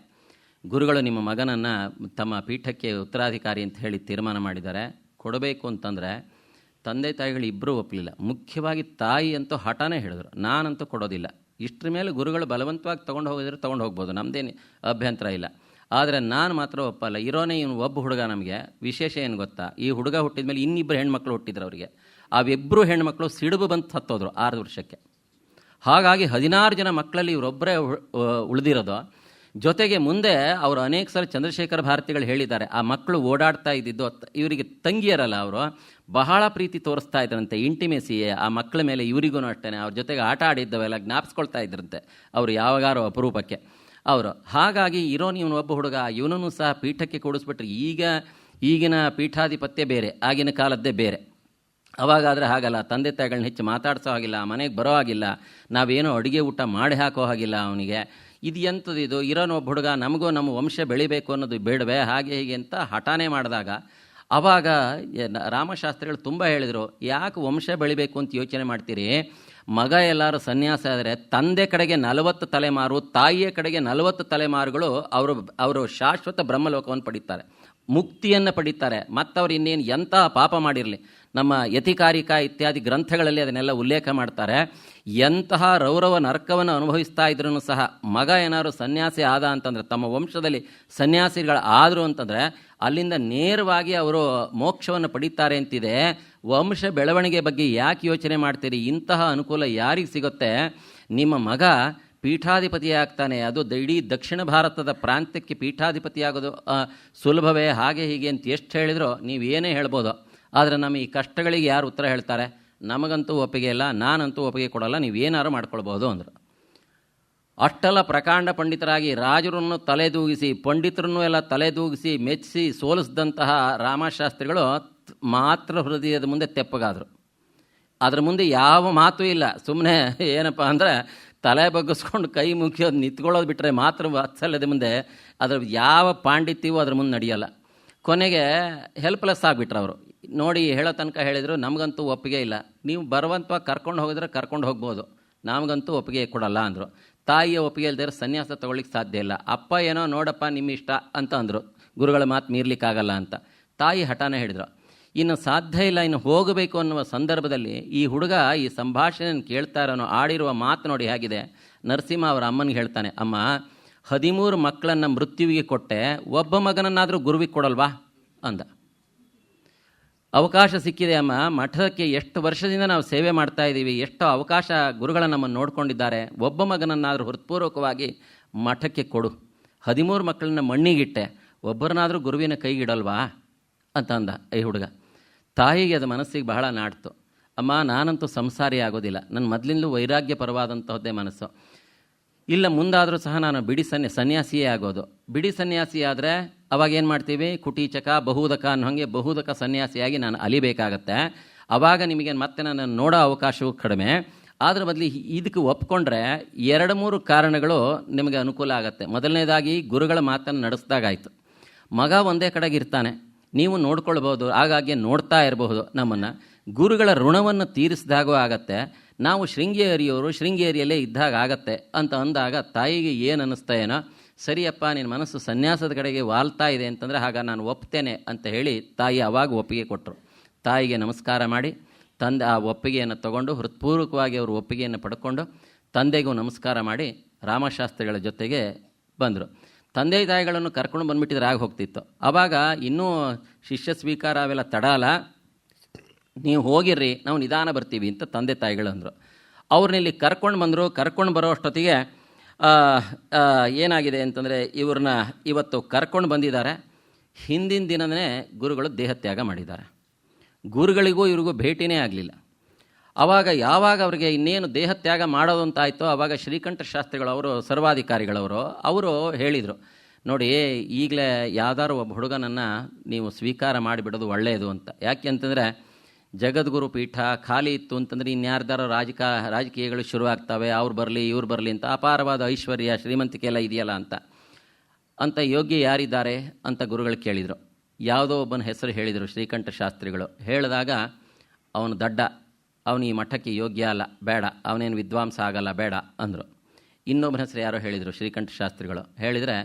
ಗುರುಗಳು ನಿಮ್ಮ ಮಗನನ್ನು ತಮ್ಮ ಪೀಠಕ್ಕೆ ಉತ್ತರಾಧಿಕಾರಿ ಅಂತ ಹೇಳಿ ತೀರ್ಮಾನ ಮಾಡಿದ್ದಾರೆ, ಕೊಡಬೇಕು ಅಂತಂದರೆ ತಂದೆ ತಾಯಿಗಳು ಇಬ್ಬರೂ ಒಪ್ಪಲಿಲ್ಲ. ಮುಖ್ಯವಾಗಿ ತಾಯಿ ಅಂತೂ ಹಠನೇ ಹೇಳಿದ್ರು, ನಾನಂತೂ ಕೊಡೋದಿಲ್ಲ. ಇಷ್ಟರ ಮೇಲೆ ಗುರುಗಳು ಬಲವಂತವಾಗಿ ತೊಗೊಂಡು ಹೋಗಿದ್ರೆ ತೊಗೊಂಡು ಹೋಗ್ಬೋದು, ನಮ್ಮದೇನು ಅಭ್ಯಂತರ ಇಲ್ಲ. ಆದರೆ ನಾನು ಮಾತ್ರ ಒಪ್ಪಲ್ಲ. ಇರೋನೇ ಇವನು ಒಬ್ಬ ಹುಡುಗ. ನಮಗೆ ವಿಶೇಷ ಏನು ಗೊತ್ತಾ, ಈ ಹುಡುಗ ಹುಟ್ಟಿದ ಮೇಲೆ ಇನ್ನಿಬ್ಬರು ಹೆಣ್ಮಕ್ಳು ಹುಟ್ಟಿದ್ರು ಅವರಿಗೆ. ಅವಿಬ್ಬರು ಹೆಣ್ಮಕ್ಳು ಸಿಡುಬು ಬಂದು ಹತ್ತೋದ್ರು 6 ವರ್ಷಕ್ಕೆ. ಹಾಗಾಗಿ 16 ಜನ ಮಕ್ಕಳಲ್ಲಿ ಇವರೊಬ್ಬರೇ ಉಳಿದಿರೋದು. ಜೊತೆಗೆ ಮುಂದೆ ಅವರು ಅನೇಕ ಸಲ ಚಂದ್ರಶೇಖರ ಭಾರತಿಗಳು ಹೇಳಿದ್ದಾರೆ, ಆ ಮಕ್ಕಳು ಓಡಾಡ್ತಾ ಇದ್ದಿದ್ದು ಇವರಿಗೆ ತಂಗಿಯರಲ್ಲ, ಅವರು ಬಹಳ ಪ್ರೀತಿ ತೋರಿಸ್ತಾ ಇದ್ರಂತೆ, ಇಂಟಿಮೇಸಿ ಆ ಮಕ್ಕಳ ಮೇಲೆ. ಇವರಿಗೂ ಅಷ್ಟೇ ಅವ್ರ ಜೊತೆಗೆ ಆಟ ಆಡಿದ್ದವೆಲ್ಲ ಜ್ಞಾಪಿಸ್ಕೊಳ್ತಾ ಇದ್ರಂತೆ ಅವರು ಯಾವಾಗಾರು ಅಪರೂಪಕ್ಕೆ ಅವರು. ಹಾಗಾಗಿ ಇರೋನು ಇವನು ಒಬ್ಬ ಹುಡುಗ, ಇವನನ್ನು ಸಹ ಪೀಠಕ್ಕೆ ಕೂಡಿಸ್ಬಿಟ್ರೆ ಈಗಿನ ಪೀಠಾಧಿಪತ್ಯ ಬೇರೆ, ಆಗಿನ ಕಾಲದ್ದೇ ಬೇರೆ. ಅವಾಗಾದರೆ ಹಾಗಲ್ಲ, ತಂದೆ ತಾಯಿಗಳನ್ನ ಹೆಚ್ಚು ಮಾತಾಡ್ಸೋ ಹಾಗಿಲ್ಲ, ಮನೆಗೆ ಬರೋ ಹಾಗಿಲ್ಲ, ನಾವೇನೋ ಅಡುಗೆ ಊಟ ಮಾಡಿ ಹಾಕೋ ಹಾಗಿಲ್ಲ ಅವನಿಗೆ. ಇದು ಎಂಥದ್ದು ಇದು, ಇರೋನು ಒಬ್ಬ ಹುಡುಗ, ನಮಗೂ ನಮ್ಮ ವಂಶ ಬೆಳಿಬೇಕು ಅನ್ನೋದು ಬೇಡವೇ, ಹಾಗೆ ಹೀಗೆ ಅಂತ ಹಠಾನೇ ಮಾಡಿದಾಗ ಆವಾಗ ರಾಮಶಾಸ್ತ್ರಿಗಳು ತುಂಬ ಹೇಳಿದರು, ಯಾಕೆ ವಂಶ ಬೆಳಿಬೇಕು ಅಂತ ಯೋಚನೆ ಮಾಡ್ತೀರಿ? ಮಗ ಎಲ್ಲರೂ ಸನ್ಯಾಸ ಆದರೆ ತಂದೆ ಕಡೆಗೆ 40 ತಲೆಮಾರು, ತಾಯಿಯ ಕಡೆಗೆ 40 ತಲೆಮಾರುಗಳು ಅವರು ಶಾಶ್ವತ ಬ್ರಹ್ಮಲೋಕವನ್ನು ಪಡೀತಾರೆ, ಮುಕ್ತಿಯನ್ನು ಪಡೀತಾರೆ. ಮತ್ತವ್ರು ಇನ್ನೇನು ಎಂತಹ ಪಾಪ ಮಾಡಿರಲಿ, ನಮ್ಮ ಯತಿಕಾರಿಕಾ ಇತ್ಯಾದಿ ಗ್ರಂಥಗಳಲ್ಲಿ ಅದನ್ನೆಲ್ಲ ಉಲ್ಲೇಖ ಮಾಡ್ತಾರೆ. ಎಂತಹ ರೌರವ ನರಕವನ್ನು ಅನುಭವಿಸ್ತಾ ಇದ್ರೂ ಸಹ ಮಗ ಏನಾದ್ರು ಸನ್ಯಾಸಿ ಆದ ಅಂತಂದರೆ, ತಮ್ಮ ವಂಶದಲ್ಲಿ ಸನ್ಯಾಸಿಗಳು ಆದರು ಅಂತಂದರೆ ಅಲ್ಲಿಂದ ನೇರವಾಗಿ ಅವರು ಮೋಕ್ಷವನ್ನು ಪಡೀತಾರೆ ಅಂತಿದೆ. ವಂಶ ಬೆಳವಣಿಗೆ ಬಗ್ಗೆ ಯಾಕೆ ಯೋಚನೆ ಮಾಡ್ತೀರಿ? ಇಂತಹ ಅನುಕೂಲ ಯಾರಿಗೆ ಸಿಗುತ್ತೆ? ನಿಮ್ಮ ಮಗ ಪೀಠಾಧಿಪತಿ ಆಗ್ತಾನೆ, ಅದು ಇಡೀ ದಕ್ಷಿಣ ಭಾರತದ ಪ್ರಾಂತ್ಯಕ್ಕೆ ಪೀಠಾಧಿಪತಿಯಾಗೋದು ಸುಲಭವೇ, ಹಾಗೆ ಹೀಗೆ ಅಂತ ಎಷ್ಟು ಹೇಳಿದ್ರು ನೀವೇನೇ ಹೇಳ್ಬೋದು. ಆದರೆ ನಮ್ಮ ಈ ಕಷ್ಟಗಳಿಗೆ ಯಾರು ಉತ್ತರ ಹೇಳ್ತಾರೆ? ನಮಗಂತೂ ಒಪ್ಪಿಗೆ ಇಲ್ಲ, ನಾನಂತೂ ಒಪ್ಪಿಗೆ ಕೊಡಲ್ಲ, ನೀವೇನಾರು ಮಾಡ್ಕೊಳ್ಬೋದು ಅಂದರು. ಅಷ್ಟೆಲ್ಲ ಪ್ರಕಾಂಡ ಪಂಡಿತರಾಗಿ ರಾಜರನ್ನು ತಲೆದೂಗಿಸಿ, ಪಂಡಿತರನ್ನು ಎಲ್ಲ ತಲೆದೂಗಿಸಿ ಮೆಚ್ಚಿಸಿ ಸೋಲಿಸಿದಂತಹ ರಾಮಶಾಸ್ತ್ರಿಗಳು ಮಾತ್ರ ಹೃದಯದ ಮುಂದೆ ತೆಪ್ಪಗಾದರು. ಅದ್ರ ಮುಂದೆ ಯಾವ ಮಾತು ಇಲ್ಲ. ಸುಮ್ಮನೆ ಏನಪ್ಪ ಅಂದರೆ ತಲೆ ಬಗ್ಗಿಸ್ಕೊಂಡು ಕೈ ಮುಗಿಯೋದು ನಿಂತ್ಕೊಳ್ಳೋದು ಬಿಟ್ಟರೆ ಮಾತ್ರ ವಾತ್ಸಲ್ಯದ ಮುಂದೆ ಅದರ ಯಾವ ಪಾಂಡಿತ್ಯವೂ ಅದ್ರ ಮುಂದೆ ನಡೆಯಲ್ಲ. ಕೊನೆಗೆ ಹೆಲ್ಪ್ಲೆಸ್ ಆಗಿಬಿಟ್ರು ಅವರು. ನೋಡಿ ಹೇಳೋ ತನಕ ಹೇಳಿದರು, ನಮಗಂತೂ ಒಪ್ಪಿಗೆ ಇಲ್ಲ, ನೀವು ಬರುವಂತವಾಗಿ ಕರ್ಕೊಂಡು ಹೋಗಿದ್ರೆ ಕರ್ಕೊಂಡು ಹೋಗ್ಬೋದು, ನಮಗಂತೂ ಒಪ್ಪಿಗೆ ಕೊಡಲ್ಲ ಅಂದರು. ತಾಯಿಯ ಒಪ್ಪಿಗೆ ಇಲ್ದಿದ್ರೆ ಸನ್ಯಾಸ ತೊಗೊಳ್ಳಿಕ್ಕೆ ಸಾಧ್ಯ ಇಲ್ಲ. ಅಪ್ಪ ಏನೋ ನೋಡಪ್ಪ ನಿಮ್ಮ ಇಷ್ಟ ಅಂತ ಅಂದರು, ಗುರುಗಳ ಮಾತು ಮೀರ್ಲಿಕ್ಕಾಗಲ್ಲ ಅಂತ. ತಾಯಿ ಹಠಾನೇ ಹೇಳಿದರು. ಇನ್ನು ಸಾಧ್ಯ ಇಲ್ಲ, ಇನ್ನು ಹೋಗಬೇಕು ಅನ್ನುವ ಸಂದರ್ಭದಲ್ಲಿ ಈ ಹುಡುಗ ಈ ಸಂಭಾಷಣೆಯನ್ನು ಕೇಳ್ತಾ ಇರೋನು ಆಡಿರುವ ಮಾತು ನೋಡಿ ಹೇಗಿದೆ. ನರಸಿಂಹ ಅವರ ಅಮ್ಮನಿಗೆ ಹೇಳ್ತಾನೆ, ಅಮ್ಮ 13 ಮಕ್ಕಳನ್ನು ಮೃತ್ಯುವಿಗೆ ಕೊಟ್ಟೆ, ಒಬ್ಬ ಮಗನನ್ನಾದರೂ ಗುರುವಿಗೆ ಕೊಡಲ್ವಾ ಅಂದ. ಅವಕಾಶ ಸಿಕ್ಕಿದೆ ಅಮ್ಮ, ಮಠಕ್ಕೆ ಎಷ್ಟು ವರ್ಷದಿಂದ ನಾವು ಸೇವೆ ಮಾಡ್ತಾ ಇದ್ದೀವಿ, ಎಷ್ಟು ಅವಕಾಶ ಗುರುಗಳ ನಮ್ಮನ್ನು ನೋಡ್ಕೊಂಡಿದ್ದಾರೆ, ಒಬ್ಬ ಮಗನನ್ನಾದರೂ ಹೃತ್ಪೂರ್ವಕವಾಗಿ ಮಠಕ್ಕೆ ಕೊಡು. 13 ಮಕ್ಕಳನ್ನ ಮಣ್ಣಿಗಿಟ್ಟೆ, ಒಬ್ಬರನ್ನಾದರೂ ಗುರುವಿನ ಕೈಗಿಡಲ್ವಾ ಅಂತ ಅಂದ ಈ ಹುಡುಗ. ತಾಯಿಗೆ ಅದು ಮನಸ್ಸಿಗೆ ಬಹಳ ನಾಡ್ತು. ಅಮ್ಮ, ನಾನಂತೂ ಸಂಸಾರಿ ಆಗೋದಿಲ್ಲ, ನನ್ನ ಮೊದಲಿಂದಲೂ ವೈರಾಗ್ಯ ಪರವಾದಂತಹದ್ದೇ ಮನಸ್ಸು. ಇಲ್ಲ, ಮುಂದಾದರೂ ಸಹ ನಾನು ಬಿಡಿ ಸನ್ಯಾಸಿಯೇ ಆಗೋದು. ಬಿಡಿ ಸನ್ಯಾಸಿ ಆದರೆ ಅವಾಗ ಏನು ಮಾಡ್ತೀವಿ, ಕುಟೀಚಕ ಬಹುದಕ ಅನ್ನೋ ಹಾಗೆ ಬಹುದಕ ಸನ್ಯಾಸಿಯಾಗಿ ನಾನು ಅಲಿಬೇಕಾಗತ್ತೆ. ಆವಾಗ ನಿಮಗೆ ಮತ್ತೆ ನನ್ನನ್ನು ನೋಡೋ ಅವಕಾಶವೂ ಕಡಿಮೆ. ಅದರ ಬದಲು ಇದಕ್ಕೆ ಒಪ್ಕೊಂಡ್ರೆ 2-3 ಕಾರಣಗಳು ನಿಮಗೆ ಅನುಕೂಲ ಆಗುತ್ತೆ. ಮೊದಲನೇದಾಗಿ ಗುರುಗಳ ಮಾತನ್ನು ನಡೆಸ್ದಾಗಾಯಿತು. ಮಗ ಒಂದೇ ಕಡೆಗೆ ಇರ್ತಾನೆ, ನೀವು ನೋಡ್ಕೊಳ್ಬೋದು, ಹಾಗಾಗಿ ನೋಡ್ತಾ ಇರಬಹುದು ನಮ್ಮನ್ನು. ಗುರುಗಳ ಋಣವನ್ನು ತೀರಿಸಿದಾಗೂ ಆಗತ್ತೆ. ನಾವು ಶೃಂಗೇರಿಯವರು ಶೃಂಗೇರಿಯಲ್ಲೇ ಇದ್ದಾಗ ಆಗತ್ತೆ ಅಂತ ಅಂದಾಗ ತಾಯಿಗೆ ಏನು ಅನ್ನಿಸ್ತಾ ಏನೋ, ಸರಿಯಪ್ಪ ನಿನ್ನ ಮನಸ್ಸು ಸನ್ಯಾಸದ ಕಡೆಗೆ ವಾಲ್ತಾ ಇದೆ ಅಂತಂದರೆ ಆಗ ನಾನು ಒಪ್ತೇನೆ ಅಂತ ಹೇಳಿ ತಾಯಿ ಆವಾಗ ಒಪ್ಪಿಗೆ ಕೊಟ್ಟರು. ತಾಯಿಗೆ ನಮಸ್ಕಾರ ಮಾಡಿ ತಂದೆ ಆ ಒಪ್ಪಿಗೆಯನ್ನು ತಗೊಂಡು ಹೃತ್ಪೂರ್ವಕವಾಗಿ ಅವರು ಒಪ್ಪಿಗೆಯನ್ನು ಪಡ್ಕೊಂಡು ತಂದೆಗೂ ನಮಸ್ಕಾರ ಮಾಡಿ ರಾಮಶಾಸ್ತ್ರಿಗಳ ಜೊತೆಗೆ ಬಂದರು. ತಂದೆ ತಾಯಿಗಳನ್ನು ಕರ್ಕೊಂಡು ಬಂದುಬಿಟ್ಟಿದ್ರೆ ಆಗ ಹೋಗ್ತಿತ್ತು. ಆವಾಗ ಇನ್ನೂ ಶಿಷ್ಯ ಸ್ವೀಕಾರ ಅವೆಲ್ಲ ತಡಾಲ, ನೀವು ಹೋಗಿರ್ರಿ, ನಾವು ನಿಧಾನ ಬರ್ತೀವಿ ಅಂತ ತಂದೆ ತಾಯಿಗಳು ಅಂದರು. ಅವ್ರನ್ನ ಇಲ್ಲಿ ಕರ್ಕೊಂಡು ಬಂದರು. ಕರ್ಕೊಂಡು ಬರೋ ಅಷ್ಟೊತ್ತಿಗೆ ಏನಾಗಿದೆ ಅಂತಂದರೆ, ಇವ್ರನ್ನ ಇವತ್ತು ಕರ್ಕೊಂಡು ಬಂದಿದ್ದಾರೆ, ಹಿಂದಿನ ದಿನವೇ ಗುರುಗಳು ದೇಹತ್ಯಾಗ ಮಾಡಿದ್ದಾರೆ. ಗುರುಗಳಿಗೂ ಇವ್ರಿಗೂ ಭೇಟಿನೇ ಆಗಲಿಲ್ಲ. ಆವಾಗ ಯಾವಾಗ ಅವರಿಗೆ ಇನ್ನೇನು ದೇಹತ್ಯಾಗ ಮಾಡೋದು ಅಂತ ಆಯಿತು, ಆವಾಗ ಶ್ರೀಕಂಠ ಶಾಸ್ತ್ರಿಗಳು ಅವರು ಸರ್ವಾಧಿಕಾರಿಗಳವರು ಅವರು ಹೇಳಿದರು, ನೋಡಿ ಈಗಲೇ ಯಾವ್ದಾದ್ರು ಒಬ್ಬ ಹುಡುಗನನ್ನು ನೀವು ಸ್ವೀಕಾರ ಮಾಡಿಬಿಡೋದು ಒಳ್ಳೆಯದು ಅಂತ. ಯಾಕೆ ಅಂತಂದರೆ ಜಗದ್ಗುರು ಪೀಠ ಖಾಲಿ ಇತ್ತು ಅಂತಂದರೆ ಇನ್ಯಾರ್ದಾರೋ ರಾಜಕೀಯಗಳು ಶುರುವಾಗ್ತವೆ, ಅವ್ರು ಬರಲಿ ಇವ್ರು ಬರಲಿ ಅಂತ, ಅಪಾರವಾದ ಐಶ್ವರ್ಯ ಶ್ರೀಮಂತಿಕೆ ಎಲ್ಲ ಇದೆಯಲ್ಲ ಅಂತ ಯೋಗ್ಯ ಯಾರಿದ್ದಾರೆ ಅಂತ ಗುರುಗಳು ಕೇಳಿದರು. ಯಾವುದೋ ಒಬ್ಬನ ಹೆಸರು ಹೇಳಿದರು ಶ್ರೀಕಂಠ ಶಾಸ್ತ್ರಿಗಳು. ಹೇಳಿದಾಗ ಅವನು ದಡ್ಡ, ಅವನು ಈ ಮಠಕ್ಕೆ ಯೋಗ್ಯ ಅಲ್ಲ, ಬೇಡ, ಅವನೇನು ವಿದ್ವಾಂಸ ಆಗಲ್ಲ, ಬೇಡ ಅಂದರು. ಇನ್ನೊಬ್ಬನ ಹೆಸರು ಯಾರೋ ಹೇಳಿದರು ಶ್ರೀಕಂಠ ಶಾಸ್ತ್ರಿಗಳು. ಹೇಳಿದರೆ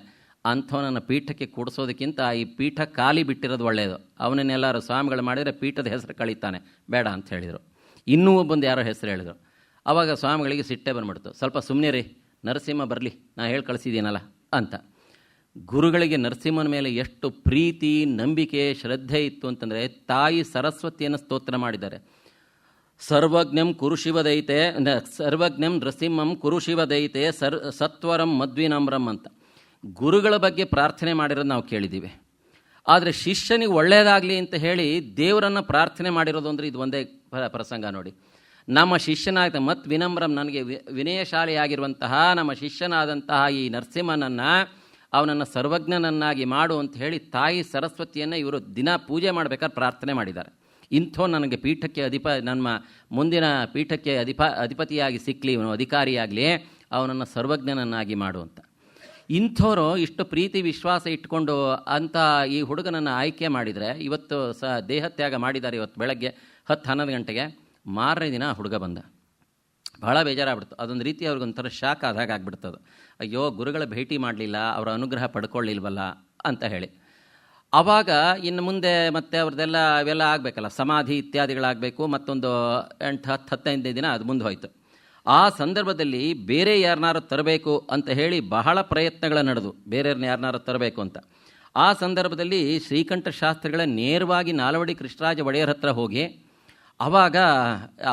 ಅಂಥವನನ್ನು ಪೀಠಕ್ಕೆ ಕೂಡಿಸೋದಕ್ಕಿಂತ ಈ ಪೀಠ ಖಾಲಿ ಬಿಟ್ಟಿರೋದು ಒಳ್ಳೆಯದು, ಅವನನ್ನೆಲ್ಲರೂ ಸ್ವಾಮಿಗಳು ಮಾಡಿದರೆ ಪೀಠದ ಹೆಸರು ಕಳೀತಾನೆ, ಬೇಡ ಅಂತ ಹೇಳಿದರು. ಇನ್ನೂ ಒಬ್ಬಂದು ಯಾರೋ ಹೆಸರು ಹೇಳಿದರು. ಆವಾಗ ಸ್ವಾಮಿಗಳಿಗೆ ಸಿಟ್ಟೆ ಬಂದ್ಬಿಡ್ತು. ಸ್ವಲ್ಪ ಸುಮ್ಮನೆ ರೀ, ನರಸಿಂಹ ಬರಲಿ, ನಾ ಹೇಳಿ ಕಳಿಸಿದ್ದೀನಲ್ಲ ಅಂತ. ಗುರುಗಳಿಗೆ ನರಸಿಂಹನ ಮೇಲೆ ಎಷ್ಟು ಪ್ರೀತಿ, ನಂಬಿಕೆ, ಶ್ರದ್ಧೆ ಇತ್ತು ಅಂತಂದರೆ ತಾಯಿ ಸರಸ್ವತಿಯನ್ನು ಸ್ತೋತ್ರ ಮಾಡಿದ್ದಾರೆ. ಸರ್ವಜ್ಞಂ ಕುರುಶಿವದೈತೆ, ಸರ್ವಜ್ಞಂ ನೃಸಿಂಹಂ ಕುರುಶಿವದೈತೆ ಸತ್ವರಂ ಮದ್ವಿನಮ್ರಂ ಅಂತ ಗುರುಗಳ ಬಗ್ಗೆ ಪ್ರಾರ್ಥನೆ ಮಾಡಿರೋದು ನಾವು ಕೇಳಿದ್ದೀವಿ. ಆದರೆ ಶಿಷ್ಯನಿಗೆ ಒಳ್ಳೆಯದಾಗಲಿ ಅಂತ ಹೇಳಿ ದೇವರನ್ನು ಪ್ರಾರ್ಥನೆ ಮಾಡಿರೋದು ಅಂದರೆ ಇದು ಒಂದೇ ಪ್ರಸಂಗ ನೋಡಿ. ನಮ್ಮ ಶಿಷ್ಯನಾದ ಮತ್ ವಿನಮ್ರಂ, ನನಗೆ ವಿನಯಶಾಲಿಯಾಗಿರುವಂತಹ ನಮ್ಮ ಶಿಷ್ಯನಾದಂತಹ ಈ ನರಸಿಂಹನನ್ನು, ಅವನನ್ನು ಸರ್ವಜ್ಞನನ್ನಾಗಿ ಮಾಡು ಅಂತ ಹೇಳಿ ತಾಯಿ ಸರಸ್ವತಿಯನ್ನು ಇವರು ದಿನ ಪೂಜೆ ಮಾಡಬೇಕಾದ್ರೆ ಪ್ರಾರ್ಥನೆ ಮಾಡಿದ್ದಾರೆ. ಇಂಥೋ ನನಗೆ ಪೀಠಕ್ಕೆ ನಮ್ಮ ಮುಂದಿನ ಪೀಠಕ್ಕೆ ಅಧಿಪತಿಯಾಗಿ ಸಿಕ್ಕಲಿ, ಇವನು ಅಧಿಕಾರಿಯಾಗಲಿ, ಅವನನ್ನು ಸರ್ವಜ್ಞನನ್ನಾಗಿ ಮಾಡು ಅಂತ. ಇಂಥವರು ಇಷ್ಟು ಪ್ರೀತಿ ವಿಶ್ವಾಸ ಇಟ್ಕೊಂಡು ಅಂತ ಈ ಹುಡುಗನನ್ನು ಆಯ್ಕೆ ಮಾಡಿದರೆ ಇವತ್ತು ದೇಹತ್ಯಾಗ ಮಾಡಿದ್ದಾರೆ. ಇವತ್ತು ಬೆಳಗ್ಗೆ 10-11 ಗಂಟೆಗೆ. ಮಾರನೇ ದಿನ ಹುಡುಗ ಬಂದ. ಭಾಳ ಬೇಜಾರಾಗ್ಬಿಡ್ತು. ಅದೊಂದು ರೀತಿ ಅವ್ರಿಗೊಂಥರ ಶಾಕ್ ಆದಾಗ ಆಗ್ಬಿಡ್ತದೆ. ಅಯ್ಯೋ, ಗುರುಗಳ ಭೇಟಿ ಮಾಡಲಿಲ್ಲ, ಅವರ ಅನುಗ್ರಹ ಪಡ್ಕೊಳ್ಳಿಲ್ವಲ್ಲ ಅಂತ ಹೇಳಿ. ಆವಾಗ ಇನ್ನು ಮುಂದೆ ಮತ್ತೆ ಅವ್ರದ್ದೆಲ್ಲ ಅವೆಲ್ಲ ಆಗಬೇಕಲ್ಲ, ಸಮಾಧಿ ಇತ್ಯಾದಿಗಳಾಗಬೇಕು. ಮತ್ತೊಂದು 8-10-15 ದಿನ ಅದು ಮುಂದೆ ಹೋಯಿತು. ಆ ಸಂದರ್ಭದಲ್ಲಿ ಬೇರೆ ಯಾರನ್ನಾರು ತರಬೇಕು ಅಂತ ಹೇಳಿ ಬಹಳ ಪ್ರಯತ್ನಗಳ ನಡೆದು ಬೇರೆಯವ್ರನ್ನ ಯಾರನ್ನಾರು ತರಬೇಕು ಅಂತ. ಆ ಸಂದರ್ಭದಲ್ಲಿ ಶ್ರೀಕಂಠ ಶಾಸ್ತ್ರಿಗಳ ನೇರವಾಗಿ ನಾಲ್ವಡಿ ಕೃಷ್ಣರಾಜ ಒಡೆಯರ್ ಹತ್ರ ಹೋಗಿ, ಆವಾಗ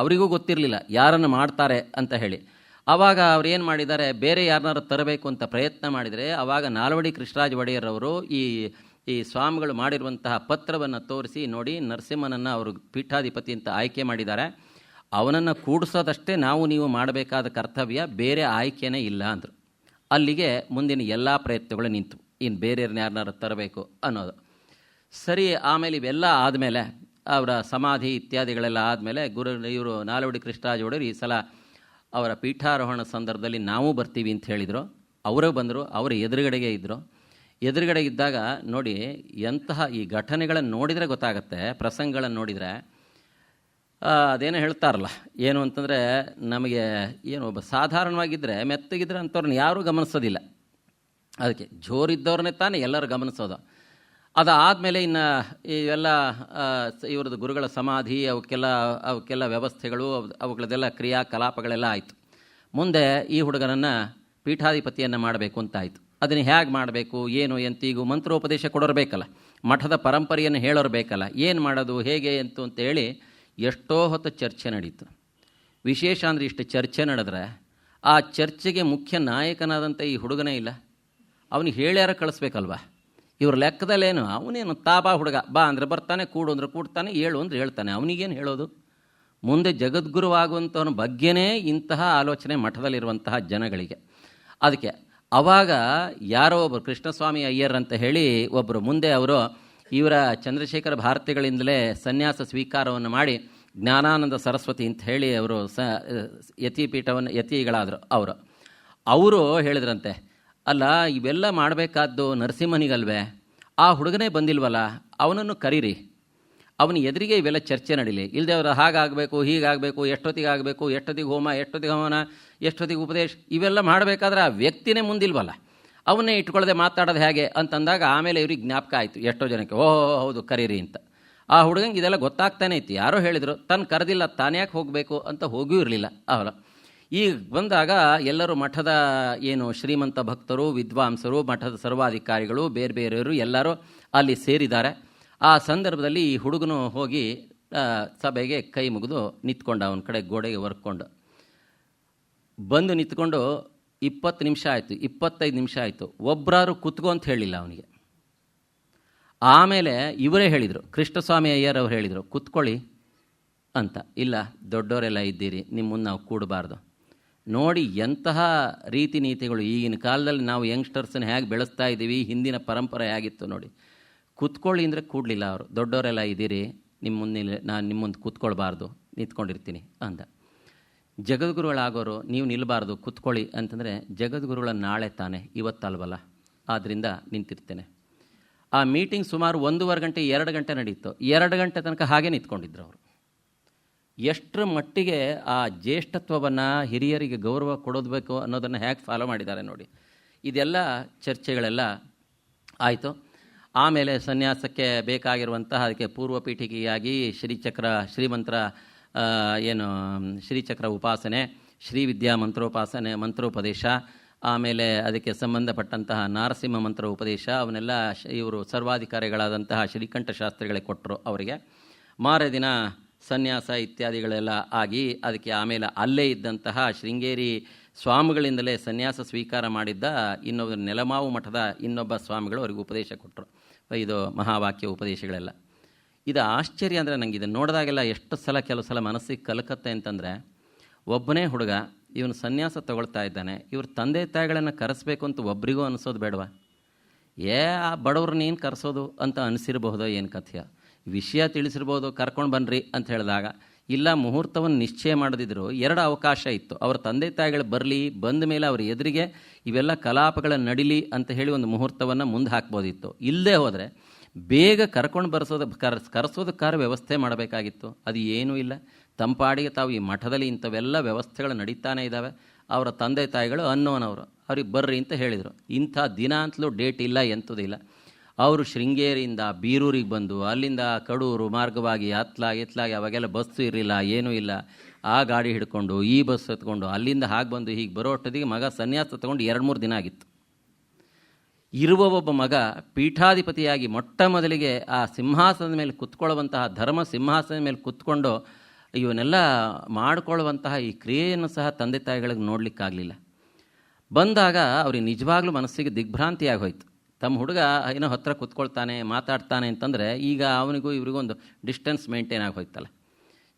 ಅವರಿಗೂ ಗೊತ್ತಿರಲಿಲ್ಲ ಯಾರನ್ನು ಮಾಡ್ತಾರೆ ಅಂತ ಹೇಳಿ. ಆವಾಗ ಅವ್ರು ಏನು ಮಾಡಿದ್ದಾರೆ, ಬೇರೆ ಯಾರನ್ನಾರು ತರಬೇಕು ಅಂತ ಪ್ರಯತ್ನ ಮಾಡಿದರೆ ಆವಾಗ ನಾಲ್ವಡಿ ಕೃಷ್ಣರಾಜ ಒಡೆಯರವರು ಈ ಸ್ವಾಮಿಗಳು ಮಾಡಿರುವಂತಹ ಪತ್ರವನ್ನು ತೋರಿಸಿ, ನೋಡಿ ನರಸಿಂಹನನ್ನು ಅವರು ಪೀಠಾಧಿಪತಿ ಅಂತ ಆಯ್ಕೆ ಮಾಡಿದ್ದಾರೆ, ಅವನನ್ನು ಕೂಡಿಸೋದಷ್ಟೇ ನಾವು ನೀವು ಮಾಡಬೇಕಾದ ಕರ್ತವ್ಯ, ಬೇರೆ ಆಯ್ಕೆನೇ ಇಲ್ಲ ಅಂದರು. ಅಲ್ಲಿಗೆ ಮುಂದಿನ ಎಲ್ಲ ಪ್ರಯತ್ನಗಳು ನಿಂತು, ಇನ್ನು ಬೇರೆಯವ್ರನ್ನ ಯಾರನ್ನಾರು ತರಬೇಕು ಅನ್ನೋದು. ಸರಿ, ಆಮೇಲೆ ಇವೆಲ್ಲ ಆದಮೇಲೆ ಅವರ ಸಮಾಧಿ ಇತ್ಯಾದಿಗಳೆಲ್ಲ ಆದಮೇಲೆ ಇವರು ನಾಲ್ವಡಿ ಕೃಷ್ಣರಾಜ ಒಡೆಯರು ಈ ಸಲ ಅವರ ಪೀಠಾರೋಹಣ ಸಂದರ್ಭದಲ್ಲಿ ನಾವು ಬರ್ತೀವಿ ಅಂತ ಹೇಳಿದರು. ಅವರೇ ಬಂದರು, ಅವರ ಎದುರುಗಡೆಗೆ ಇದ್ದರು. ಎದುರುಗಡೆ ಇದ್ದಾಗ ನೋಡಿ, ಎಂತಹ ಈ ಘಟನೆಗಳನ್ನು ನೋಡಿದರೆ ಗೊತ್ತಾಗತ್ತೆ, ಪ್ರಸಂಗಗಳನ್ನು ನೋಡಿದರೆ. ಅದೇನೋ ಹೇಳ್ತಾರಲ್ಲ, ಏನು ಅಂತಂದರೆ ನಮಗೆ ಏನು ಒಬ್ಬ ಸಾಧಾರಣವಾಗಿದ್ದರೆ ಮೆತ್ತಗಿದ್ರೆ ಅಂಥವ್ರನ್ನ ಯಾರೂ ಗಮನಿಸೋದಿಲ್ಲ. ಅದಕ್ಕೆ ಜೋರಿದ್ದವ್ರನ್ನೇ ತಾನೇ ಎಲ್ಲರೂ ಗಮನಿಸೋದು. ಅದಾದಮೇಲೆ ಇನ್ನು ಇವೆಲ್ಲ ಇವ್ರದ್ದು ಗುರುಗಳ ಸಮಾಧಿ ಅವಕ್ಕೆಲ್ಲ ವ್ಯವಸ್ಥೆಗಳು ಅವುಗಳದೆಲ್ಲ ಕ್ರಿಯಾಕಲಾಪಗಳೆಲ್ಲ ಆಯಿತು. ಮುಂದೆ ಈ ಹುಡುಗನನ್ನು ಪೀಠಾಧಿಪತಿಯನ್ನು ಮಾಡಬೇಕು ಅಂತ ಆಯಿತು. ಅದನ್ನು ಹೇಗೆ ಮಾಡಬೇಕು ಏನು ಅಂತ ಈಗ ಮಂತ್ರೋಪದೇಶ ಕೊಡೋರು ಬೇಕಲ್ಲ, ಮಠದ ಪರಂಪರೆಯನ್ನು ಹೇಳೋರು ಬೇಕಲ್ಲ, ಏನು ಮಾಡೋದು ಹೇಗೆ ಅಂತೇಳಿ ಎಷ್ಟೋ ಹೊತ್ತು ಚರ್ಚೆ ನಡೀತು. ವಿಶೇಷ ಅಂದರೆ ಇಷ್ಟು ಚರ್ಚೆ ನಡೆದ್ರೆ ಆ ಚರ್ಚೆಗೆ ಮುಖ್ಯ ನಾಯಕನಾದಂಥ ಈ ಹುಡುಗನೇ ಇಲ್ಲ. ಅವನಿಗೆ ಹೇಳ್ಯಾರ ಕಳಿಸ್ಬೇಕಲ್ವ. ಇವ್ರ ಲೆಕ್ಕದಲ್ಲೇನು, ಅವನೇನು ತಾಬಾ ಹುಡುಗ, ಬಾ ಅಂದರೆ ಬರ್ತಾನೆ, ಕೂಡು ಅಂದರೆ ಕೂಡ್ತಾನೆ, ಹೇಳು ಅಂದರೆ ಹೇಳ್ತಾನೆ. ಅವನಿಗೇನು ಹೇಳೋದು? ಮುಂದೆ ಜಗದ್ಗುರುವಾಗುವಂಥವನ ಬಗ್ಗೆನೇ ಇಂತಹ ಆಲೋಚನೆ ಮಠದಲ್ಲಿರುವಂತಹ ಜನಗಳಿಗೆ. ಅದಕ್ಕೆ ಆವಾಗ ಯಾರೋ ಒಬ್ಬರು ಕೃಷ್ಣಸ್ವಾಮಿ ಅಯ್ಯರ್ ಅಂತ ಹೇಳಿ ಒಬ್ಬರು ಮುಂದೆ ಅವರು ಇವರ ಚಂದ್ರಶೇಖರ ಭಾರತಿಗಳಿಂದಲೇ ಸನ್ಯಾಸ ಸ್ವೀಕಾರವನ್ನು ಮಾಡಿ ಜ್ಞಾನಾನಂದ ಸರಸ್ವತಿ ಅಂತ ಹೇಳಿ ಅವರು ಯತಿಗಳಾದರು. ಅವರು ಹೇಳಿದ್ರಂತೆ, ಅಲ್ಲ ಇವೆಲ್ಲ ಮಾಡಬೇಕಾದ್ದು ನರಸಿಂಹನಿಗಲ್ವೇ, ಆ ಹುಡುಗನೇ ಬಂದಿಲ್ವಲ್ಲ, ಅವನನ್ನು ಕರೀರಿ, ಅವನ ಎದುರಿಗೆ ಇವೆಲ್ಲ ಚರ್ಚೆ ನಡೀಲಿ. ಇಲ್ಲದೆ ಅವರು ಹಾಗಾಗಬೇಕು ಹೀಗಾಗಬೇಕು, ಎಷ್ಟೊತ್ತಿಗೆ ಆಗಬೇಕು, ಎಷ್ಟೊತ್ತಿಗೆ ಹೋಮ, ಎಷ್ಟೊತ್ತಿಗೆ ಹವನ, ಎಷ್ಟೊತ್ತಿಗೆ ಉಪದೇಶ, ಇವೆಲ್ಲ ಮಾಡಬೇಕಾದ್ರೆ ಆ ವ್ಯಕ್ತಿನೇ ಮುಂದಿಲ್ವಲ್ಲ, ಅವನ್ನೇ ಇಟ್ಕೊಳ್ಳದೆ ಮಾತಾಡೋದು ಹೇಗೆ ಅಂತಂದಾಗ ಆಮೇಲೆ ಇವ್ರಿಗೆ ಜ್ಞಾಪಕ ಆಯಿತು ಎಷ್ಟೋ ಜನಕ್ಕೆ, ಹೌದು ಕರೀರಿ ಅಂತ. ಆ ಹುಡುಗಂಗೆ ಇದೆಲ್ಲ ಗೊತ್ತಾಗ್ತಾನೆ ಇತ್ತು. ಯಾರೋ ಹೇಳಿದರು, ತನ್ನ ಕರೆದಿಲ್ಲ ತಾನು ಯಾಕೆ ಹೋಗಬೇಕು ಅಂತ ಹೋಗಿಯೂ ಇರಲಿಲ್ಲ. ಅವರ ಈಗ ಬಂದಾಗ ಎಲ್ಲರೂ ಮಠದ ಏನು ಶ್ರೀಮಂತ ಭಕ್ತರು, ವಿದ್ವಾಂಸರು, ಮಠದ ಸರ್ವಾಧಿಕಾರಿಗಳು, ಬೇರೆ ಬೇರೆಯವರು ಎಲ್ಲರೂ ಅಲ್ಲಿ ಸೇರಿದ್ದಾರೆ. ಆ ಸಂದರ್ಭದಲ್ಲಿ ಈ ಹುಡುಗನು ಹೋಗಿ ಸಭೆಗೆ ಕೈ ಮುಗಿದು ನಿಂತ್ಕೊಂಡ, ಅವನ ಕಡೆ ಗೋಡೆಗೆ ಒರ್ಕೊಂಡು ಬಂದು ನಿಂತ್ಕೊಂಡು 20 ನಿಮಿಷ ಆಯಿತು, 25 ನಿಮಿಷ ಆಯಿತು, ಒಬ್ಬರಾರು ಕುತ್ಕೋ ಅಂತ ಹೇಳಿಲ್ಲ ಅವನಿಗೆ. ಆಮೇಲೆ ಇವರೇ ಹೇಳಿದರು, ಕೃಷ್ಣಸ್ವಾಮಿ ಅಯ್ಯರ್ ಅವ್ರು ಹೇಳಿದರು, ಕುತ್ಕೊಳ್ಳಿ ಅಂತ. ಇಲ್ಲ, ದೊಡ್ಡವರೆಲ್ಲ ಇದ್ದೀರಿ, ನಿಮ್ಮ ಮುಂದೆ ನಾವು ಕೂಡಬಾರ್ದು. ನೋಡಿ ಎಂತಹ ರೀತಿ ನೀತಿಗಳು. ಈಗಿನ ಕಾಲದಲ್ಲಿ ನಾವು ಯಂಗ್ಸ್ಟರ್ಸನ್ನು ಹೇಗೆ ಬೆಳೆಸ್ತಾ ಇದ್ದೀವಿ, ಹಿಂದಿನ ಪರಂಪರೆ ಹೇಗಿತ್ತು ನೋಡಿ. ಕೂತ್ಕೊಳ್ಳಿ ಅಂದರೆ ಕೂಡಲಿಲ್ಲ ಅವರು. ದೊಡ್ಡವರೆಲ್ಲ ಇದ್ದೀರಿ, ನಿಮ್ಮ ಮುಂದೆ ನಾನು ನಿಮ್ಮ ಮುಂದೆ ಕೂತ್ಕೊಳ್ಬಾರ್ದು, ನಿಂತ್ಕೊಂಡಿರ್ತೀನಿ ಅಂದ. ಜಗದ್ಗುರುಗಳಾಗೋರು ನೀವು ನಿಲ್ಲಬಾರ್ದು, ಕೂತ್ಕೊಳ್ಳಿ ಅಂತಂದರೆ ಜಗದ್ಗುರುಗಳ ನಾಳೆ ತಾನೆ, ಇವತ್ತಲ್ವಲ್ಲ, ಆದ್ದರಿಂದ ನಿಂತಿರ್ತೇನೆ. ಆ ಮೀಟಿಂಗ್ ಸುಮಾರು 1.5 ಗಂಟೆ 2 ಗಂಟೆ ನಡೀತು. 2 ಗಂಟೆ ತನಕ ಹಾಗೆ ನಿಂತ್ಕೊಂಡಿದ್ರು ಅವರು. ಎಷ್ಟರ ಮಟ್ಟಿಗೆ ಆ ಜ್ಯೇಷ್ಠತ್ವವನ್ನು, ಹಿರಿಯರಿಗೆ ಗೌರವ ಕೊಡೋದಬೇಕು ಅನ್ನೋದನ್ನು ಹೇಗೆ ಫಾಲೋ ಮಾಡಿದ್ದಾರೆ ನೋಡಿ. ಇದೆಲ್ಲ ಚರ್ಚೆಗಳೆಲ್ಲ ಆಯಿತು. ಆಮೇಲೆ ಸನ್ಯಾಸಕ್ಕೆ ಬೇಕಾಗಿರುವಂತಹ ಅದಕ್ಕೆ ಪೂರ್ವ ಪೀಠಿಕೆಯಾಗಿ ಶ್ರೀಮಂತ್ರ ಏನು ಶ್ರೀಚಕ್ರ ಉಪಾಸನೆ, ಶ್ರೀವಿದ್ಯಾ ಮಂತ್ರೋಪಾಸನೆ, ಮಂತ್ರೋಪದೇಶ, ಆಮೇಲೆ ಅದಕ್ಕೆ ಸಂಬಂಧಪಟ್ಟಂತಹ ನಾರಸಿಂಹ ಮಂತ್ರ ಉಪದೇಶ, ಅವನ್ನೆಲ್ಲ ಇವರು ಸರ್ವಾಧಿಕಾರಿಗಳಾದಂತಹ ಶ್ರೀಕಂಠ ಶಾಸ್ತ್ರಿಗಳೇ ಕೊಟ್ಟರು ಅವರಿಗೆ. ಮಾರೇ ದಿನ ಸನ್ಯಾಸ ಇತ್ಯಾದಿಗಳೆಲ್ಲ ಆಗಿ ಅದಕ್ಕೆ ಆಮೇಲೆ ಅಲ್ಲೇ ಇದ್ದಂತಹ ಶೃಂಗೇರಿ ಸ್ವಾಮಿಗಳಿಂದಲೇ ಸನ್ಯಾಸ ಸ್ವೀಕಾರ ಮಾಡಿದ್ದ ಇನ್ನೊಬ್ಬ ನೆಲಮಾವು ಮಠದ ಇನ್ನೊಬ್ಬ ಸ್ವಾಮಿಗಳು ಅವರಿಗೆ ಉಪದೇಶ ಕೊಟ್ಟರು. ಇದು ಮಹಾವಾಕ್ಯ ಉಪದೇಶಗಳೆಲ್ಲ. ಇದು ಆಶ್ಚರ್ಯ ಅಂದರೆ ನನಗೆ ಇದನ್ನು ನೋಡಿದಾಗೆಲ್ಲ ಎಷ್ಟು ಸಲ ಕೆಲವು ಸಲ ಮನಸ್ಸಿಗೆ ಕಲಕತ್ತೆ ಅಂತಂದರೆ, ಒಬ್ಬನೇ ಹುಡುಗ ಇವನು ಸನ್ಯಾಸ ತಗೊಳ್ತಾ ಇದ್ದಾನೆ, ಇವ್ರ ತಂದೆ ತಾಯಿಗಳನ್ನು ಕರೆಸ್ಬೇಕು ಅಂತ ಒಬ್ರಿಗೂ ಅನಿಸೋದು ಬೇಡವಾ? ಆ ಬಡವ್ರನ್ನೇನು ಕರೆಸೋದು ಅಂತ ಅನಿಸಿರ್ಬಹುದೋ ಏನು ಕಥೆಯ ವಿಷಯ ತಿಳಿಸಿರ್ಬೋದು, ಕರ್ಕೊಂಡು ಬನ್ನಿರಿ ಅಂತ ಹೇಳಿದಾಗ. ಇಲ್ಲ, ಮುಹೂರ್ತವನ್ನು ನಿಶ್ಚಯ ಮಾಡದಿದ್ದರು 2 ಅವಕಾಶ ಇತ್ತು. ಅವ್ರ ತಂದೆ ತಾಯಿಗಳು ಬರಲಿ, ಬಂದ ಮೇಲೆ ಅವ್ರ ಎದುರಿಗೆ ಇವೆಲ್ಲ ಕಲಾಪಗಳ ನಡಿಲಿ ಅಂತ ಹೇಳಿ ಒಂದು ಮುಹೂರ್ತವನ್ನು ಮುಂದೆ ಹಾಕ್ಬೋದಿತ್ತು. ಇಲ್ಲದೆ ಹೋದರೆ ಬೇಗ ಕರ್ಕೊಂಡು ಕರೆಸೋದಕ್ಕಾರ ವ್ಯವಸ್ಥೆ ಮಾಡಬೇಕಾಗಿತ್ತು. ಅದು ಏನೂ ಇಲ್ಲ. ತಂಪಾಡಿಗೆ ತಾವು ಈ ಮಠದಲ್ಲಿ ಇಂಥವೆಲ್ಲ ವ್ಯವಸ್ಥೆಗಳು ನಡೀತಾನೆ ಇದ್ದಾವೆ. ಅವರ ತಂದೆ ತಾಯಿಗಳು ಅನ್ನೋನವರು ಅವ್ರಿಗೆ ಬರ್ರಿ ಅಂತ ಹೇಳಿದರು. ಇಂಥ ದಿನ ಅಂತಲೂ ಡೇಟ್ ಇಲ್ಲ, ಎಂಥದಿಲ್ಲ. ಅವರು ಶೃಂಗೇರಿಯಿಂದ ಬೀರೂರಿಗೆ ಬಂದು ಅಲ್ಲಿಂದ ಕಡೂರು ಮಾರ್ಗವಾಗಿ ಎತ್ತಲಾಗಿ ಅವಾಗೆಲ್ಲ ಬಸ್ಸು ಇರಲಿಲ್ಲ, ಏನೂ ಇಲ್ಲ. ಆ ಗಾಡಿ ಹಿಡ್ಕೊಂಡು ಈ ಬಸ್ ಎತ್ಕೊಂಡು ಅಲ್ಲಿಂದ ಹಾಗೆ ಬಂದು ಹೀಗೆ ಬರೋ ಅಷ್ಟೊತ್ತಿಗೆ ಮಗ ಸನ್ಯಾಸ ತಗೊಂಡು 2-3 ದಿನ ಆಗಿತ್ತು. ಇರುವ ಒಬ್ಬ ಮಗ ಪೀಠಾಧಿಪತಿಯಾಗಿ ಮೊಟ್ಟ ಮೊದಲಿಗೆ ಆ ಸಿಂಹಾಸನದ ಮೇಲೆ ಕುತ್ಕೊಳ್ಳುವಂತಹ ಧರ್ಮ ಸಿಂಹಾಸನದ ಮೇಲೆ ಕುತ್ಕೊಂಡು ಇವನ್ನೆಲ್ಲ ಮಾಡಿಕೊಳ್ಳುವಂತಹ ಈ ಕ್ರಿಯೆಯನ್ನು ಸಹ ತಂದೆ ತಾಯಿಗಳಿಗೆ ನೋಡಲಿಕ್ಕಾಗಲಿಲ್ಲ. ಬಂದಾಗ ಅವ್ರಿಗೆ ನಿಜವಾಗ್ಲೂ ಮನಸ್ಸಿಗೆ ದಿಗ್ಭ್ರಾಂತಿಯಾಗಿ ಹೋಯ್ತು. ತಮ್ಮ ಹುಡುಗ ಏನೋ ಹತ್ತಿರ ಕುತ್ಕೊಳ್ತಾನೆ, ಮಾತಾಡ್ತಾನೆ ಅಂತಂದರೆ ಈಗ ಅವನಿಗೂ ಇವರಿಗೂ ಒಂದು ಡಿಸ್ಟೆನ್ಸ್ ಮೇಂಟೈನ್ ಆಗಿ ಹೋಯ್ತಲ್ಲ.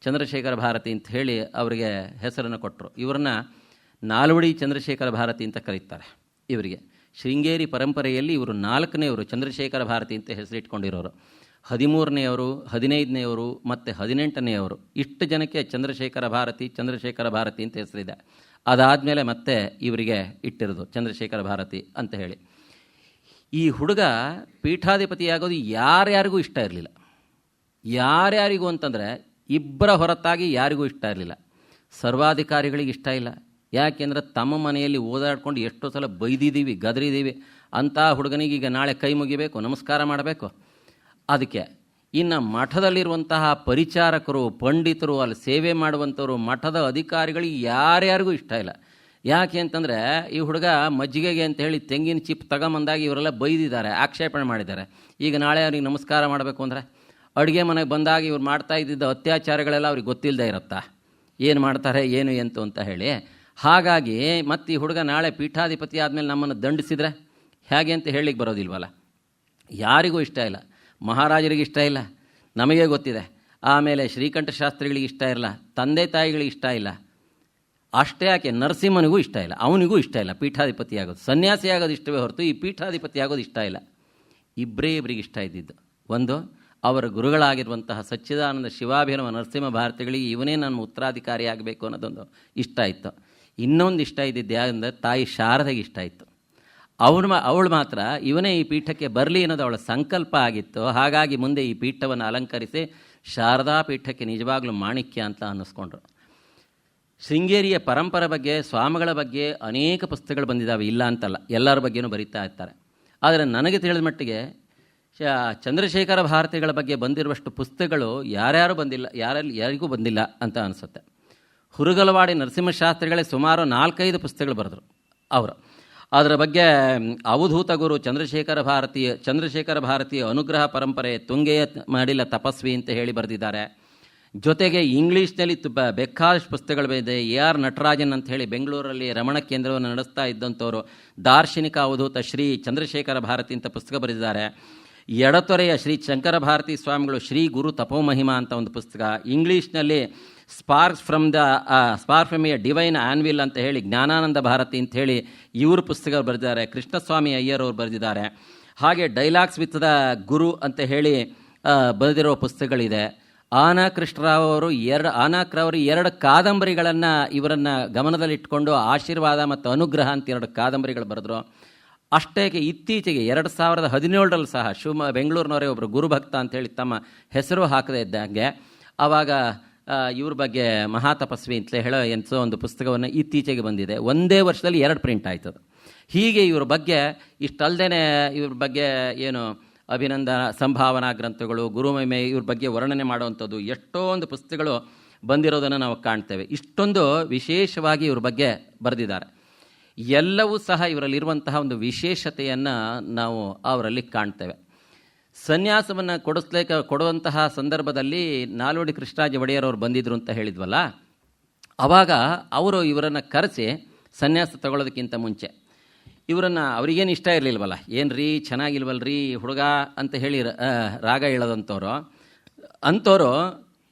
ಚಂದ್ರಶೇಖರ ಭಾರತಿ ಅಂತ ಹೇಳಿ ಅವರಿಗೆ ಹೆಸರನ್ನು ಕೊಟ್ಟರು. ಇವ್ರನ್ನ ನಾಲ್ವಡಿ ಚಂದ್ರಶೇಖರ ಭಾರತಿ ಅಂತ ಕರೀತಾರೆ. ಇವರಿಗೆ ಶೃಂಗೇರಿ ಪರಂಪರೆಯಲ್ಲಿ ಇವರು 4ನೇವರು ಚಂದ್ರಶೇಖರ ಭಾರತಿ ಅಂತ ಹೆಸರಿಟ್ಕೊಂಡಿರೋರು. 13ನೇವರು, 15ನೇವರು ಮತ್ತು 18ನೇವರು, ಇಷ್ಟು ಜನಕ್ಕೆ ಚಂದ್ರಶೇಖರ ಭಾರತಿ ಅಂತ ಹೆಸರಿದೆ. ಅದಾದಮೇಲೆ ಮತ್ತೆ ಇವರಿಗೆ ಇಟ್ಟಿರೋದು ಚಂದ್ರಶೇಖರ ಭಾರತಿ ಅಂತ ಹೇಳಿ. ಈ ಹುಡುಗ ಪೀಠಾಧಿಪತಿಯಾಗೋದು ಯಾರ್ಯಾರಿಗೂ ಇಷ್ಟ ಇರಲಿಲ್ಲ. ಯಾರ್ಯಾರಿಗೂ ಅಂತಂದರೆ ಇಬ್ಬರ ಹೊರತಾಗಿ ಯಾರಿಗೂ ಇಷ್ಟ ಇರಲಿಲ್ಲ. ಸರ್ವಾಧಿಕಾರಿಗಳಿಗೆ ಇಷ್ಟ ಇಲ್ಲ. ಯಾಕೆಂದರೆ ತಮ್ಮ ಮನೆಯಲ್ಲಿ ಓದಾಡ್ಕೊಂಡು ಎಷ್ಟೋ ಸಲ ಬೈದಿದ್ದೀವಿ, ಗದರಿದ್ದೀವಿ. ಅಂಥ ಹುಡುಗನಿಗೆ ಈಗ ನಾಳೆ ಕೈ ಮುಗಿಬೇಕು, ನಮಸ್ಕಾರ ಮಾಡಬೇಕು. ಅದಕ್ಕೆ ಇನ್ನು ಮಠದಲ್ಲಿರುವಂತಹ ಪರಿಚಾರಕರು, ಪಂಡಿತರು, ಅಲ್ಲಿ ಸೇವೆ ಮಾಡುವಂಥವರು, ಮಠದ ಅಧಿಕಾರಿಗಳಿಗೆ ಯಾರ್ಯಾರಿಗೂ ಇಷ್ಟ ಇಲ್ಲ. ಯಾಕೆ ಅಂತಂದರೆ ಈ ಹುಡುಗ ಮಜ್ಜಿಗೆಗೆ ಅಂತ ಹೇಳಿ ತೆಂಗಿನ ಚಿಪ್ ತಗೊಂಬಂದಾಗ ಇವರೆಲ್ಲ ಬೈದಿದ್ದಾರೆ, ಆಕ್ಷೇಪಣೆ ಮಾಡಿದ್ದಾರೆ. ಈಗ ನಾಳೆ ಅವ್ರಿಗೆ ನಮಸ್ಕಾರ ಮಾಡಬೇಕು ಅಂದರೆ ಅಡುಗೆ ಮನೆಗೆ ಬಂದಾಗ ಇವ್ರು ಮಾಡ್ತಾ ಇದ್ದಿದ್ದ ಅತ್ಯಾಚಾರಗಳೆಲ್ಲ ಅವ್ರಿಗೆ ಗೊತ್ತಿಲ್ಲದೆ ಇರುತ್ತಾ, ಏನು ಮಾಡ್ತಾರೆ ಏನು ಎಂತು ಅಂತ ಹೇಳಿ. ಹಾಗಾಗಿ ಮತ್ತು ಈ ಹುಡುಗ ನಾಳೆ ಪೀಠಾಧಿಪತಿ ಆದಮೇಲೆ ನಮ್ಮನ್ನು ದಂಡಿಸಿದರೆ ಹೇಗೆ ಅಂತ ಹೇಳಲಿಕ್ಕೆ ಬರೋದಿಲ್ವಲ್ಲ. ಯಾರಿಗೂ ಇಷ್ಟ ಇಲ್ಲ, ಮಹಾರಾಜರಿಗೆ ಇಷ್ಟ ಇಲ್ಲ, ನಮಗೆ ಗೊತ್ತಿದೆ. ಆಮೇಲೆ ಶ್ರೀಕಂಠ ಶಾಸ್ತ್ರಿಗಳಿಗೆ ಇಷ್ಟ ಇರಲ್ಲ, ತಂದೆ ತಾಯಿಗಳಿಗೆ ಇಷ್ಟ ಇಲ್ಲ. ಅಷ್ಟೇ ಯಾಕೆ, ನರಸಿಂಹನಿಗೂ ಇಷ್ಟ ಇಲ್ಲ, ಅವನಿಗೂ ಇಷ್ಟ ಇಲ್ಲ ಪೀಠಾಧಿಪತಿ ಆಗೋದು. ಸನ್ಯಾಸಿ ಆಗೋದು ಇಷ್ಟವೇ ಹೊರತು ಈ ಪೀಠಾಧಿಪತಿ ಆಗೋದು ಇಷ್ಟ ಇಲ್ಲ. ಇಬ್ಬರಿಗೆ ಇಷ್ಟ ಇದ್ದಿದ್ದು, ಒಂದು ಅವರ ಗುರುಗಳಾಗಿರುವಂತಹ ಸಚ್ಚಿದಾನಂದ ಶಿವಾಭಿನವ ನರಸಿಂಹ ಭಾರತಿಗಳಿಗೆ ಇವನೇ ನನ್ನ ಉತ್ತರಾಧಿಕಾರಿ ಆಗಬೇಕು ಅನ್ನೋದೊಂದು ಇಷ್ಟ ಇತ್ತು. ಇನ್ನೊಂದು ಇಷ್ಟ ಇದ್ದಿದ್ದು ಯಾರಂದರೆ ತಾಯಿ ಶಾರದೆಗೆ ಇಷ್ಟ ಇತ್ತು. ಅವಳು ಮಾತ್ರ ಇವನೇ ಈ ಪೀಠಕ್ಕೆ ಬರಲಿ ಅನ್ನೋದು ಅವಳ ಸಂಕಲ್ಪ ಆಗಿತ್ತು. ಹಾಗಾಗಿ ಮುಂದೆ ಈ ಪೀಠವನ್ನು ಅಲಂಕರಿಸಿ ಶಾರದಾ ಪೀಠಕ್ಕೆ ನಿಜವಾಗ್ಲೂ ಮಾಣಿಕ್ಯ ಅಂತ ಅನ್ನಿಸ್ಕೊಂಡ್ರು. ಶೃಂಗೇರಿಯ ಪರಂಪರೆ ಬಗ್ಗೆ, ಸ್ವಾಮಿಗಳ ಬಗ್ಗೆ ಅನೇಕ ಪುಸ್ತಕಗಳು ಬಂದಿದ್ದಾವೆ, ಇಲ್ಲ ಅಂತಲ್ಲ, ಎಲ್ಲರ ಬಗ್ಗೆನೂ ಬರೀತಾ ಇರ್ತಾರೆ. ಆದರೆ ನನಗೆ ತಿಳಿದ ಮಟ್ಟಿಗೆ ಚಂದ್ರಶೇಖರ ಭಾರತಿಗಳ ಬಗ್ಗೆ ಬಂದಿರುವಷ್ಟು ಪುಸ್ತಕಗಳು ಯಾರ್ಯಾರು ಬಂದಿಲ್ಲ, ಯಾರಿಗೂ ಬಂದಿಲ್ಲ ಅಂತ ಅನಿಸುತ್ತೆ. ಹುರುಗಲವಾಡಿ ನರಸಿಂಹಶಾಸ್ತ್ರಿಗಳೇ ಸುಮಾರು 4-5 ಪುಸ್ತಕಗಳು ಬರೆದರು ಅವರು. ಅದರ ಬಗ್ಗೆ ಅವಧೂತ ಗುರು ಚಂದ್ರಶೇಖರ ಭಾರತೀಯ ಅನುಗ್ರಹ ಪರಂಪರೆ, ತುಂಗೆಯ ಮಾಡಿಲ್ಲ ತಪಸ್ವಿ ಅಂತ ಹೇಳಿ ಬರೆದಿದ್ದಾರೆ. ಜೊತೆಗೆ ಇಂಗ್ಲೀಷ್ನಲ್ಲಿ ಬೇಕಾದಷ್ಟು ಪುಸ್ತಕಗಳು ಬಂದಿದೆ. AR ನಟರಾಜನ್ ಅಂತ ಹೇಳಿ ಬೆಂಗಳೂರಲ್ಲಿ ರಮಣ ಕೇಂದ್ರವನ್ನು ನಡೆಸ್ತಾ ಇದ್ದಂಥವರು ದಾರ್ಶನಿಕ ಅವಧೂತ ಶ್ರೀ ಚಂದ್ರಶೇಖರ ಭಾರತಿ ಅಂತ ಪುಸ್ತಕ ಬರೆದಿದ್ದಾರೆ. ಎಡತೊರೆಯ ಶ್ರೀ ಶಂಕರ ಭಾರತಿ ಸ್ವಾಮಿಗಳು ಶ್ರೀ ಗುರು ತಪೋಮಹಿಮಾ ಅಂತ ಒಂದು ಪುಸ್ತಕ. ಇಂಗ್ಲೀಷ್ನಲ್ಲಿ ಸ್ಪಾರ್ಕ್ಸ್ ಫ್ರಮ್ ಎ ಡಿವೈನ್ ಆನ್ವಿಲ್ ಅಂತ ಹೇಳಿ ಜ್ಞಾನಾನಂದ ಭಾರತಿ ಅಂತ ಹೇಳಿ ಇವರು ಪುಸ್ತಕ ಬರೆದಿದ್ದಾರೆ. ಕೃಷ್ಣಸ್ವಾಮಿ ಅಯ್ಯರ್ ಅವರು ಬರೆದಿದ್ದಾರೆ. ಹಾಗೆ ಡೈಲಾಗ್ಸ್ ವಿತ್ ದ ಗುರು ಅಂತ ಹೇಳಿ ಬರೆದಿರೋ ಪುಸ್ತಕಗಳಿದೆ. ಆನಾಕೃಷ್ಣರಾವ್ ಅವರು 2 ಕಾದಂಬರಿಗಳನ್ನು ಇವರನ್ನು ಗಮನದಲ್ಲಿಟ್ಕೊಂಡು ಆಶೀರ್ವಾದ ಮತ್ತು ಅನುಗ್ರಹ ಅಂತ 2 ಕಾದಂಬರಿಗಳು ಬರೆದರು. ಅಷ್ಟೇ ಇತ್ತೀಚೆಗೆ 2017ರಲ್ಲಿ ಸಹ ಬೆಂಗಳೂರಿನವರೇ ಒಬ್ಬರು ಗುರುಭಕ್ತ ಅಂತೇಳಿ ತಮ್ಮ ಹೆಸರು ಹಾಕದೇ ಇದ್ದಂಗೆ ಆವಾಗ ಇವ್ರ ಬಗ್ಗೆ ಮಹಾತಪಸ್ವಿ ಅಂತಲೇ ಹೇಳೋ ಎಂಥೋ ಒಂದು ಪುಸ್ತಕವನ್ನು ಇತ್ತೀಚೆಗೆ ಬಂದಿದೆ. ಒಂದೇ ವರ್ಷದಲ್ಲಿ 2 ಪ್ರಿಂಟ್ ಆಯ್ತದೆ. ಹೀಗೆ ಇವ್ರ ಬಗ್ಗೆ ಇಷ್ಟಲ್ಲದೆ ಇವ್ರ ಬಗ್ಗೆ ಏನು ಅಭಿನಂದನ ಸಂಭಾವನಾ ಗ್ರಂಥಗಳು, ಗುರುಮಹಿಮೆ, ಇವ್ರ ಬಗ್ಗೆ ವರ್ಣನೆ ಮಾಡುವಂಥದ್ದು ಎಷ್ಟೊಂದು ಪುಸ್ತಕಗಳು ಬಂದಿರೋದನ್ನು ನಾವು ಕಾಣ್ತೇವೆ. ಇಷ್ಟೊಂದು ವಿಶೇಷವಾಗಿ ಇವ್ರ ಬಗ್ಗೆ ಬರೆದಿದ್ದಾರೆ. ಎಲ್ಲವೂ ಸಹ ಇವರಲ್ಲಿರುವಂತಹ ಒಂದು ವಿಶೇಷತೆಯನ್ನು ನಾವು ಅವರಲ್ಲಿ ಕಾಣ್ತೇವೆ. ಸನ್ಯಾಸವನ್ನು ಕೊಡುವಂತಹ ಸಂದರ್ಭದಲ್ಲಿ ನಾಲ್ವಡಿ ಕೃಷ್ಣರಾಜ ಒಡೆಯರ್ ಅವರು ಬಂದಿದ್ದರು ಅಂತ ಹೇಳಿದ್ವಲ್ಲ, ಆವಾಗ ಅವರು ಇವರನ್ನು ಕರೆಸಿ ಸನ್ಯಾಸ ತಗೊಳ್ಳೋದಕ್ಕಿಂತ ಮುಂಚೆ ಅವರಿಗೇನು ಇಷ್ಟ ಇರಲಿಲ್ವಲ್ಲ, ಏನು ರೀ ಚೆನ್ನಾಗಿಲ್ವಲ್ರಿ ಹುಡುಗ ಅಂತ ಹೇಳಿ ರಾಗ ಹೇಳೋದಂಥವ್ರು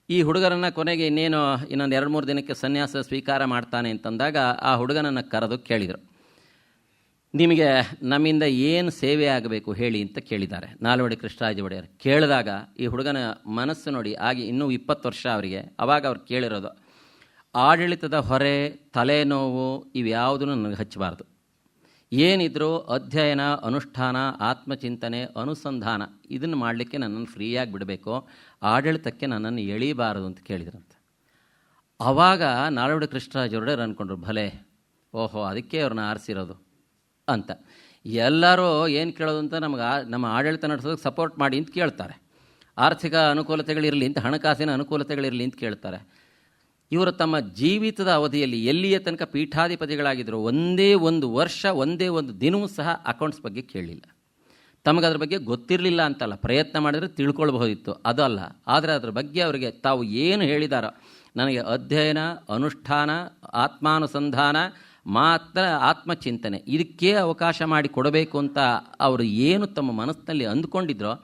ಈ ಹುಡುಗರನ್ನು ಕೊನೆಗೆ ಇನ್ನೊಂದು 2-3 ದಿನಕ್ಕೆ ಸನ್ಯಾಸ ಸ್ವೀಕಾರ ಮಾಡ್ತಾನೆ ಅಂತಂದಾಗ ಆ ಹುಡುಗನನ್ನು ಕರೆದು ಕೇಳಿದರು, ನಿಮಗೆ ನಮ್ಮಿಂದ ಏನು ಸೇವೆ ಆಗಬೇಕು ಹೇಳಿ ಅಂತ ಕೇಳಿದ್ದಾರೆ ನಾಲ್ವಡಿ ಕೃಷ್ಣರಾಜ ಒಡೆಯರ್. ಕೇಳಿದಾಗ ಈ ಹುಡುಗನ ಮನಸ್ಸು ನೋಡಿ, ಆಗಿ ಇನ್ನೂ 20 ವರ್ಷ ಅವರಿಗೆ. ಆವಾಗ ಅವ್ರು ಕೇಳಿರೋದು, ಆಡಳಿತದ ಹೊರೆ, ತಲೆನೋವು ಇವ್ಯಾವುದೂ ನನಗೆ ಹಚ್ಚಬಾರ್ದು. ಏನಿದ್ರು ಅಧ್ಯಯನ, ಅನುಷ್ಠಾನ, ಆತ್ಮಚಿಂತನೆ, ಅನುಸಂಧಾನ ಇದನ್ನು ಮಾಡಲಿಕ್ಕೆ ನನ್ನನ್ನು ಫ್ರೀಯಾಗಿ ಬಿಡಬೇಕು, ಆಡಳಿತಕ್ಕೆ ನನ್ನನ್ನು ಎಳೀಬಾರದು ಅಂತ ಕೇಳಿದ್ರಂತೆ. ಆವಾಗ ನಾಲ್ವಡಿ ಕೃಷ್ಣರಾಜ ಒಡೆಯರ್ ಅಂದ್ಕೊಂಡ್ರು, ಭಲೆ ಓಹೋ ಅದಕ್ಕೆ ಅವ್ರನ್ನ ಆರಿಸಿರೋದು ಅಂತ. ಎಲ್ಲರೂ ಏನು ಕೇಳೋದು ಅಂತ ನಮ್ಮ ಆಡಳಿತ ನಡೆಸೋದಕ್ಕೆ ಸಪೋರ್ಟ್ ಮಾಡಿ ಅಂತ ಕೇಳ್ತಾರೆ, ಆರ್ಥಿಕ ಅನುಕೂಲತೆಗಳಿರಲಿ ಅಂತ, ಹಣಕಾಸಿನ ಅನುಕೂಲತೆಗಳಿರಲಿ ಅಂತ ಕೇಳ್ತಾರೆ. ಇವರು ತಮ್ಮ ಜೀವಿತದ ಅವಧಿಯಲ್ಲಿ ಎಲ್ಲಿಯ ತನಕ ಪೀಠಾಧಿಪತಿಗಳಾಗಿದ್ದರು ಒಂದೇ ಒಂದು ವರ್ಷ, ಒಂದೇ ಒಂದು ದಿನವೂ ಸಹ ಅಕೌಂಟ್ಸ್ ಬಗ್ಗೆ ಕೇಳಲಿಲ್ಲ. ತಮಗದ್ರ ಬಗ್ಗೆ ಗೊತ್ತಿರಲಿಲ್ಲ ಅಂತಲ್ಲ, ಪ್ರಯತ್ನ ಮಾಡಿದರೆ ತಿಳ್ಕೊಳ್ಬಹುದಿತ್ತು, ಅದಲ್ಲ. ಆದರೆ ಅದರ ಬಗ್ಗೆ ಅವರಿಗೆ ತಾವು ಏನು ಹೇಳಿದಾರೋ, ನನಗೆ ಅಧ್ಯಯನ, ಅನುಷ್ಠಾನ, ಆತ್ಮಾನುಸಂಧಾನ, ಮಾತ್ರ ಆತ್ಮಚಿಂತನೆ ಇದಕ್ಕೆ ಅವಕಾಶ ಮಾಡಿ ಕೊಡಬೇಕು ಅಂತ ಅವರು ಏನು ತಮ್ಮ ಮನಸ್ಸಿನಲ್ಲಿ ಅಂದುಕೊಂಡಿದ್ರೋ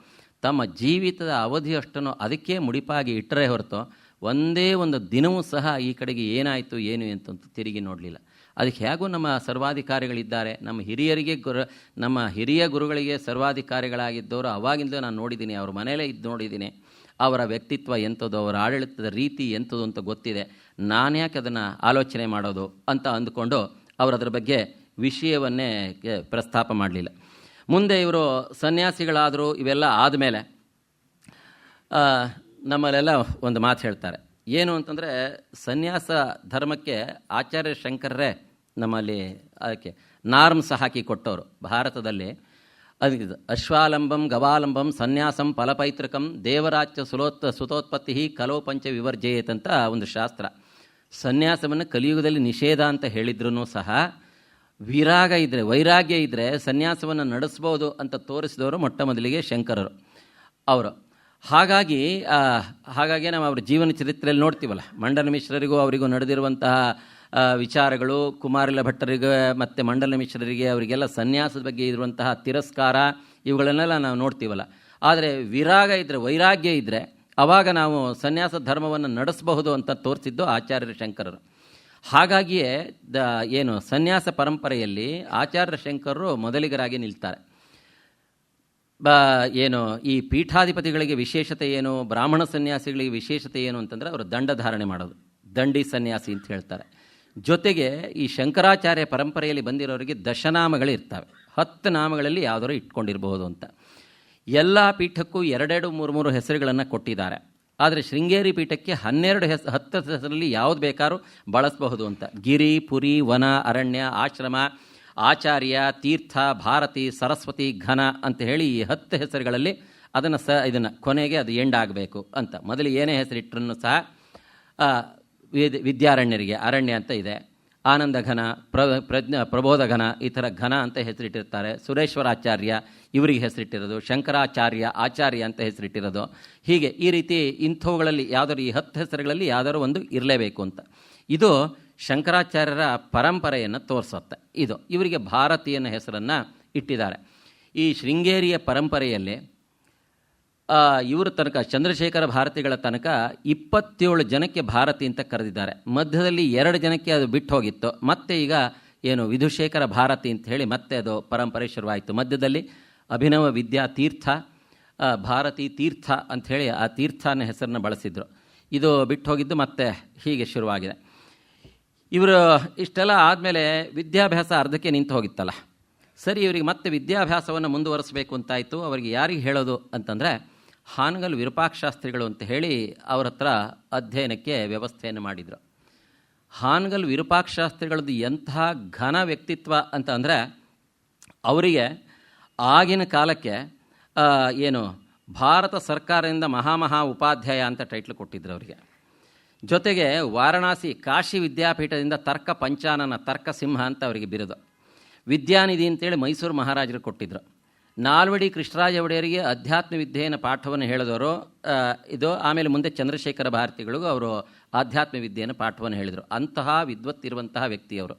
ತಮ್ಮ ಜೀವಿತದ ಅವಧಿಯಷ್ಟನ್ನು ಅದಕ್ಕೆ ಮುಡಿಪಾಗಿ ಇಟ್ಟರೆ ಹೊರತು ಒಂದೇ ಒಂದು ದಿನವೂ ಸಹ ಈ ಕಡೆಗೆ ಏನಾಯಿತು ಏನು ಅಂತಂತ ತಿರುಗಿ ನೋಡಲಿಲ್ಲ. ಅದಕ್ಕೆ ಹೇಗೂ ನಮ್ಮ ಸರ್ವಾಧಿಕಾರಿಗಳಿದ್ದಾರೆ, ನಮ್ಮ ಹಿರಿಯ ಗುರುಗಳಿಗೆ ಸರ್ವಾಧಿಕಾರಿಗಳಾಗಿದ್ದವರು ಅವಾಗಿಂದ ನಾನು ನೋಡಿದ್ದೀನಿ, ಅವ್ರ ಮನೆಯಲ್ಲೇ ಇದ್ದು ನೋಡಿದ್ದೀನಿ. ಅವರ ವ್ಯಕ್ತಿತ್ವ ಎಂಥದ್ದು, ಅವರ ಆಡಳಿತದ ರೀತಿ ಎಂಥದ್ದು ಅಂತ ಗೊತ್ತಿದೆ. ನಾನ್ಯಾಕೆ ಅದನ್ನು ಆಲೋಚನೆ ಮಾಡೋದು ಅಂತ ಅಂದುಕೊಂಡು ಅವರು ಅದರ ಬಗ್ಗೆ ವಿಷಯವನ್ನೇ ಪ್ರಸ್ತಾಪ ಮಾಡಲಿಲ್ಲ. ಮುಂದೆ ಇವರು ಸನ್ಯಾಸಿಗಳಾದರು. ಇವೆಲ್ಲ ಆದಮೇಲೆ ನಮ್ಮಲ್ಲೆಲ್ಲ ಒಂದು ಮಾತು ಹೇಳ್ತಾರೆ, ಏನು ಅಂತಂದರೆ ಸನ್ಯಾಸ ಧರ್ಮಕ್ಕೆ ಆಚಾರ್ಯ ಶಂಕರರೇ ನಮ್ಮಲ್ಲಿ ಅದಕ್ಕೆ ನಾರ್ಮ್ಸ್ ಹಾಕಿ ಕೊಟ್ಟವರು ಭಾರತದಲ್ಲಿ. ಅದಕ್ಕೆ ಅಶ್ವಾಲಂಬಂ ಗವಾಲಂಬಂ ಸನ್ಯಾಸಂ ಫಲಪೈತೃಕಂ ದೇವರಾಜ್ಯ ಸುತೋತ್ಪತ್ತಿ ಕಲೋ ಪಂಚ ವಿವರ್ಜಯೇತ್ ಅಂತ ಒಂದು ಶಾಸ್ತ್ರ. ಸನ್ಯಾಸವನ್ನು ಕಲಿಯುಗದಲ್ಲಿ ನಿಷೇಧ ಅಂತ ಹೇಳಿದ್ರೂ ಸಹ ವಿರಾಗ ಇದ್ದರೆ, ವೈರಾಗ್ಯ ಇದ್ದರೆ ಸನ್ಯಾಸವನ್ನು ನಡೆಸ್ಬೋದು ಅಂತ ತೋರಿಸಿದವರು ಮೊಟ್ಟ ಮೊದಲಿಗೆ ಶಂಕರರು ಅವರು. ಹಾಗಾಗಿ ನಾವು ಅವ್ರ ಜೀವನ ಚರಿತ್ರೆಯಲ್ಲಿ ನೋಡ್ತೀವಲ್ಲ, ಮಂಡನ ಮಿಶ್ರರಿಗೂ ಅವರಿಗೂ ನಡೆದಿರುವಂತಹ ವಿಚಾರಗಳು, ಕುಮಾರಿಲ ಭಟ್ಟರಿಗೆ ಮತ್ತು ಮಂಡಲ ಮಿಶ್ರರಿಗೆ ಅವರಿಗೆಲ್ಲ ಸನ್ಯಾಸದ ಬಗ್ಗೆ ಇರುವಂತಹ ತಿರಸ್ಕಾರ, ಇವುಗಳನ್ನೆಲ್ಲ ನಾವು ನೋಡ್ತೀವಲ್ಲ. ಆದರೆ ವಿರಾಗ ಇದ್ದರೆ, ವೈರಾಗ್ಯ ಇದ್ದರೆ ಆವಾಗ ನಾವು ಸನ್ಯಾಸ ಧರ್ಮವನ್ನು ನಡೆಸಬಹುದು ಅಂತ ತೋರಿಸಿದ್ದು ಆಚಾರ್ಯ ಶಂಕರರು. ಹಾಗಾಗಿಯೇ ಸನ್ಯಾಸ ಪರಂಪರೆಯಲ್ಲಿ ಆಚಾರ್ಯ ಶಂಕರರು ಮೊದಲಿಗರಾಗಿ ನಿಲ್ತಾರೆ. ಈ ಪೀಠಾಧಿಪತಿಗಳಿಗೆ ವಿಶೇಷತೆ ಏನು, ಬ್ರಾಹ್ಮಣ ಸನ್ಯಾಸಿಗಳಿಗೆ ವಿಶೇಷತೆ ಏನು ಅಂತಂದರೆ ಅವರು ದಂಡಧಾರಣೆ ಮಾಡೋದು, ದಂಡಿ ಸನ್ಯಾಸಿ ಅಂತ ಹೇಳ್ತಾರೆ. ಜೊತೆಗೆ ಈ ಶಂಕರಾಚಾರ್ಯ ಪರಂಪರೆಯಲ್ಲಿ ಬಂದಿರೋರಿಗೆ ದಶನಾಮಗಳು ಇರ್ತವೆ, 10 ನಾಮಗಳಲ್ಲಿ ಯಾವುದಾದ್ರು ಇಟ್ಕೊಂಡಿರಬಹುದು ಅಂತ. ಎಲ್ಲ ಪೀಠಕ್ಕೂ 2-3 ಹೆಸರುಗಳನ್ನು ಕೊಟ್ಟಿದ್ದಾರೆ. ಆದರೆ ಶೃಂಗೇರಿ ಪೀಠಕ್ಕೆ 10 ಹೆಸರಲ್ಲಿ ಯಾವುದು ಬೇಕಾದ್ರೂ ಬಳಸಬಹುದು ಅಂತ. ಗಿರಿ, ಪುರಿ, ವನ, ಅರಣ್ಯ, ಆಶ್ರಮ, ಆಚಾರ್ಯ, ತೀರ್ಥ, ಭಾರತಿ, ಸರಸ್ವತಿ, ಘನ ಅಂತ ಹೇಳಿ ಈ 10 ಹೆಸರುಗಳಲ್ಲಿ ಇದನ್ನು ಕೊನೆಗೆ ಅದು ಎಂಡಾಗಬೇಕು ಅಂತ. ಮೊದಲು ಏನೇ ಹೆಸರಿಟ್ಟರೂ ಸಹ ವಿದ್ಯಾರಣ್ಯರಿಗೆ ಅರಣ್ಯ ಅಂತ ಇದೆ, ಆನಂದ ಘನ, ಪ್ರಬೋಧ ಘನ, ಈ ಥರ ಘನ ಅಂತ ಹೆಸರಿಟ್ಟಿರ್ತಾರೆ. ಸುರೇಶ್ವರಾಚಾರ್ಯ ಇವರಿಗೆ ಹೆಸರಿಟ್ಟಿರೋದು, ಶಂಕರಾಚಾರ್ಯ ಆಚಾರ್ಯ ಅಂತ ಹೆಸರಿಟ್ಟಿರೋದು. ಹೀಗೆ ಈ ರೀತಿ ಇಂಥವುಗಳಲ್ಲಿ ಯಾವುದಾದ್ರು ಈ 10 ಹೆಸರುಗಳಲ್ಲಿ ಯಾವುದಾದ್ರು ಒಂದು ಇರಲೇಬೇಕು ಅಂತ. ಇದು ಶಂಕರಾಚಾರ್ಯರ ಪರಂಪರೆಯನ್ನು ತೋರಿಸುತ್ತೆ. ಇವರಿಗೆ ಭಾರತಿ ಅನ್ನೋ ಹೆಸರನ್ನು ಇಟ್ಟಿದ್ದಾರೆ. ಈ ಶೃಂಗೇರಿಯ ಪರಂಪರೆಯಲ್ಲಿ ಇವರ ತನಕ, ಚಂದ್ರಶೇಖರ ಭಾರತಿಗಳ ತನಕ 27 ಜನಕ್ಕೆ ಭಾರತಿ ಅಂತ ಕರೆದಿದ್ದಾರೆ. ಮಧ್ಯದಲ್ಲಿ 2 ಜನಕ್ಕೆ ಅದು ಬಿಟ್ಟು ಹೋಗಿತ್ತು. ಮತ್ತೆ ಈಗ ವಿಧುಶೇಖರ ಭಾರತಿ ಅಂತ ಹೇಳಿ ಮತ್ತೆ ಅದು ಪರಂಪರೆ ಶುರುವಾಯಿತು. ಮಧ್ಯದಲ್ಲಿ ಅಭಿನವ ವಿದ್ಯಾ ತೀರ್ಥ, ಭಾರತಿ ತೀರ್ಥ ಅಂಥೇಳಿ ಆ ತೀರ್ಥ ಅನ್ನೋ ಹೆಸರನ್ನು ಬಳಸಿದರು. ಇದು ಬಿಟ್ಟು ಹೋಗಿದ್ದು ಮತ್ತೆ ಹೀಗೆ ಶುರುವಾಗಿದೆ. ಇವರು ಇಷ್ಟೆಲ್ಲ ಆದಮೇಲೆ ವಿದ್ಯಾಭ್ಯಾಸ ಅರ್ಧಕ್ಕೆ ನಿಂತು ಹೋಗಿತ್ತಲ್ಲ, ಸರಿ ಇವರಿಗೆ ಮತ್ತೆ ವಿದ್ಯಾಭ್ಯಾಸವನ್ನು ಮುಂದುವರಿಸಬೇಕು ಅಂತಾಯಿತು. ಅವರಿಗೆ ಯಾರಿಗೆ ಹೇಳೋದು ಅಂತಂದರೆ, ಹಾನಗಲ್ ವಿರೂಪಾಕ್ಷಶಾಸ್ತ್ರಿಗಳು ಅಂತ ಹೇಳಿ ಅವರ ಹತ್ರ ಅಧ್ಯಯನಕ್ಕೆ ವ್ಯವಸ್ಥೆಯನ್ನು ಮಾಡಿದರು. ಹಾನಗಲ್ ವಿರೂಪಾಕ್ಷಶಾಸ್ತ್ರಿಗಳದ್ದು ಎಂತಹ ಘನ ವ್ಯಕ್ತಿತ್ವ ಅಂತ ಅಂದರೆ, ಅವರಿಗೆ ಆಗಿನ ಕಾಲಕ್ಕೆ ಭಾರತ ಸರ್ಕಾರದಿಂದ ಮಹಾಮಹಾ ಉಪಾಧ್ಯಾಯ ಅಂತ ಟೈಟ್ಲ್ ಕೊಟ್ಟಿದ್ರು ಅವರಿಗೆ. ಜೊತೆಗೆ ವಾರಣಾಸಿ ಕಾಶಿ ವಿದ್ಯಾಪೀಠದಿಂದ ತರ್ಕ ಪಂಚಾನನ, ತರ್ಕ ಸಿಂಹ ಅಂತ ಅವರಿಗೆ ಬಿರುದು. ವಿದ್ಯಾನಿಧಿ ಅಂತೇಳಿ ಮೈಸೂರು ಮಹಾರಾಜರು ಕೊಟ್ಟಿದ್ದರು. ನಾಲ್ವಡಿ ಕೃಷ್ಣರಾಜ ಒಡೆಯರಿಗೆ ಅಧ್ಯಾತ್ಮ ವಿದ್ಯೆಯನ್ನು ಪಾಠವನ್ನು ಹೇಳಿದವರು ಆಮೇಲೆ ಮುಂದೆ ಚಂದ್ರಶೇಖರ ಭಾರತಿಗಳಿಗೂ ಅವರು ಆಧ್ಯಾತ್ಮ ವಿದ್ಯೆಯನ್ನು ಪಾಠವನ್ನು ಹೇಳಿದರು. ಅಂತಹ ವಿದ್ವತ್ತಿರುವಂತಹ ವ್ಯಕ್ತಿಯವರು.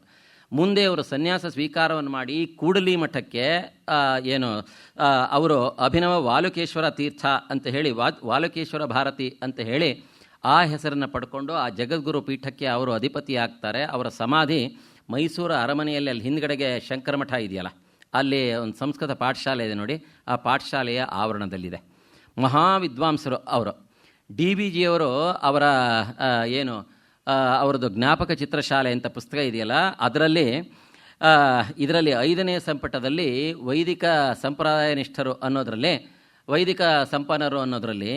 ಮುಂದೆ ಅವರು ಸನ್ಯಾಸ ಸ್ವೀಕಾರವನ್ನು ಮಾಡಿ ಕೂಡಲಿ ಮಠಕ್ಕೆ ಅವರು ಅಭಿನವ ವಾಲುಕೇಶ್ವರ ತೀರ್ಥ ಅಂತ ಹೇಳಿ, ವಾಲುಕೇಶ್ವರ ಭಾರತಿ ಅಂತ ಹೇಳಿ ಆ ಹೆಸರನ್ನು ಪಡ್ಕೊಂಡು ಆ ಜಗದ್ಗುರು ಪೀಠಕ್ಕೆ ಅವರು ಅಧಿಪತಿ ಆಗ್ತಾರೆ. ಅವರ ಸಮಾಧಿ ಮೈಸೂರು ಅರಮನೆಯಲ್ಲಿ, ಅಲ್ಲಿ ಹಿಂದ್ಗಡೆಗೆ ಶಂಕರ ಮಠ ಇದೆಯಲ್ಲ, ಅಲ್ಲಿ ಒಂದು ಸಂಸ್ಕೃತ ಪಾಠಶಾಲೆ ಇದೆ ನೋಡಿ, ಆ ಪಾಠಶಾಲೆಯ ಆವರಣದಲ್ಲಿದೆ. ಮಹಾವಿದ್ವಾಂಸರು ಅವರು. DBG ಅವರು ಅವರ ಅವರದ್ದು ಜ್ಞಾಪಕ ಚಿತ್ರಶಾಲೆ ಅಂತ ಪುಸ್ತಕ ಇದೆಯಲ್ಲ, ಇದರಲ್ಲಿ 5ನೇ ಸಂಪುಟದಲ್ಲಿ ವೈದಿಕ ಸಂಪ್ರದಾಯನಿಷ್ಠರು ಅನ್ನೋದರಲ್ಲಿ, ವೈದಿಕ ಸಂಪನ್ನರು ಅನ್ನೋದರಲ್ಲಿ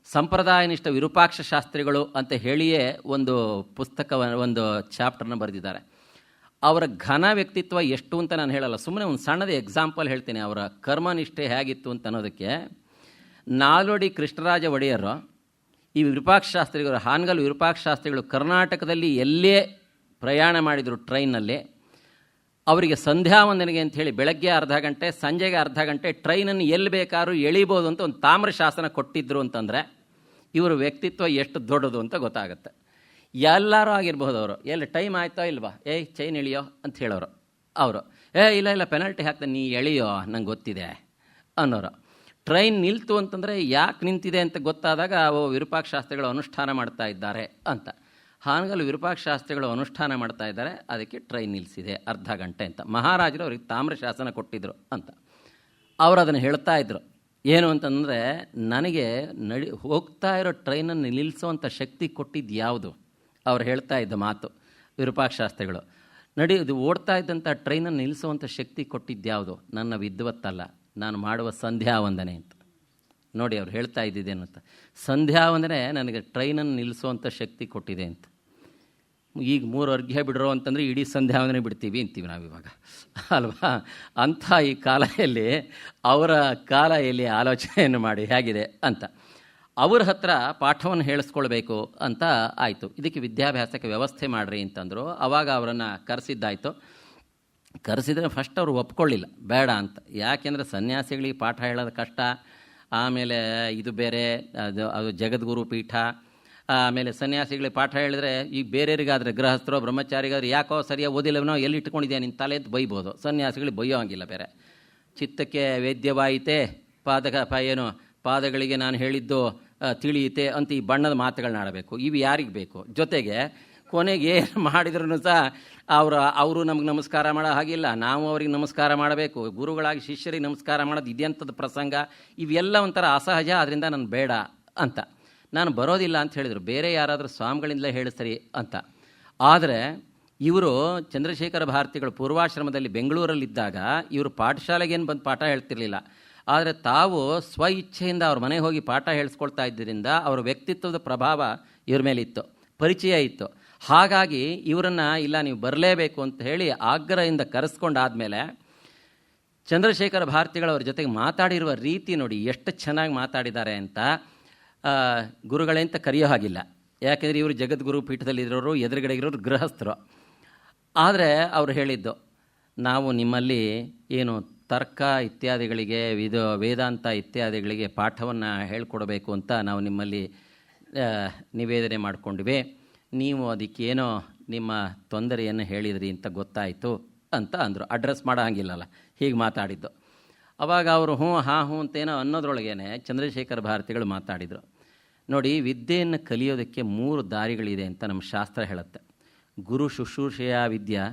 ಸಂಪ್ರದಾಯನಿಷ್ಠ ವಿರೂಪಾಕ್ಷ ಶಾಸ್ತ್ರಿಗಳು ಅಂತ ಹೇಳಿಯೇ ಒಂದು ಒಂದು ಚಾಪ್ಟರ್ನ ಬರೆದಿದ್ದಾರೆ. ಅವರ ಘನ ವ್ಯಕ್ತಿತ್ವ ಎಷ್ಟು ಅಂತ ನಾನು ಹೇಳಲ್ಲ, ಸುಮ್ಮನೆ ಒಂದು ಸಣ್ಣದ ಎಕ್ಸಾಂಪಲ್ ಹೇಳ್ತೀನಿ. ಅವರ ಕರ್ಮನಿಷ್ಠೆ ಹೇಗಿತ್ತು ಅಂತ ಅನ್ನೋದಕ್ಕೆ, ನಾಲ್ವಡಿ ಕೃಷ್ಣರಾಜ ಒಡೆಯರು ಈ ವಿರೂಪಾಕ್ಷಶಾಸ್ತ್ರಿಗಳು, ಹಾನಗಲ್ ವಿರೂಪಾಕ್ಷಶಾಸ್ತ್ರಿಗಳು ಕರ್ನಾಟಕದಲ್ಲಿ ಎಲ್ಲೇ ಪ್ರಯಾಣ ಮಾಡಿದರು ಟ್ರೈನಲ್ಲಿ, ಅವರಿಗೆ ಸಂಧ್ಯಾ ವಂದನೆಗೆ ಅಂಥೇಳಿ ಬೆಳಗ್ಗೆ ಅರ್ಧ ಗಂಟೆ, ಸಂಜೆಗೆ ಅರ್ಧ ಗಂಟೆ ಟ್ರೈನನ್ನು ಎಲ್ಲಿ ಬೇಕಾದ್ರೂ ಎಳಿಬೋದು ಅಂತ ಒಂದು ತಾಮ್ರ ಶಾಸನ ಕೊಟ್ಟಿದ್ದರು ಅಂತಂದರೆ ಇವರ ವ್ಯಕ್ತಿತ್ವ ಎಷ್ಟು ದೊಡ್ಡದು ಅಂತ ಗೊತ್ತಾಗುತ್ತೆ. ಎಲ್ಲರೂ ಆಗಿರ್ಬೋದು. ಅವರು ಎಲ್ಲಿ ಟೈಮ್ ಆಯ್ತೋ ಇಲ್ವಾ, ಚೈನ್ ಎಳಿಯೋ ಅಂತ ಹೇಳೋರು. ಅವರು ಇಲ್ಲ ಪೆನಾಲ್ಟಿ ಹಾಕ್ತಾನೆ, ನೀ ಎಳಿಯೋ ನಂಗೆ ಗೊತ್ತಿದೆ ಅನ್ನೋರು. ಟ್ರೈನ್ ನಿಲ್ತು ಅಂತಂದರೆ ಯಾಕೆ ನಿಂತಿದೆ ಅಂತ ಗೊತ್ತಾದಾಗ ವಿರೂಪಾಕ್ಷಶಾಸ್ತ್ರಿಗಳು ಅನುಷ್ಠಾನ ಮಾಡ್ತಾ ಇದ್ದಾರೆ ಅಂತ. ಹಾನಗಲ್ ವಿರೂಪಾಕ್ಷಶಾಸ್ತ್ರಿಗಳು ಅನುಷ್ಠಾನ ಮಾಡ್ತಾ ಇದ್ದಾರೆ, ಅದಕ್ಕೆ ಟ್ರೈನ್ ನಿಲ್ಲಿಸಿದೆ ಅರ್ಧ ಗಂಟೆ ಅಂತ. ಮಹಾರಾಜರು ಅವ್ರಿಗೆ ತಾಮ್ರ ಶಾಸನ ಕೊಟ್ಟಿದ್ದರು ಅಂತ. ಅವರು ಅದನ್ನು ಹೇಳ್ತಾ ಇದ್ರು. ಏನು ಅಂತಂದರೆ, ನನಗೆ ಹೋಗ್ತಾ ಇರೋ ಟ್ರೈನನ್ನು ನಿಲ್ಲಿಸೋವಂಥ ಶಕ್ತಿ ಕೊಟ್ಟಿದ್ದು ಯಾವುದು? ಅವ್ರು ಹೇಳ್ತಾ ಇದ್ದ ಮಾತು ವಿರೂಪಾಕ್ಷಶಾಸ್ತ್ರಿಗಳು. ಇದು ಓಡ್ತಾ ಇದ್ದಂಥ ಟ್ರೈನನ್ನು ನಿಲ್ಲಿಸುವಂಥ ಶಕ್ತಿ ಕೊಟ್ಟಿದ್ದು ಯಾವುದು? ನನ್ನ ವಿದ್ವತ್ತಲ್ಲ, ನಾನು ಮಾಡುವ ಸಂಧ್ಯಾ ವಂದನೆ ಅಂತ. ನೋಡಿ ಅವ್ರು ಹೇಳ್ತಾ ಇದ್ದಿದ್ದೇನು ಅಂತ, ಸಂಧ್ಯಾ ವಂದನೆ ನನಗೆ ಟ್ರೈನನ್ನು ನಿಲ್ಲಿಸುವಂಥ ಶಕ್ತಿ ಕೊಟ್ಟಿದೆ ಅಂತ. ಈಗ 3 ಅರ್ಘ್ಯ ಬಿಡ್ರೋ ಅಂತಂದರೆ ಇಡೀ ಸಂಧ್ಯಾ ವಂದನೆ ಬಿಡ್ತೀವಿ ಅಂತೀವಿ ನಾವಿವಾಗ ಅಲ್ವಾ? ಅಂಥ ಈ ಕಾಲೆಯಲ್ಲಿ ಅವರ ಕಾಲ ಎಲ್ಲಿ ಆಲೋಚನೆಯನ್ನು ಮಾಡಿ ಹೇಗಿದೆ ಅಂತ. ಅವ್ರ ಹತ್ರ ಪಾಠವನ್ನು ಹೇಳಿಸ್ಕೊಳ್ಬೇಕು ಅಂತ ಆಯಿತು. ಇದಕ್ಕೆ ವಿದ್ಯಾಭ್ಯಾಸಕ್ಕೆ ವ್ಯವಸ್ಥೆ ಮಾಡಿರಿ ಅಂತಂದರು. ಆವಾಗ ಅವರನ್ನು ಕರೆಸಿದ್ದಾಯಿತು. ಕರೆಸಿದ್ರೆ ಫಸ್ಟ್ ಅವರು ಒಪ್ಕೊಳ್ಳಿಲ್ಲ, ಬೇಡ ಅಂತ. ಯಾಕೆಂದರೆ ಸನ್ಯಾಸಿಗಳಿಗೆ ಪಾಠ ಹೇಳೋದು ಕಷ್ಟ, ಆಮೇಲೆ ಇದು ಬೇರೆ, ಅದು ಜಗದ್ಗುರು ಪೀಠ, ಆಮೇಲೆ ಸನ್ಯಾಸಿಗಳಿಗೆ ಪಾಠ ಹೇಳಿದ್ರೆ ಈಗ ಬೇರೆಯವರಿಗಾದರೆ ಗೃಹಸ್ಥರು ಬ್ರಹ್ಮಚಾರಿಗಾದ್ರೆ ಯಾಕೋ ಸರಿಯಾಗಿ ಓದಿಲ್ಲವನೋ ಎಲ್ಲಿ ಇಟ್ಕೊಂಡಿದ್ಯಾ ನಿನ್ನ ತಲೆ ಅಂತ ಬೈಬೋದು. ಸನ್ಯಾಸಿಗಳಿಗೆ ಬೈಯೋ ಹಂಗಿಲ್ಲ. ಬೇರೆ ಚಿತ್ತಕ್ಕೆ ವೇದ್ಯವಾಯಿತೆ ಪಾದಗಳಿಗೆ ನಾನು ಹೇಳಿದ್ದು ತಿಳಿಯುತ್ತೆ ಅಂತ ಈ ಬಣ್ಣದ ಮಾತುಗಳನ್ನ ಆಡಬೇಕು. ಇವು ಯಾರಿಗೆ ಬೇಕು? ಜೊತೆಗೆ ಕೊನೆಗೆ ಏನು ಮಾಡಿದ್ರು ಸಹ ಅವರು ನಮ್ಗೆ ನಮಸ್ಕಾರ ಮಾಡೋ ಹಾಗಿಲ್ಲ, ನಾವು ಅವ್ರಿಗೆ ನಮಸ್ಕಾರ ಮಾಡಬೇಕು. ಗುರುಗಳಾಗಿ ಶಿಷ್ಯರಿಗೆ ನಮಸ್ಕಾರ ಮಾಡೋದು ಇದೆಂಥದ್ದು ಪ್ರಸಂಗ? ಇವೆಲ್ಲ ಒಂಥರ ಅಸಹಜ, ಅದರಿಂದ ನಾನು ಬೇಡ ಅಂತ ನಾನು ಬರೋದಿಲ್ಲ ಅಂತ ಹೇಳಿದರು. ಬೇರೆ ಯಾರಾದರೂ ಸ್ವಾಮಿಗಳಿಂದಲೇ ಹೇಳಿಸ್ರಿ ಅಂತ. ಆದರೆ ಇವರು ಚಂದ್ರಶೇಖರ ಭಾರತಿಗಳು ಪೂರ್ವಾಶ್ರಮದಲ್ಲಿ ಬೆಂಗಳೂರಲ್ಲಿದ್ದಾಗ ಇವರು ಪಾಠಶಾಲೆಗೇನು ಬಂದು ಪಾಠ ಹೇಳ್ತಿರ್ಲಿಲ್ಲ. ಆದರೆ ತಾವು ಸ್ವ ಇಚ್ಛೆಯಿಂದ ಅವ್ರ ಮನೆಗೆ ಹೋಗಿ ಪಾಠ ಹೇಳಿಸ್ಕೊಳ್ತಾ ಇದ್ದರಿಂದ ಅವರ ವ್ಯಕ್ತಿತ್ವದ ಪ್ರಭಾವ ಇವ್ರ ಮೇಲಿತ್ತು, ಪರಿಚಯ ಇತ್ತು. ಹಾಗಾಗಿ ಇವರನ್ನು ಇಲ್ಲ ನೀವು ಬರಲೇಬೇಕು ಅಂತ ಹೇಳಿ ಆಗ್ರಹದಿಂದ ಕರೆಸ್ಕೊಂಡಾದಮೇಲೆ ಚಂದ್ರಶೇಖರ ಭಾರತಿಗಳು ಅವ್ರ ಜೊತೆಗೆ ಮಾತಾಡಿರುವ ರೀತಿ ನೋಡಿ ಎಷ್ಟು ಚೆನ್ನಾಗಿ ಮಾತಾಡಿದ್ದಾರೆ ಅಂತ. ಗುರುಗಳೇ ಅಂತ ಕರೆಯೋ ಹಾಗಿಲ್ಲ, ಯಾಕೆಂದರೆ ಇವರು ಜಗದ್ಗುರು ಪೀಠದಲ್ಲಿರೋರು, ಎದುರುಗಡೆ ಇರೋರು ಗೃಹಸ್ಥರು. ಆದರೆ ಅವರು ಹೇಳಿದ್ದು, ನಾವು ನಿಮ್ಮಲ್ಲಿ ಏನು ತರ್ಕ ಇತ್ಯಾದಿಗಳಿಗೆ ವೇದಾಂತ ಇತ್ಯಾದಿಗಳಿಗೆ ಪಾಠವನ್ನು ಹೇಳ್ಕೊಡ್ಬೇಕು ಅಂತ ನಾವು ನಿಮ್ಮಲ್ಲಿ ನಿವೇದನೆ ಮಾಡಿಕೊಂಡಿವೆ. ನೀವು ಅದಕ್ಕೇನೋ ನಿಮ್ಮ ತೊಂದರೆಯನ್ನು ಹೇಳಿದ್ರಿ ಅಂತ ಗೊತ್ತಾಯಿತು ಅಂತ ಅಂದರು. ಅಡ್ರೆಸ್ ಮಾಡೋ ಹಂಗಿಲ್ಲಲ್ಲ, ಹೀಗೆ ಮಾತಾಡಿದ್ದು. ಅವಾಗ ಅವರು ಹ್ಞೂ ಅಂತೇನೋ ಅನ್ನೋದ್ರೊಳಗೇನೆ ಚಂದ್ರಶೇಖರ ಭಾರತಿಗಳು ಮಾತಾಡಿದರು. ನೋಡಿ, ವಿದ್ಯೆಯನ್ನು ಕಲಿಯೋದಕ್ಕೆ 3 ದಾರಿಗಳಿದೆ ಅಂತ ನಮ್ಮ ಶಾಸ್ತ್ರ ಹೇಳುತ್ತೆ. ಗುರು ಶುಶ್ರೂಷೆಯ ವಿದ್ಯಾ,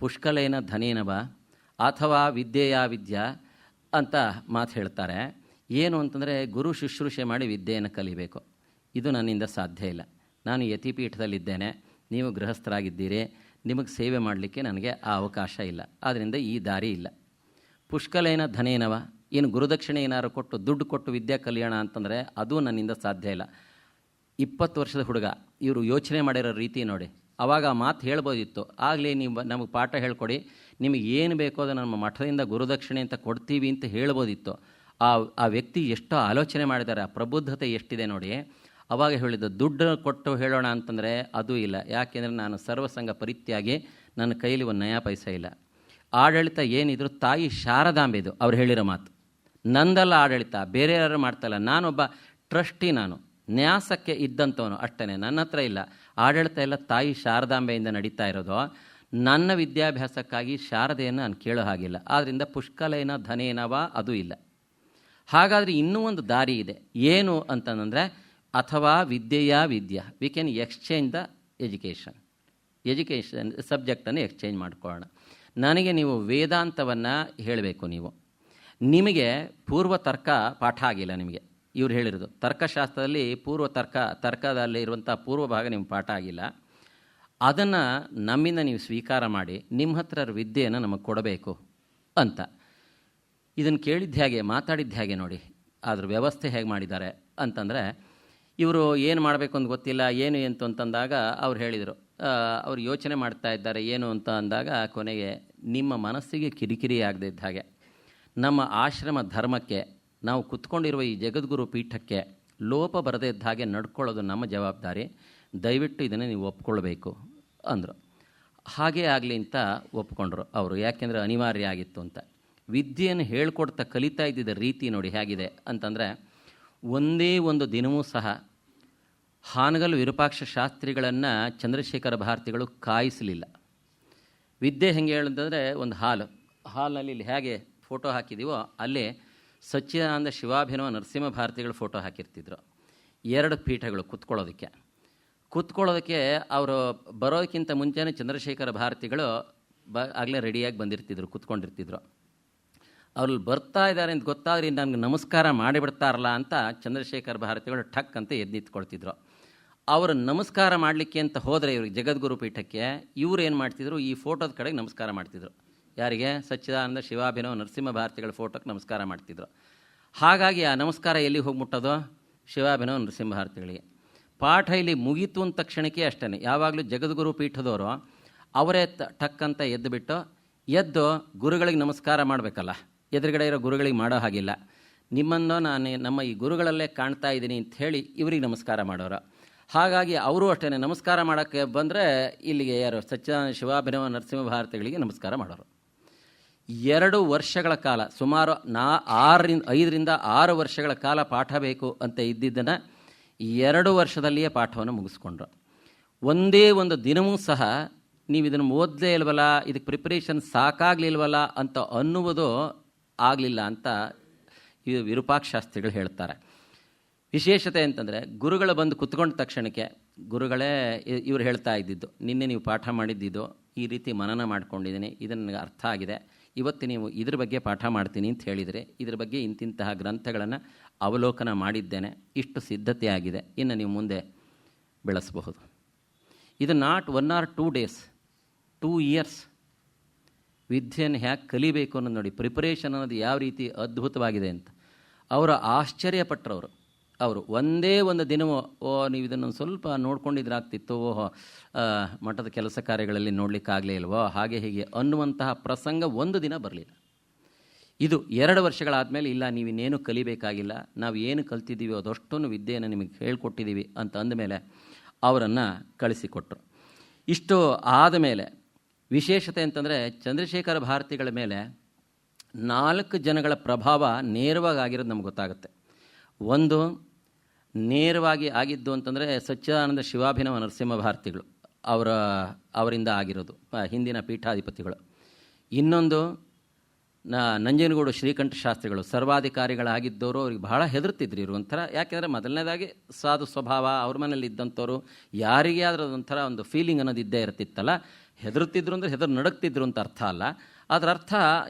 ಪುಷ್ಕಲೇನ ಧನೇನವ, ಅಥವಾ ವಿದ್ಯೆಯ ವಿದ್ಯಾ ಅಂತ ಮಾತು ಹೇಳ್ತಾರೆ. ಏನು ಅಂತಂದರೆ ಗುರು ಶುಶ್ರೂಷೆ ಮಾಡಿ ವಿದ್ಯೆಯನ್ನು ಕಲಿಬೇಕು. ಇದು ನನ್ನಿಂದ ಸಾಧ್ಯ ಇಲ್ಲ. ನಾನು ಯತಿಪೀಠದಲ್ಲಿದ್ದೇನೆ, ನೀವು ಗೃಹಸ್ಥರಾಗಿದ್ದೀರಿ, ನಿಮಗೆ ಸೇವೆ ಮಾಡಲಿಕ್ಕೆ ನನಗೆ ಆ ಅವಕಾಶ ಇಲ್ಲ, ಆದ್ದರಿಂದ ಈ ದಾರಿ ಇಲ್ಲ. ಪುಷ್ಕಲೇನ ಧನೇನವ, ಏನು ಗುರುದಕ್ಷಿಣೆ ಏನಾದ್ರು ಕೊಟ್ಟು ದುಡ್ಡು ಕೊಟ್ಟು ವಿದ್ಯಾ ಕಲಿಯೋಣ ಅಂತಂದರೆ ಅದು ನನ್ನಿಂದ ಸಾಧ್ಯ ಇಲ್ಲ. 20 ವರ್ಷದ ಹುಡುಗ, ಇವರು ಯೋಚನೆ ಮಾಡಿರೋ ರೀತಿ ನೋಡಿ. ಆವಾಗ ಆ ಮಾತು ಹೇಳ್ಬೋದಿತ್ತು, ಆಗಲೇ ನೀವು ನಮಗೆ ಪಾಠ ಹೇಳ್ಕೊಡಿ, ನಿಮಗೆ ಏನು ಬೇಕೋ ಅದು ನಮ್ಮ ಮಠದಿಂದ ಗುರುದಕ್ಷಿಣೆ ಅಂತ ಕೊಡ್ತೀವಿ ಅಂತ ಹೇಳ್ಬೋದಿತ್ತು. ಆ ವ್ಯಕ್ತಿ ಎಷ್ಟೋ ಆಲೋಚನೆ ಮಾಡಿದ್ದಾರೆ, ಆ ಪ್ರಬುದ್ಧತೆ ಎಷ್ಟಿದೆ ನೋಡಿ. ಆವಾಗ ಹೇಳಿದ್ದು ದುಡ್ಡು ಕೊಟ್ಟು ಹೇಳೋಣ ಅಂತಂದರೆ ಅದು ಇಲ್ಲ, ಯಾಕೆಂದರೆ ನಾನು ಸರ್ವಸಂಗ ಪರಿತ್ಯಾಗಿ, ನನ್ನ ಕೈಲಿ ಒಂದು ನಯಾ ಪೈಸೆ ಇಲ್ಲ. ಆಡಳಿತ ಏನಿದ್ರು ತಾಯಿ ಶಾರದಾಂಬೆದು ಅವ್ರು ಹೇಳಿರೋ ಮಾತು, ನಂದಲ್ಲ ಆಡಳಿತ, ಬೇರೆ ಯಾರು ಮಾಡ್ತಾಯಿಲ್ಲ, ನಾನೊಬ್ಬ ಟ್ರಸ್ಟಿ, ನಾನು ನ್ಯಾಸಕ್ಕೆ ಇದ್ದಂಥವನು ಅಷ್ಟೇ, ನನ್ನ ಹತ್ರ ಇಲ್ಲ ಆಡಳಿತ, ಎಲ್ಲ ತಾಯಿ ಶಾರದಾಂಬೆಯಿಂದ ನಡೀತಾ ಇರೋದು. ನನ್ನ ವಿದ್ಯಾಭ್ಯಾಸಕ್ಕಾಗಿ ಶಾರದೆಯನ್ನು ನಾನು ಕೇಳೋ ಹಾಗಿಲ್ಲ, ಆದ್ದರಿಂದ ಪುಷ್ಕಲೇನ ಧನೇನವ ಅದು ಇಲ್ಲ. ಹಾಗಾದರೆ ಇನ್ನೂ ಒಂದು ದಾರಿ ಇದೆ, ಏನು ಅಂತಂದರೆ ಅಥವಾ ವಿದ್ಯೆಯ ವಿದ್ಯಾ, we can exchange the education ಸಬ್ಜೆಕ್ಟನ್ನು ಎಕ್ಸ್ಚೇಂಜ್ ಮಾಡ್ಕೊಳ್ಳೋಣ. ನನಗೆ ನೀವು ವೇದಾಂತವನ್ನು ಹೇಳಬೇಕು, ನಿಮಗೆ ಪೂರ್ವ ತರ್ಕ ಪಾಠ ಆಗಿಲ್ಲ. ನಿಮಗೆ ಇವ್ರು ಹೇಳಿರೋದು ತರ್ಕಶಾಸ್ತ್ರದಲ್ಲಿ ಪೂರ್ವ ತರ್ಕದಲ್ಲಿ ಇರುವಂಥ ಪೂರ್ವ ಭಾಗ ನಿಮ್ಗೆ ಪಾಠ ಆಗಿಲ್ಲ, ಅದನ್ನು ನಮ್ಮಿಂದ ನೀವು ಸ್ವೀಕಾರ ಮಾಡಿ ನಿಮ್ಮ ಹತ್ರ ವಿದ್ಯೆಯನ್ನು ನಮಗೆ ಕೊಡಬೇಕು ಅಂತ. ಇದನ್ನು ಕೇಳಿದ್ದು ಹೇಗೆ, ಮಾತಾಡಿದ್ದು ಹೇಗೆ ನೋಡಿ, ಅದ್ರ ವ್ಯವಸ್ಥೆ ಹೇಗೆ ಮಾಡಿದ್ದಾರೆ ಅಂತಂದರೆ, ಇವರು ಏನು ಮಾಡಬೇಕು ಅಂತ ಗೊತ್ತಿಲ್ಲ, ಏನು ಎಂತು ಅಂತಂದಾಗ ಅವ್ರು ಹೇಳಿದರು, ಅವ್ರು ಯೋಚನೆ ಮಾಡ್ತಾ ಇದ್ದಾರೆ ಏನು ಅಂತ ಅಂದಾಗ ಕೊನೆಗೆ ನಿಮ್ಮ ಮನಸ್ಸಿಗೆ ಕಿರಿಕಿರಿ ಆಗದೆ ಇದ್ದ ಹಾಗೆ, ನಮ್ಮ ಆಶ್ರಮ ಧರ್ಮಕ್ಕೆ, ನಾವು ಕುತ್ಕೊಂಡಿರುವ ಈ ಜಗದ್ಗುರು ಪೀಠಕ್ಕೆ ಲೋಪ ಬರದೇ ಇದ್ದ ಹಾಗೆ ನಡ್ಕೊಳ್ಳೋದು ನಮ್ಮ ಜವಾಬ್ದಾರಿ, ದಯವಿಟ್ಟು ಇದನ್ನು ನೀವು ಒಪ್ಕೊಳ್ಬೇಕು ಅಂದರು. ಹಾಗೇ ಆಗಲಿ ಅಂತ ಒಪ್ಕೊಂಡ್ರು ಅವರು, ಯಾಕೆಂದರೆ ಅನಿವಾರ್ಯ ಆಗಿತ್ತು ಅಂತ. ವಿದ್ಯೆಯನ್ನು ಹೇಳ್ಕೊಡ್ತಾ ಕಲಿತಾ ಇದ್ದಿದ್ದ ರೀತಿ ನೋಡಿ ಹೇಗಿದೆ ಅಂತಂದರೆ, ಒಂದೇ ಒಂದು ದಿನವೂ ಸಹ ಹಾನಗಲ್ ವಿರೂಪಾಕ್ಷ ಶಾಸ್ತ್ರಿಗಳನ್ನು ಚಂದ್ರಶೇಖರ ಭಾರತಿಗಳು ಕಾಯಿಸಲಿಲ್ಲ. ವಿದ್ಯೆ ಹೆಂಗೆ ಹೇಳಂತಂದರೆ, ಒಂದು ಹಾಲ್ನಲ್ಲಿ ಇಲ್ಲಿ ಹೇಗೆ ಫೋಟೋ ಹಾಕಿದ್ದೀವೋ ಅಲ್ಲೇ ಸಚ್ಚಿದಾನಂದ ಶಿವಾಭಿನವ ನರಸಿಂಹ ಭಾರತಿಗಳು ಫೋಟೋ ಹಾಕಿರ್ತಿದ್ರು. 2 ಪೀಠಗಳು ಕೂತ್ಕೊಳ್ಳೋದಕ್ಕೆ ಅವರು ಬರೋದಕ್ಕಿಂತ ಮುಂಚೆನೇ ಚಂದ್ರಶೇಖರ ಭಾರತಿಗಳು ಆಗಲೇ ರೆಡಿಯಾಗಿ ಬಂದಿರ್ತಿದ್ರು, ಕೂತ್ಕೊಂಡಿರ್ತಿದ್ರು. ಅವ್ರಲ್ಲಿ ಬರ್ತಾ ಇದ್ದಾರೆ ಅಂತ ಗೊತ್ತಾದ್ರೆ ನನಗೆ ನಮಸ್ಕಾರ ಮಾಡಿಬಿಡ್ತಾರಲ್ಲ ಅಂತ ಚಂದ್ರಶೇಖರ ಭಾರತಿಗಳು ಠಕ್ ಅಂತ ಎದ್ದು ನಿಂತ್ಕೊಳ್ತಿದ್ರು. ಅವರು ನಮಸ್ಕಾರ ಮಾಡಲಿಕ್ಕೆ ಅಂತ ಹೋದರೆ ಇವ್ರಿಗೆ ಜಗದ್ಗುರು ಪೀಠಕ್ಕೆ, ಇವ್ರು ಏನು ಮಾಡ್ತಿದ್ರು, ಈ ಫೋಟೋದ ಕಡೆಗೆ ನಮಸ್ಕಾರ ಮಾಡ್ತಿದ್ರು. ಯಾರಿಗೆ? ಸಚ್ಚಿದಾನಂದ ಶಿವಾಭಿನವ ನರಸಿಂಹ ಭಾರತಿಗಳ ಫೋಟೋಕ್ಕೆ ನಮಸ್ಕಾರ ಮಾಡ್ತಿದ್ರು. ಹಾಗಾಗಿ ಆ ನಮಸ್ಕಾರ ಎಲ್ಲಿಗೆ ಹೋಗಿ ಮುಟ್ಟೋದು? ಶಿವಾಭಿನವ ನರಸಿಂಹ ಭಾರತಿಗಳಿಗೆ. ಪಾಠ ಇಲ್ಲಿ ಮುಗೀತು ಅಂದ ತಕ್ಷಣಕ್ಕೆ ಅಷ್ಟೇ, ಯಾವಾಗಲೂ ಜಗದ್ಗುರು ಪೀಠದವರು ಅವರೇ ಟಕ್ ಅಂತ ಎದ್ದು ಗುರುಗಳಿಗೆ ನಮಸ್ಕಾರ ಮಾಡಬೇಕಲ್ಲ, ಎದುರುಗಡೆ ಇರೋ ಗುರುಗಳಿಗೆ ಮಾಡೋ ಹಾಗಿಲ್ಲ. ನಿಮ್ಮನ್ನು ನಾನು ನಮ್ಮ ಈ ಗುರುಗಳಲ್ಲೇ ಕಾಣ್ತಾ ಇದ್ದೀನಿ ಅಂತ ಹೇಳಿ ಇವರಿಗೆ ನಮಸ್ಕಾರ ಮಾಡೋರು. ಹಾಗಾಗಿ ಅವರು ಅಷ್ಟೇ ನಮಸ್ಕಾರ ಮಾಡೋಕ್ಕೆ ಬಂದರೆ ಇಲ್ಲಿಗೆ ಯಾರು ಸಚ್ಚಿದಾನಂದ ಶಿವಾಭಿನವ ನರಸಿಂಹ ಭಾರತಿಗಳಿಗೆ ನಮಸ್ಕಾರ ಮಾಡೋರು. 2 ವರ್ಷಗಳ ಕಾಲ, ಸುಮಾರು 5ರಿಂದ 6 ವರ್ಷಗಳ ಕಾಲ ಪಾಠ ಬೇಕು ಅಂತ ಇದ್ದಿದ್ದನ್ನು 2 ವರ್ಷದಲ್ಲಿಯೇ ಪಾಠವನ್ನು ಮುಗಿಸ್ಕೊಂಡ್ರು. ಒಂದೇ ಒಂದು ದಿನವೂ ಸಹ ನೀವು ಇದನ್ನು ಓದಲೇ ಇಲ್ವಲ್ಲ, ಇದಕ್ಕೆ ಪ್ರಿಪ್ರೇಷನ್ ಸಾಕಾಗಲಿಲ್ವಲ್ಲ ಅಂತ ಅನ್ನುವುದು ಆಗಲಿಲ್ಲ ಅಂತ ಇದು ವಿರೂಪಾಕ್ಷಶಾಸ್ತ್ರಿಗಳು ಹೇಳ್ತಾರೆ. ವಿಶೇಷತೆ ಅಂತಂದರೆ ಗುರುಗಳು ಬಂದು ಕುತ್ಕೊಂಡ ತಕ್ಷಣಕ್ಕೆ ಗುರುಗಳೇ ಇವರು ಹೇಳ್ತಾ ಇದ್ದಿದ್ದು, ನಿನ್ನೆ ನೀವು ಪಾಠ ಮಾಡಿದ್ದಿದ್ದು ಈ ರೀತಿ ಮನನ ಮಾಡ್ಕೊಂಡಿದ್ದೀನಿ, ಇದನ್ನು ನನಗೆ ಅರ್ಥ ಆಗಿದೆ, ಇವತ್ತು ನೀವು ಇದ್ರ ಬಗ್ಗೆ ಪಾಠ ಮಾಡ್ತೀನಿ ಅಂತ ಹೇಳಿದರೆ ಇದ್ರ ಬಗ್ಗೆ ಇಂತಿಂತಹ ಗ್ರಂಥಗಳನ್ನು ಅವಲೋಕನ ಮಾಡಿದ್ದೇನೆ, ಇಷ್ಟು ಸಿದ್ಧತೆ ಆಗಿದೆ, ಇನ್ನು ನೀವು ಮುಂದೆ ಬೆಳೆಸಬಹುದು. ಇದು ನಾಟ್ 1 or 2 days, 2 years ವಿದ್ಯೆಯನ್ನು ಹೇಗೆ ಕಲಿಬೇಕು ಅನ್ನೋದು ನೋಡಿ. ಪ್ರಿಪರೇಷನ್ ಅನ್ನೋದು ಯಾವ ರೀತಿ ಅದ್ಭುತವಾಗಿದೆ ಅಂತ ಅವರು ಆಶ್ಚರ್ಯಪಟ್ಟರವರು. ಅವರು ಒಂದೇ ಒಂದು ದಿನವೂ ನೀವು ಇದನ್ನು ಸ್ವಲ್ಪ ನೋಡ್ಕೊಂಡಿದ್ರಾಗ್ತಿತ್ತು, ಮಠದ ಕೆಲಸ ಕಾರ್ಯಗಳಲ್ಲಿ ನೋಡಲಿಕ್ಕಾಗಲೇ ಇಲ್ವೋ ಹಾಗೆ ಹೀಗೆ ಅನ್ನುವಂತಹ ಪ್ರಸಂಗ ಒಂದು ದಿನ ಬರಲಿಲ್ಲ. ಇದು 2 ವರ್ಷಗಳಾದಮೇಲೆ ಇಲ್ಲ, ನೀವಿನ್ನೇನು ಕಲಿಬೇಕಾಗಿಲ್ಲ, ನಾವು ಏನು ಕಲ್ತಿದ್ದೀವಿ ಅದಷ್ಟೊಂದು ವಿದ್ಯೆಯನ್ನು ನಿಮಗೆ ಹೇಳ್ಕೊಟ್ಟಿದ್ದೀವಿ ಅಂತ ಅಂದಮೇಲೆ ಅವರನ್ನು ಕಳಿಸಿಕೊಟ್ರು. ಇಷ್ಟು ಆದಮೇಲೆ ವಿಶೇಷತೆ ಅಂತಂದರೆ ಚಂದ್ರಶೇಖರ ಭಾರತಿಗಳ ಮೇಲೆ 4 ಜನಗಳ ಪ್ರಭಾವ ನೇರವಾಗಿ ಆಗಿರೋದು ನಮ್ಗೆ ಗೊತ್ತಾಗುತ್ತೆ. ಒಂದು ನೇರವಾಗಿ ಆಗಿದ್ದು ಅಂತಂದರೆ ಸಚ್ಚಿದಾನಂದ ಶಿವಾಭಿನವ ನರಸಿಂಹ ಭಾರತಿಗಳು ಅವರಿಂದ ಆಗಿರೋದು, ಹಿಂದಿನ ಪೀಠಾಧಿಪತಿಗಳು. ಇನ್ನೊಂದು ನಂಜನಗೂಡು ಶ್ರೀಕಂಠ ಶಾಸ್ತ್ರಿಗಳು ಸರ್ವಾಧಿಕಾರಿಗಳಾಗಿದ್ದವರು. ಅವ್ರಿಗೆ ಬಹಳ ಹೆದರ್ತಿದ್ರು ಇವರು ಒಂಥರ. ಯಾಕೆಂದರೆ ಮೊದಲನೇದಾಗಿ ಸಾಧು ಸ್ವಭಾವ, ಅವ್ರ ಮನೇಲಿ ಇದ್ದಂಥವ್ರು, ಯಾರಿಗೆ ಆದರೂ ಒಂಥರ ಒಂದು ಫೀಲಿಂಗ್ ಅನ್ನೋದು ಇದ್ದೇ ಇರ್ತಿತ್ತಲ್ಲ. ಹೆದರುತ್ತಿದ್ರು ಅಂದರೆ ನಡುಕ್ತಿದ್ರು ಅಂತ ಅರ್ಥ ಅಲ್ಲ. ಅದರ ಅರ್ಥ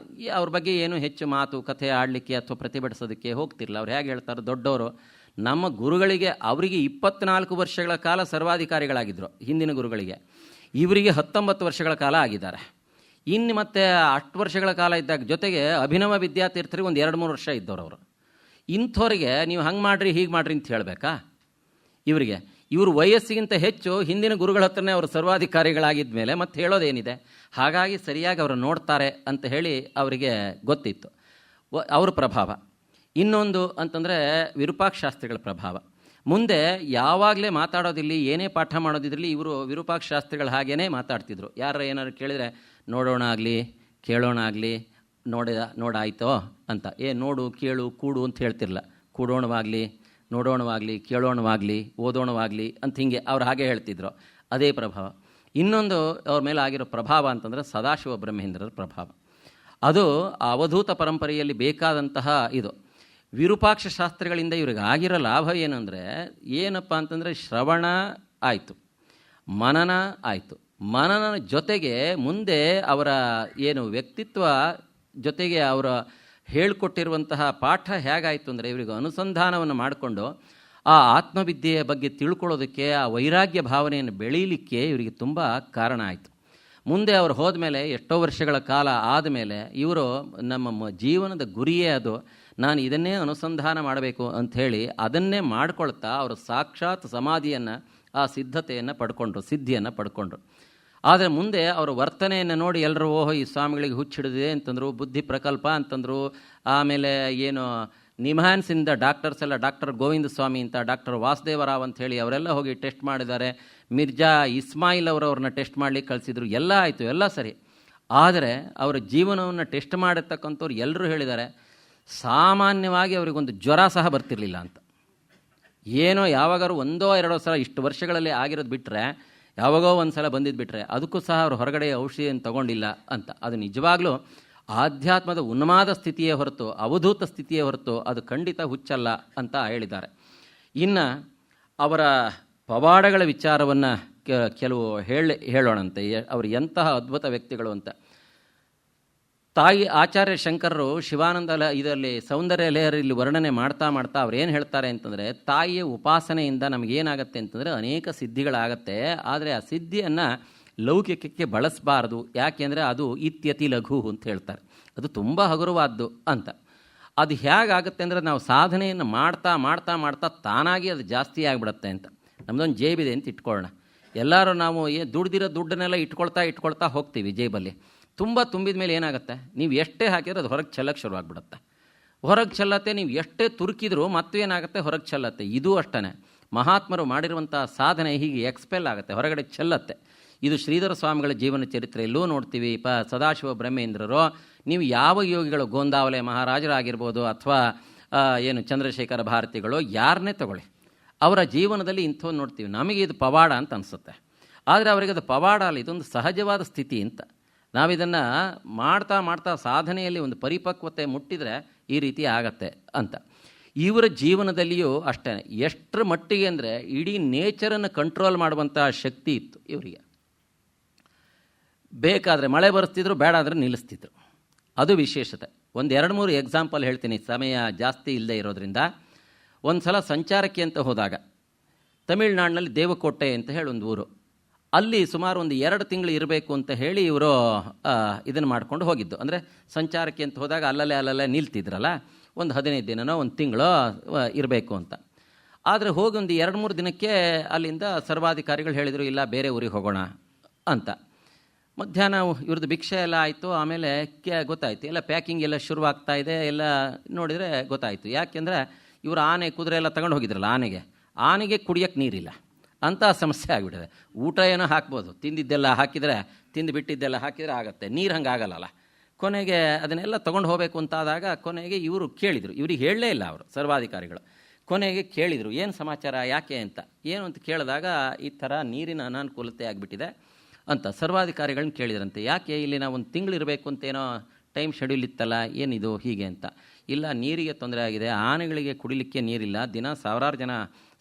ಅವ್ರ ಬಗ್ಗೆ ಏನು ಹೆಚ್ಚು ಮಾತು ಕಥೆ ಆಡಲಿಕ್ಕೆ ಅಥವಾ ಪ್ರತಿಭಟಿಸೋದಕ್ಕೆ ಹೋಗ್ತಿರಲಿಲ್ಲ. ಅವ್ರು ಹೇಗೆ ಹೇಳ್ತಾರೆ, ದೊಡ್ಡವರು ನಮ್ಮ ಗುರುಗಳಿಗೆ ಅವರಿಗೆ 24 ವರ್ಷಗಳ ಕಾಲ ಸರ್ವಾಧಿಕಾರಿಗಳಾಗಿದ್ದರು ಹಿಂದಿನ ಗುರುಗಳಿಗೆ, ಇವರಿಗೆ 19 ವರ್ಷಗಳ ಕಾಲ ಆಗಿದ್ದಾರೆ. ಇನ್ನು ಮತ್ತೆ 8 ವರ್ಷಗಳ ಕಾಲ ಇದ್ದಾಗ ಜೊತೆಗೆ ಅಭಿನವ ವಿದ್ಯಾತೀರ್ಥರಿಗೆ ಒಂದು 2-3 ವರ್ಷ ಇದ್ದವರು ಅವರು. ಇಂಥವ್ರಿಗೆ ನೀವು ಹಂಗೆ ಮಾಡಿರಿ ಹೀಗೆ ಮಾಡಿರಿ ಅಂತ ಹೇಳಬೇಕಾ? ಇವರು ವಯಸ್ಸಿಗಿಂತ ಹೆಚ್ಚು ಹಿಂದಿನ ಗುರುಗಳ ಹತ್ರನೇ ಅವರು ಸರ್ವಾಧಿಕಾರಿಗಳಾಗಿದ್ದ ಮೇಲೆ ಮತ್ತೆ ಹೇಳೋದೇನಿದೆ? ಹಾಗಾಗಿ ಸರಿಯಾಗಿ ಅವರು ನೋಡ್ತಾರೆ ಅಂತ ಹೇಳಿ ಅವರಿಗೆ ಗೊತ್ತಿತ್ತು, ಅವ್ರ ಪ್ರಭಾವ. ಇನ್ನೊಂದು ಅಂತಂದರೆ ವಿರೂಪಾಕ್ಷಶಾಸ್ತ್ರಿಗಳ ಪ್ರಭಾವ. ಮುಂದೆ ಯಾವಾಗಲೇ ಮಾತಾಡೋದಿರಲಿ, ಏನೇ ಪಾಠ ಮಾಡೋದಿರಲಿ, ಇವರು ವಿರೂಪಾಕ್ಷಶಾಸ್ತ್ರಿಗಳು ಹಾಗೇ ಮಾತಾಡ್ತಿದ್ರು. ಯಾರು ಏನಾದ್ರು ಕೇಳಿದರೆ ನೋಡೋಣ ಆಗಲಿ ಕೇಳೋಣ ಆಗಲಿ, ನೋಡಾಯ್ತೋ ಅಂತ, ನೋಡು ಕೇಳು ಕೂಡು ಅಂತ ಹೇಳ್ತಿರಲ್ಲ. ಕೂಡೋಣವಾಗಲಿ, ನೋಡೋಣವಾಗಲಿ, ಕೇಳೋಣವಾಗಲಿ, ಓದೋಣವಾಗಲಿ ಅಂತ ಹಿಂಗೆ ಅವ್ರು ಹಾಗೆ ಹೇಳ್ತಿದ್ರು. ಅದೇ ಪ್ರಭಾವ. ಇನ್ನೊಂದು ಅವ್ರ ಮೇಲೆ ಆಗಿರೋ ಪ್ರಭಾವ ಅಂತಂದರೆ ಸದಾಶಿವ ಬ್ರಹ್ಮೇಂದ್ರರ ಪ್ರಭಾವ. ಅದು ಅವಧೂತ ಪರಂಪರೆಯಲ್ಲಿ ಬೇಕಾದಂತಹ ಇದು. ವಿರೂಪಾಕ್ಷಶಾಸ್ತ್ರಿಗಳಿಂದ ಇವ್ರಿಗೆ ಆಗಿರೋ ಲಾಭ ಏನು ಅಂದರೆ, ಏನಪ್ಪ ಅಂತಂದರೆ ಶ್ರವಣ ಆಯಿತು, ಮನನ ಆಯಿತು. ಮನನ ಜೊತೆಗೆ ಮುಂದೆ ಅವರ ಏನು ವ್ಯಕ್ತಿತ್ವ ಜೊತೆಗೆ ಅವರ ಹೇಳಿಕೊಟ್ಟಿರುವಂತಹ ಪಾಠ ಹೇಗಾಯಿತು ಅಂದರೆ, ಇವರಿಗೆ ಅನುಸಂಧಾನವನ್ನು ಮಾಡಿಕೊಂಡು ಆ ಆತ್ಮವಿದ್ಯೆಯ ಬಗ್ಗೆ ತಿಳ್ಕೊಳ್ಳೋದಕ್ಕೆ, ಆ ವೈರಾಗ್ಯ ಭಾವನೆಯನ್ನು ಬೆಳೀಲಿಕ್ಕೆ ಇವರಿಗೆ ತುಂಬ ಕಾರಣ ಆಯಿತು. ಮುಂದೆ ಅವರು ಹೋದ್ಮೇಲೆ ಎಷ್ಟೋ ವರ್ಷಗಳ ಕಾಲ ಆದಮೇಲೆ ಇವರು ನಮ್ಮ ಜೀವನದ ಗುರಿಯೇ ಅದು, ನಾನು ಇದನ್ನೇ ಅನುಸಂಧಾನ ಮಾಡಬೇಕು ಅಂಥೇಳಿ ಅದನ್ನೇ ಮಾಡ್ಕೊಳ್ತಾ ಅವರು ಸಾಕ್ಷಾತ್ ಸಮಾಧಿಯನ್ನು, ಆ ಸಿದ್ಧಿಯನ್ನು ಪಡ್ಕೊಂಡ್ರು. ಆದರೆ ಮುಂದೆ ಅವರ ವರ್ತನೆಯನ್ನು ನೋಡಿ ಎಲ್ಲರೂ ಈ ಸ್ವಾಮಿಗಳಿಗೆ ಹುಚ್ಚಿಡಿದೆ ಅಂತಂದರು, ಬುದ್ಧಿ ಪ್ರಕಲ್ಪ ಅಂತಂದರು. ಆಮೇಲೆ ಏನು ನಿಮ್ಹಾನ್ಸಿಂದ ಡಾಕ್ಟರ್ಸ್ ಎಲ್ಲ ಡಾಕ್ಟರ್ ಗೋವಿಂದ ಸ್ವಾಮಿ ಅಂತ, ಡಾಕ್ಟರ್ ವಾಸುದೇವರಾವ್ ಅಂಥೇಳಿ ಅವರೆಲ್ಲ ಹೋಗಿ ಟೆಸ್ಟ್ ಮಾಡಿದ್ದಾರೆ. ಮಿರ್ಜಾ ಇಸ್ಮಾಯಿಲ್ ಅವ್ರನ್ನ ಟೆಸ್ಟ್ ಮಾಡಲಿಕ್ಕೆ ಕಳಿಸಿದ್ರು. ಎಲ್ಲ ಆಯಿತು, ಎಲ್ಲ ಸರಿ. ಆದರೆ ಅವರ ಜೀವನವನ್ನು ಟೆಸ್ಟ್ ಮಾಡಿರ್ತಕ್ಕಂಥವ್ರು ಎಲ್ಲರೂ ಹೇಳಿದ್ದಾರೆ, ಸಾಮಾನ್ಯವಾಗಿ ಅವರಿಗೊಂದು ಜ್ವರ ಸಹ ಬರ್ತಿರಲಿಲ್ಲ ಅಂತ. ಏನೋ ಯಾವಾಗಾರು 1-2 ಸಲ ಇಷ್ಟು ವರ್ಷಗಳಲ್ಲಿ ಆಗಿರೋದು ಬಿಟ್ಟರೆ, ಯಾವಾಗೋ ಒಂದು ಸಲ ಬಂದಿದ್ದು ಬಿಟ್ಟರೆ ಅದಕ್ಕೂ ಸಹ ಅವರು ಹೊರಗಡೆ ಔಷಧಿಯನ್ನು ತಗೊಂಡಿಲ್ಲ ಅಂತ. ಅದು ನಿಜವಾಗ್ಲೂ ಆಧ್ಯಾತ್ಮದ ಉನ್ಮಾದ ಸ್ಥಿತಿಯೇ ಹೊರತು, ಅವಧೂತ ಸ್ಥಿತಿಯೇ ಹೊರತು ಅದು ಖಂಡಿತ ಹುಚ್ಚಲ್ಲ ಅಂತ ಹೇಳಿದ್ದಾರೆ. ಇನ್ನು ಅವರ ಪವಾಡಗಳ ವಿಚಾರವನ್ನು ಕೆಲವು ಹೇಳೋಣಂತೆ. ಅವರು ಎಂತಹ ಅದ್ಭುತ ವ್ಯಕ್ತಿಗಳು ಅಂತ. ತಾಯಿ ಆಚಾರ್ಯ ಶಂಕರರು ಶಿವಾನಂದ ಇದರಲ್ಲಿ ಸೌಂದರ್ಯ ಲಹರಿಯಲ್ಲಿ ವರ್ಣನೆ ಮಾಡ್ತಾ ಅವ್ರು ಏನು ಹೇಳ್ತಾರೆ ಅಂತಂದರೆ, ತಾಯಿಯ ಉಪಾಸನೆಯಿಂದ ನಮಗೇನಾಗತ್ತೆ ಅಂತಂದರೆ ಅನೇಕ ಸಿದ್ಧಿಗಳಾಗತ್ತೆ. ಆದರೆ ಆ ಸಿದ್ಧಿಯನ್ನು ಲೌಕಿಕಕ್ಕೆ ಬಳಸಬಾರ್ದು. ಯಾಕೆಂದರೆ ಅದು ಇತ್ಯತಿ ಲಘು ಅಂತ ಹೇಳ್ತಾರೆ, ಅದು ತುಂಬ ಹಗುರವಾದ್ದು ಅಂತ. ಅದು ಹೇಗಾಗುತ್ತೆ ಅಂದರೆ, ನಾವು ಸಾಧನೆಯನ್ನು ಮಾಡ್ತಾ ತಾನಾಗಿ ಅದು ಜಾಸ್ತಿ ಆಗಿಬಿಡುತ್ತೆ ಅಂತ. ನಮ್ಮದೊಂದು ಜೇಬಿದೆ ಅಂತ ಇಟ್ಕೊಳ್ಳೋಣ. ಎಲ್ಲರೂ ನಾವು ದುಡ್ದಿರೋ ದುಡ್ಡನ್ನೆಲ್ಲ ಇಟ್ಕೊಳ್ತಾ ಹೋಗ್ತೀವಿ ಜೇಬಲ್ಲಿ. ತುಂಬಿದ ಮೇಲೆ ಏನಾಗುತ್ತೆ, ನೀವು ಎಷ್ಟೇ ಹಾಕಿದ್ರೆ ಅದು ಹೊರಗೆ ಚೆಲ್ಲಕ್ಕೆ ಶುರುವಾಗ್ಬಿಡುತ್ತೆ. ಹೊರಗೆ ಚೆಲ್ಲತ್ತೆ. ನೀವು ಎಷ್ಟೇ ತುರುಕಿದ್ರೂ ಮತ್ತೇನಾಗುತ್ತೆ, ಹೊರಗೆ ಚೆಲ್ಲತ್ತೆ. ಇದೂ ಅಷ್ಟೇ, ಮಹಾತ್ಮರು ಮಾಡಿರುವಂಥ ಸಾಧನೆ ಹೀಗೆ ಎಕ್ಸ್ಪೆಲ್ ಆಗುತ್ತೆ, ಹೊರಗಡೆ ಚೆಲ್ಲತ್ತೆ. ಇದು ಶ್ರೀಧರ ಸ್ವಾಮಿಗಳ ಜೀವನ ಚರಿತ್ರೆಯಲ್ಲೂ ನೋಡ್ತೀವಿ. ಸದಾಶಿವ ಬ್ರಹ್ಮೇಂದ್ರರು, ನೀವು ಯಾವ ಯೋಗಿಗಳು, ಗೋಂದಾವಲೆ ಮಹಾರಾಜರಾಗಿರ್ಬೋದು ಅಥವಾ ಚಂದ್ರಶೇಖರ ಭಾರತಿಗಳು, ಯಾರನ್ನೇ ತಗೊಳ್ಳಿ, ಅವರ ಜೀವನದಲ್ಲಿ ಇಂಥದ್ದು ನೋಡ್ತೀವಿ. ನಮಗೆ ಇದು ಪವಾಡ ಅಂತ ಅನಿಸುತ್ತೆ, ಆದರೆ ಅವರಿಗೆ ಅದು ಪವಾಡ ಅಲ್ಲ, ಇದೊಂದು ಸಹಜವಾದ ಸ್ಥಿತಿ ಅಂತ. ನಾವಿದನ್ನು ಮಾಡ್ತಾ ಮಾಡ್ತಾ ಸಾಧನೆಯಲ್ಲಿ ಒಂದು ಪರಿಪಕ್ವತೆ ಮುಟ್ಟಿದರೆ ಈ ರೀತಿ ಆಗತ್ತೆ ಅಂತ. ಇವರ ಜೀವನದಲ್ಲಿಯೂ ಅಷ್ಟೇ, ಎಷ್ಟರ ಮಟ್ಟಿಗೆ ಅಂದರೆ ಇಡೀ ನೇಚರನ್ನು ಕಂಟ್ರೋಲ್ ಮಾಡುವಂಥ ಶಕ್ತಿ ಇತ್ತು ಇವರಿಗೆ. ಬೇಕಾದರೆ ಮಳೆ ಬರೆಸ್ತಿದ್ರು, ಬೇಡ ಆದರೆ ನಿಲ್ಲಿಸ್ತಿದ್ರು. ಅದು ವಿಶೇಷತೆ. ಒಂದು 2-3 ಎಕ್ಸಾಂಪಲ್ ಹೇಳ್ತೀನಿ, ಸಮಯ ಜಾಸ್ತಿ ಇಲ್ಲದೆ ಇರೋದ್ರಿಂದ. ಒಂದು ಸಲ ಸಂಚಾರಕ್ಕೆ ಅಂತ ಹೋದಾಗ ತಮಿಳ್ನಾಡಿನಲ್ಲಿ ದೇವಕೋಟೆ ಅಂತ ಹೇಳಿ ಒಂದು ಊರು, ಅಲ್ಲಿ ಸುಮಾರು ಒಂದು 2 ತಿಂಗಳು ಇರಬೇಕು ಅಂತ ಹೇಳಿ ಇವರು ಇದನ್ನು ಮಾಡ್ಕೊಂಡು ಹೋಗಿದ್ದು. ಅಂದರೆ ಸಂಚಾರಕ್ಕೆ ಅಂತ ಹೋದಾಗ ಅಲ್ಲಲ್ಲೇ ನಿಲ್ತಿದ್ರಲ್ಲ, ಒಂದು 15 ದಿನನೋ 1 ತಿಂಗಳೋ ಇರಬೇಕು ಅಂತ. ಆದರೆ ಹೋಗಿ ಒಂದು 2-3 ದಿನಕ್ಕೆ ಅಲ್ಲಿಂದ ಸರ್ವಾಧಿಕಾರಿಗಳು ಹೇಳಿದರು, ಇಲ್ಲ ಬೇರೆ ಊರಿಗೆ ಹೋಗೋಣ ಅಂತ. ಮಧ್ಯಾಹ್ನ ಇವ್ರದ್ದು ಭಿಕ್ಷೆ ಎಲ್ಲ ಆಯಿತು. ಆಮೇಲೆ ಗೊತ್ತಾಯಿತು, ಎಲ್ಲ ಪ್ಯಾಕಿಂಗ್ ಎಲ್ಲ ಶುರುವಾಗ್ತಾ ಇದೆ. ಎಲ್ಲ ನೋಡಿದರೆ ಗೊತ್ತಾಯಿತು, ಯಾಕೆಂದರೆ ಇವರು ಆನೆ ಕುದುರೆ ಎಲ್ಲ ತಗೊಂಡು ಹೋಗಿದ್ರಲ್ಲ, ಆನೆಗೆ ಕುಡಿಯೋಕ್ಕೆ ನೀರಿಲ್ಲ ಅಂಥ ಸಮಸ್ಯೆ ಆಗಿಬಿಟ್ಟಿದೆ. ಊಟ ಏನೋ ಹಾಕ್ಬೋದು, ತಿಂದಿದ್ದೆಲ್ಲ ಹಾಕಿದರೆ, ತಿಂದು ಬಿಟ್ಟಿದ್ದೆಲ್ಲ ಹಾಕಿದರೆ ಆಗುತ್ತೆ, ನೀರು ಹಂಗೆ ಆಗಲ್ಲಲ್ಲ. ಕೊನೆಗೆ ಅದನ್ನೆಲ್ಲ ತೊಗೊಂಡು ಹೋಗಬೇಕು ಅಂತಾದಾಗ ಕೊನೆಗೆ ಇವರು ಕೇಳಿದರು, ಇವ್ರಿಗೆ ಹೇಳಲೇ ಇಲ್ಲ ಅವರು ಸರ್ವಾಧಿಕಾರಿಗಳು. ಕೊನೆಗೆ ಕೇಳಿದರು, ಏನು ಸಮಾಚಾರ, ಯಾಕೆ ಅಂತ. ಏನು ಅಂತ ಕೇಳಿದಾಗ ಈ ಥರ ನೀರಿನ ಅನಾನುಕೂಲತೆ ಆಗಿಬಿಟ್ಟಿದೆ ಅಂತ ಸರ್ವಾಧಿಕಾರಿಗಳನ್ನ ಕೇಳಿದ್ರಂತೆ. ಯಾಕೆ, ಇಲ್ಲಿ ನಾವು 1 ತಿಂಗಳು ಇರಬೇಕು ಅಂತೇನೋ ಟೈಮ್ ಶೆಡ್ಯೂಲ್ ಇತ್ತಲ್ಲ, ಏನಿದು ಹೀಗೆ ಅಂತ. ಇಲ್ಲ, ನೀರಿಗೆ ತೊಂದರೆ ಆಗಿದೆ, ಆನೆಗಳಿಗೆ ಕುಡಿಲಿಕ್ಕೆ ನೀರಿಲ್ಲ, ದಿನ 1000 ಜನ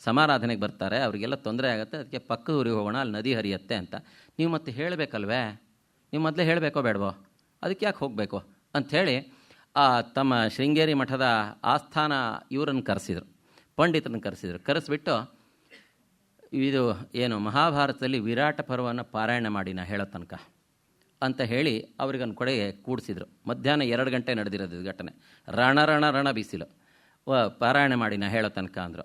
ಸಮಾರಾಧನೆಗೆ ಬರ್ತಾರೆ, ಅವರಿಗೆಲ್ಲ ತೊಂದರೆ ಆಗುತ್ತೆ, ಅದಕ್ಕೆ ಪಕ್ಕದ ಊರಿಗೆ ಹೋಗೋಣ, ಅಲ್ಲಿ ನದಿ ಹರಿಯುತ್ತೆ ಅಂತ. ನೀವು ಮತ್ತೆ ಹೇಳಬೇಕಲ್ವೇ, ನೀವು ಮೊದಲೇ ಹೇಳಬೇಕೋ ಬೇಡವೋ, ಅದಕ್ಕೆ ಯಾಕೆ ಹೋಗಬೇಕು ಅಂಥೇಳಿ ತಮ್ಮ ಶೃಂಗೇರಿ ಮಠದ ಆಸ್ಥಾನ ಇವರನ್ನು ಕರೆಸಿದರು, ಪಂಡಿತರನ್ನು ಕರೆಸಿದರು. ಕರೆಸಿಬಿಟ್ಟು ಇದು ಮಹಾಭಾರತದಲ್ಲಿ ವಿರಾಟ ಪರ್ವವನ್ನು ಪಾರಾಯಣ ಮಾಡಿ ನಾ ಹೇಳೋ ತನಕ ಅಂತ ಹೇಳಿ ಅವ್ರಿಗೊಂದು ಕಡೆಗೆ ಕೂಡಿಸಿದ್ರು. ಮಧ್ಯಾಹ್ನ 2 ಗಂಟೆ ನಡೆದಿರೋದು ಘಟನೆ, ರಣ ಬಿಸಿಲು. ಪಾರಾಯಣ ಮಾಡಿ ನಾ ಹೇಳೋ ತನಕ ಅಂದರು.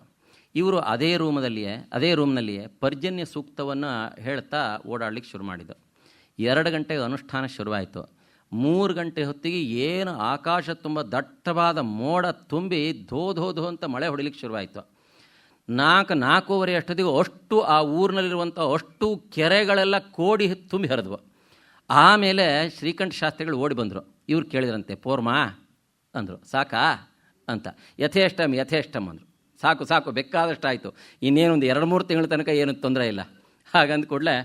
ಇವರು ಅದೇ ರೂಮ್ನಲ್ಲಿಯೇ ಪರ್ಜನ್ಯ ಸೂಕ್ತವನ್ನು ಹೇಳ್ತಾ ಓಡಾಡ್ಲಿಕ್ಕೆ ಶುರು ಮಾಡಿದರು. 2 ಗಂಟೆಗೆ ಅನುಷ್ಠಾನ ಶುರುವಾಯಿತು. 3 ಗಂಟೆ ಹೊತ್ತಿಗೆ ಆಕಾಶ ತುಂಬ ದಟ್ಟವಾದ ಮೋಡ ತುಂಬಿ ಧೋ ಅಂತ ಮಳೆ ಹೊಡಿಲಿಕ್ಕೆ ಶುರುವಾಯಿತು. 4-4:15 ಅಷ್ಟೊತ್ತಿಗೆ ಅಷ್ಟು ಆ ಊರಿನಲ್ಲಿರುವಂಥ ಅಷ್ಟು ಕೆರೆಗಳೆಲ್ಲ ಕೋಡಿ ತುಂಬಿ ಹರಿದ್ವು. ಆಮೇಲೆ ಶ್ರೀಕಂಠ ಶಾಸ್ತ್ರಿಗಳು ಓಡಿ ಬಂದರು. ಇವ್ರು ಕೇಳಿದ್ರಂತೆ, ಪೋರ್ಮಾ ಅಂದರು, ಸಾಕಾ ಅಂತ. ಯಥೇಷ್ಟಮ್ ಅಂದರು. ಸಾಕು ಬೇಕಾದಷ್ಟು ಆಯಿತು, ಇನ್ನೇನೊಂದು 2-3 ತಿಂಗಳ ತನಕ ಏನು ತೊಂದರೆ ಇಲ್ಲ. ಹಾಗಂದ ಕೂಡಲೇ